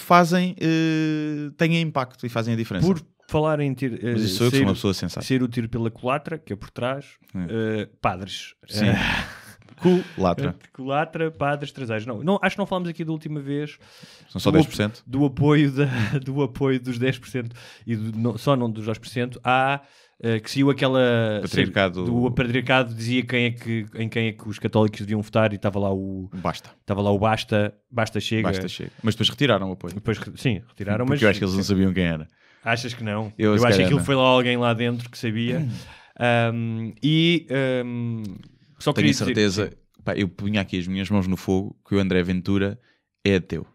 tenham impacto e fazem a diferença. Por falar em tiro... Mas isso sou eu que sou uma pessoa sensata. Ser o tiro pela culatra, que é por trás, padres. Sim. Culatra, padres, traseiros. Não, acho que não falámos aqui da última vez. São só 10%? Do apoio dos 10% e só não dos 2%. Há... que saiu aquela... Patriarcado... O patriarcado dizia em quem é que os católicos deviam votar e estava lá o... Basta chega. Mas depois retiraram o apoio. Sim, retiraram. Porque eu acho que eles não sabiam quem era. Achas que não? Eu acho que aquilo foi lá alguém lá dentro que sabia. Só tenho certeza... Pá, eu punha aqui as minhas mãos no fogo que o André Ventura é ateu.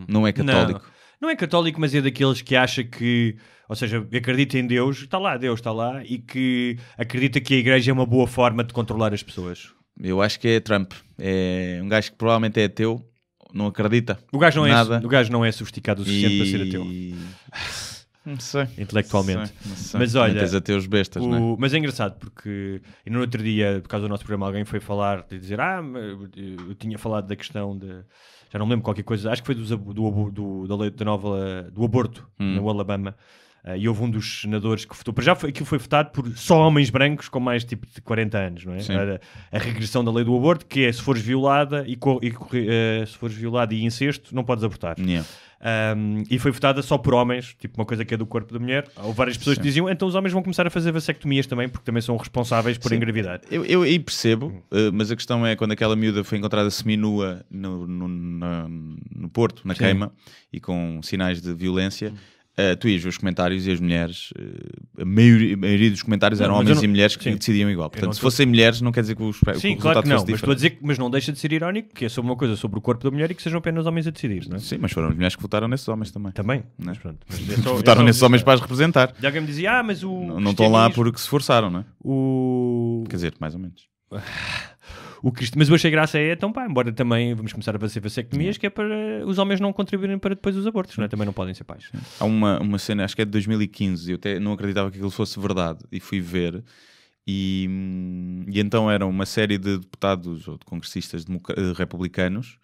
Não é católico. Não é católico, mas é daqueles que acha que... Ou seja, acredita em Deus, Deus está lá, e que acredita que a igreja é uma boa forma de controlar as pessoas. Eu acho que é Trump. É um gajo que provavelmente é ateu, não acredita. O gajo não é sofisticado o suficiente para ser ateu. Não sei. Intelectualmente. Não sei. Mas olha... Tens ateus bestas, não é? Mas é engraçado porque no outro dia, por causa do nosso programa, alguém foi falar de dizer eu tinha falado da questão de... Já não me lembro qualquer coisa. Acho que foi da lei do aborto no Alabama. E houve um dos senadores que votou. Para já aquilo foi votado por só homens brancos com mais tipo de 40 anos, não é? A regressão da lei do aborto, que é se fores violada se fores violada e incesto, não podes abortar. Yeah. E foi votada só por homens, tipo uma coisa que é do corpo da mulher. Houve várias pessoas que diziam, então os homens vão começar a fazer vasectomias também, porque também são responsáveis por engravidar. Eu percebo, mas a questão é quando aquela miúda foi encontrada seminua no Porto, na queima, e com sinais de violência. Tu ias ver os comentários e as mulheres, a maioria dos comentários eram homens e mulheres que decidiam igual. Portanto, se fossem mulheres, não quer dizer que o resultado claro que não, fosse diferente. Mas estou a dizer mas não deixa de ser irónico que é sobre uma coisa sobre o corpo da mulher e que sejam apenas homens a decidir, não é? Sim, mas foram as mulheres que votaram nesses homens também. Não é? Mas pronto, votaram nesses homens para as representar. E alguém me dizia, mas não estão lá porque se forçaram, não é? Quer dizer, mais ou menos. Mas eu achei graça então embora também vamos começar a fazer vasectomias, que é para os homens não contribuírem para depois os abortos, não é? Também não podem ser pais. Há uma cena, acho que é de 2015, eu até não acreditava que aquilo fosse verdade e fui ver, e então era uma série de deputados ou de congressistas republicanos,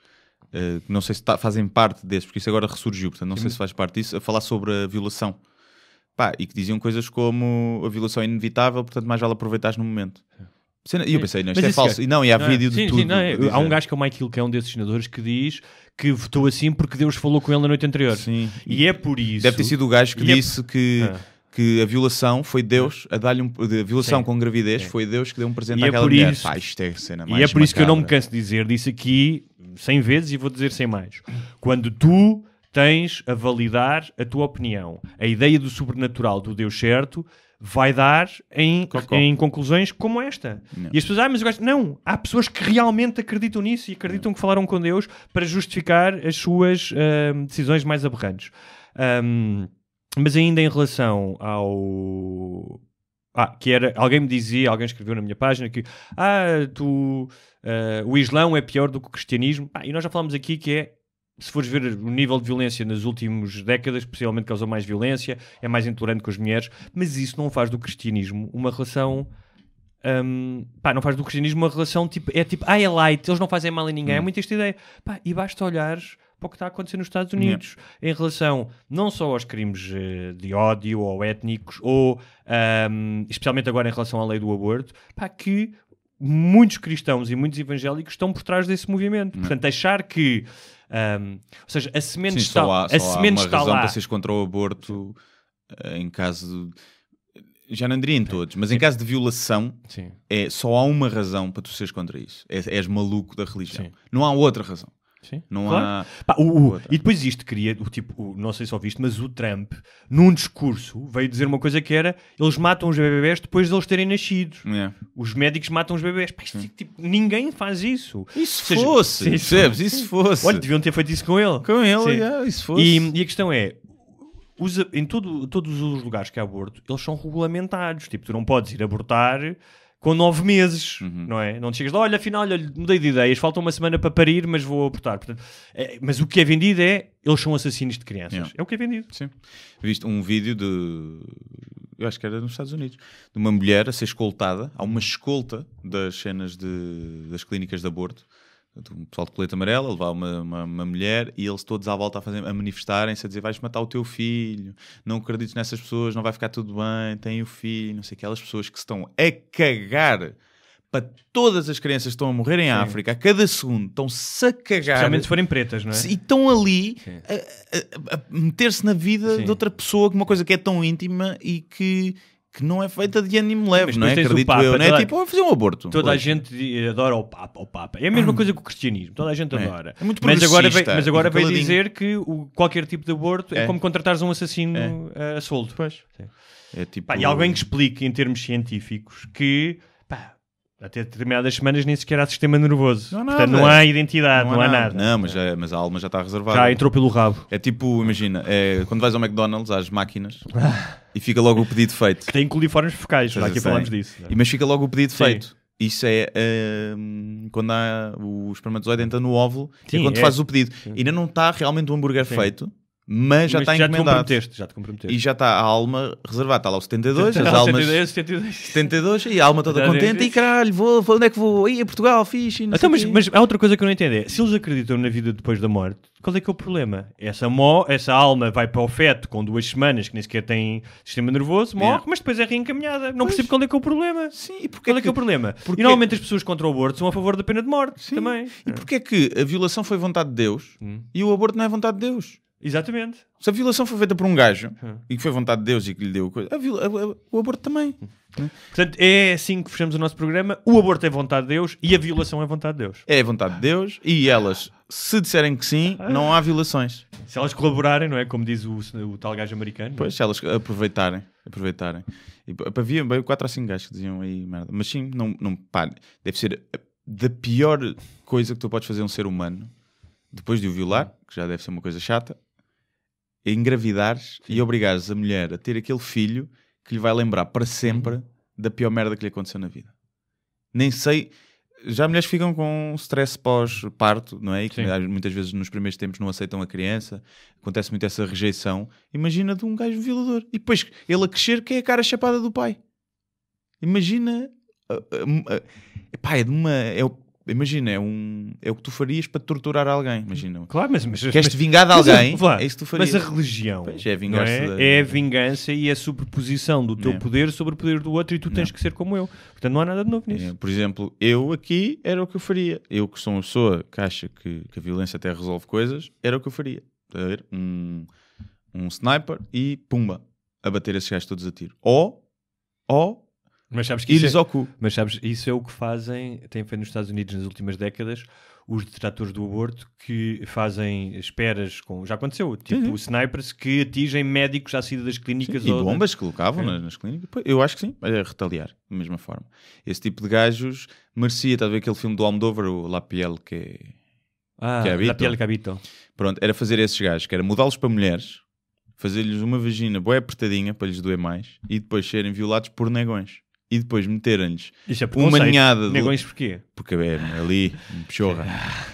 que não sei se fazem parte desse, porque isso agora ressurgiu, portanto não sei se faz parte disso, a falar sobre a violação. E que diziam coisas como a violação é inevitável, portanto mais vale aproveitares no momento. E eu pensei, isto é falso. E há vídeo de tudo. Há um gajo que é o Mike Hill, que é um desses senadores, que diz que votou assim porque Deus falou com ele na noite anterior. Sim. E é por isso... Deve ter sido o gajo que disse que a violação foi Deus a dar-lhe a violação com gravidez foi Deus que deu um presente àquela mulher. Isto é a cena mais E é por isso que eu não me canso de dizer, disse aqui 100 vezes e vou dizer 100 mais. Quando tu tens a validar a tua opinião, a ideia do sobrenatural do Deus certo vai dar em conclusões como esta. Não. E as pessoas, mas eu gosto... Não, há pessoas que realmente acreditam nisso e acreditam que falaram com Deus para justificar as suas decisões mais aberrantes. Mas ainda em relação ao... que era... Alguém me dizia, alguém escreveu na minha página que o Islão é pior do que o cristianismo. E nós já falámos aqui que é, se fores ver o nível de violência nas últimas décadas, possivelmente causou mais violência, é mais intolerante com as mulheres, mas isso não faz do cristianismo uma relação... não faz do cristianismo uma relação tipo... é light, eles não fazem mal a ninguém. É muito esta ideia. E basta olhares para o que está a acontecer nos Estados Unidos em relação não só aos crimes de ódio ou étnicos, ou especialmente agora em relação à lei do aborto, que muitos cristãos e muitos evangélicos estão por trás desse movimento. Portanto, achar que... ou seja, a semente está lá. Há uma razão para seres contra o aborto em caso... Já não diria em todos, mas em caso de violação, só há uma razão para tu seres contra isso. És maluco da religião. Não há outra razão. Sim, não claro. há. Pá, e depois isto cria, não sei se ouviste, mas o Trump, num discurso, veio dizer uma coisa que era: eles matam os bebés depois de eles terem nascido. Os médicos matam os bebés. Pá, tipo, ninguém faz isso. Isso fosse, percebes? Isso fosse. Olha, deviam ter feito isso com ele. Isso fosse. E a questão é: em todos os lugares que há aborto, eles são regulamentados. Tipo, tu não podes ir abortar com 9 meses, não é? Não te chegas lá, olha, afinal, mudei de ideias, falta uma semana para parir, mas vou abortar. Portanto, mas o que é vendido eles são assassinos de crianças. É o que é vendido. Sim. Viste um vídeo eu acho que era nos Estados Unidos, de uma mulher a ser escoltada. Há uma escolta das cenas das clínicas de aborto. O pessoal de colete amarelo a levar uma mulher e eles todos à volta a manifestarem-se, a dizer: vais matar o teu filho, não acredites nessas pessoas, não vai ficar tudo bem, tem o filho, não sei, aquelas pessoas que se estão a cagar para todas as crianças que estão a morrer em África, a cada segundo estão-se a cagar, especialmente se forem pretas, não é? E estão ali a meter-se na vida de outra pessoa, com uma coisa que é tão íntima e que não é feita de ânimo leve, não é? Acredito Papa, eu, não é? Tipo, fazer um aborto. Toda a gente adora o Papa. É a mesma coisa que o cristianismo. Toda a gente adora. É muito mas agora veio dizer que qualquer tipo de aborto é como contratares um assassino a solto. Pois. É tipo... E alguém que explique em termos científicos que até determinadas semanas nem sequer há sistema nervoso. Portanto, não há identidade, não há nada. Não, mas a alma já está reservada. Já entrou pelo rabo. É tipo, imagina, quando vais ao McDonald's, às máquinas, e fica logo o pedido feito. Que tem coliformes focais, já aqui falamos disso. Mas fica logo o pedido feito. Isso é quando o espermatozoide entra no óvulo, é quando tu fazes o pedido. Ainda não está realmente o hambúrguer feito, mas já está encomendado. Já te comprometeste. E já está a alma reservada. Está lá o 72, as almas... 72, e a alma toda contente. E caralho, onde é que vou? Aí a Portugal, fixe. Então, mas há outra coisa que eu não entendo. Se eles acreditam na vida depois da morte, qual é que é o problema? Essa alma vai para o feto com 2 semanas, que nem sequer tem sistema nervoso, morre, mas depois é reencaminhada. Não percebo qual é que é o problema. Sim, e qual é que é o problema? E normalmente as pessoas contra o aborto são a favor da pena de morte também. E porquê é que a violação foi vontade de Deus e o aborto não é vontade de Deus? Exatamente. Se a violação foi feita por um gajo e que foi vontade de Deus e que lhe deu coisa, o aborto também. Portanto, é assim que fechamos o nosso programa. O aborto é vontade de Deus e a violação é vontade de Deus. É vontade de Deus e elas, se disserem que sim, não há violações. Se elas colaborarem, não é? Como diz o tal gajo americano. Pois, se elas aproveitarem. E havia bem 4 ou 5 gajos que diziam aí merda. Mas sim, não pare. Deve ser da pior coisa que tu podes fazer a um ser humano, depois de o violar, que já deve ser uma coisa chata, é engravidares e obrigares a mulher a ter aquele filho que lhe vai lembrar para sempre da pior merda que lhe aconteceu na vida. Nem sei... Já mulheres ficam com stress pós-parto, não é? E que muitas vezes nos primeiros tempos não aceitam a criança. Acontece muito essa rejeição. Imagina de um gajo violador. E depois ele a crescer, que é a cara chapada do pai. Imagina... Imagina, é o que tu farias para torturar alguém. Imagina. Claro, mas queres-te vingar de alguém, é isso que tu farias. Mas a religião é a vingança e a superposição do teu poder sobre o poder do outro, e tu tens que ser como eu. Portanto, não há nada de novo nisso. Por exemplo, eu aqui era o que eu faria. Eu, que sou uma pessoa que acha que a violência até resolve coisas, era o que eu faria. Um sniper e pumba, a bater esses gajos todos a tiro. Ou mas sabes que isso é o que têm feito nos Estados Unidos nas últimas décadas os detratores do aborto, que fazem esperas já aconteceu, tipo snipers que atingem médicos à saída das clínicas. E bombas que colocavam nas clínicas. Eu acho que sim, é retaliar da mesma forma. Esse tipo de gajos merecia, estás a ver aquele filme do Almodóvar, o La Piel que habito. La Piel que habito. Pronto, era fazer esses gajos, que era mudá-los para mulheres, fazer-lhes uma vagina bué apertadinha para lhes doer mais e depois serem violados por negões. E depois meterem-lhes uma ninhada de... Negões porquê? Porque é ali, pechorra.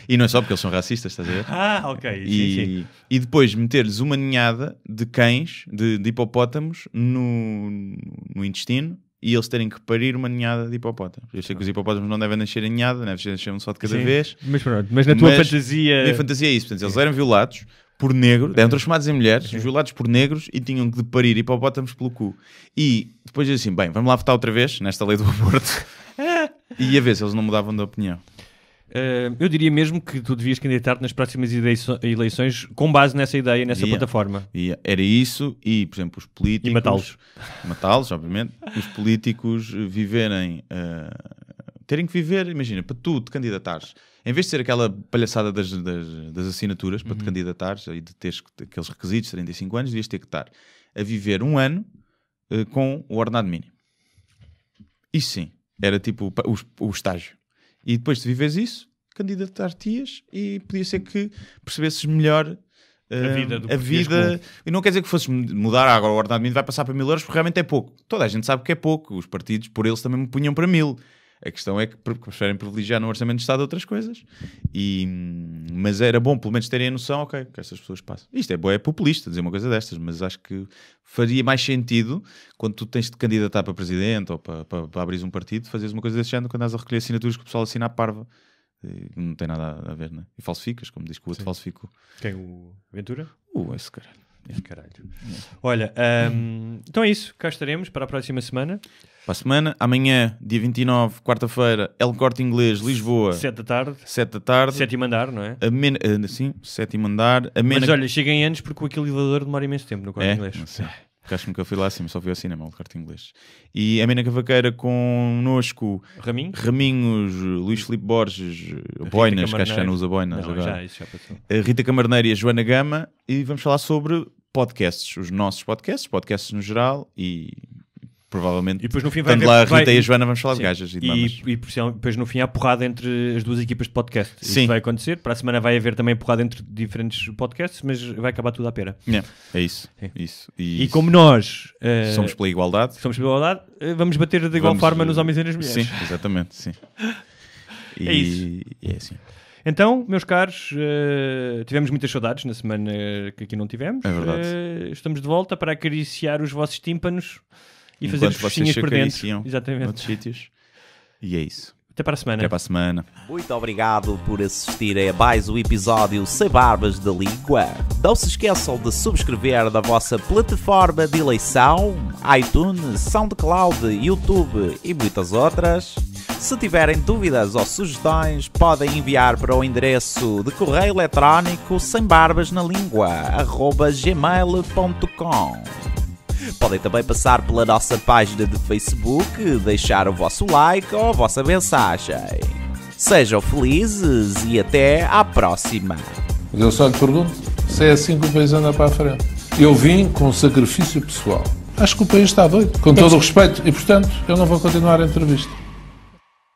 E não é só porque eles são racistas, estás a ver? Ok. Sim. E depois meter-lhes uma ninhada de cães, de hipopótamos, no intestino, e eles terem que parir uma ninhada de hipopótamos. Eu sei que os hipopótamos não devem nascer em ninhada, devem nascer um só de cada vez. Mas pronto, mas na tua fantasia... A minha fantasia é isso. Portanto, eles eram violados por negros, eram transformados em mulheres, violados por negros, e tinham que parir hipopótamos pelo cu. E depois assim, bem, vamos lá votar outra vez nesta lei do aborto. E a ver se eles não mudavam de opinião. Eu diria mesmo que tu devias candidatar-te nas próximas eleições com base nessa ideia, nessa plataforma. Era isso, e por exemplo os políticos... E matá-los. Matá-los, obviamente. Os políticos viverem... terem que viver, imagina, para tu te candidatares, em vez de ser aquela palhaçada das assinaturas, para te candidatares e de teres aqueles requisitos, 35 anos, devias ter que estar a viver um ano com o ordenado mínimo. Isso sim, era tipo o estágio. E depois de viveres isso, candidatar-te-ias e podia ser que percebesses melhor a vida. E não quer dizer que fosses mudar agora o ordenado mínimo vai passar para 1.000 euros, porque realmente é pouco. Toda a gente sabe que é pouco. Os partidos, por eles, também me punham para 1.000. A questão é que preferem privilegiar no Orçamento de Estado outras coisas. Mas era bom, pelo menos, terem a noção, ok, que essas pessoas passam. Isto é populista dizer uma coisa destas, mas acho que faria mais sentido, quando tu tens de candidatar para presidente ou para abrir um partido, fazeres uma coisa desse género quando estás a recolher assinaturas que o pessoal assina à parva. Não tem nada a ver, né? E falsificas, como diz que o outro falsificou. Quem? O Ventura? Esse caralho. Olha, então é isso. Cá estaremos para a próxima semana. Para a semana, amanhã, dia 29, quarta-feira, El Corte Inglês, Lisboa. 7 da tarde. 7 da tarde. 7º andar, não é? Sim, 7º andar. Mas olha, cheguem antes porque aquele elevador demora imenso tempo no Corte Inglês. Não sei. Porque acho que nunca fui lá acima, só fui ao cinema, El Corte Inglês. E a Mena Cavaqueira connosco. Raminhos, Luís Filipe Borges, Boinas, que acho que já não usa Boinas agora. Isso já passou. A Rita Camarneiro e a Joana Gama. E vamos falar sobre podcasts, os nossos podcasts no geral e... Provavelmente, e depois no fim tanto lá a Rita e a Joana vamos falar de gajas e de mamas. E depois no fim há porrada entre as duas equipas de podcast. Sim. Isso vai acontecer. Para a semana vai haver também porrada entre diferentes podcasts, mas vai acabar tudo à pera. É isso. E como nós somos pela igualdade, vamos bater de igual forma nos homens e nas mulheres. Sim, exatamente. Sim. É isso. É assim. Então, meus caros, tivemos muitas saudades na semana que aqui não tivemos. É verdade. Estamos de volta para acariciar os vossos tímpanos e fazer festinhas por dentro. Exatamente. Noutros sítios. E é isso. Até para a semana. Até para a semana. Muito obrigado por assistirem a mais um episódio Sem Barbas da Língua. Não se esqueçam de subscrever na vossa plataforma de eleição, iTunes, SoundCloud, YouTube e muitas outras. Se tiverem dúvidas ou sugestões, podem enviar para o endereço de correio eletrónico sembarbasnalingua@gmail.com. Podem também passar pela nossa página de Facebook, deixar o vosso like ou a vossa mensagem. Sejam felizes e até à próxima. Mas eu só lhe pergunto se é assim que o país anda para a frente. Eu vim com sacrifício pessoal. Acho que o país está doido, com todo o respeito, e portanto eu não vou continuar a entrevista.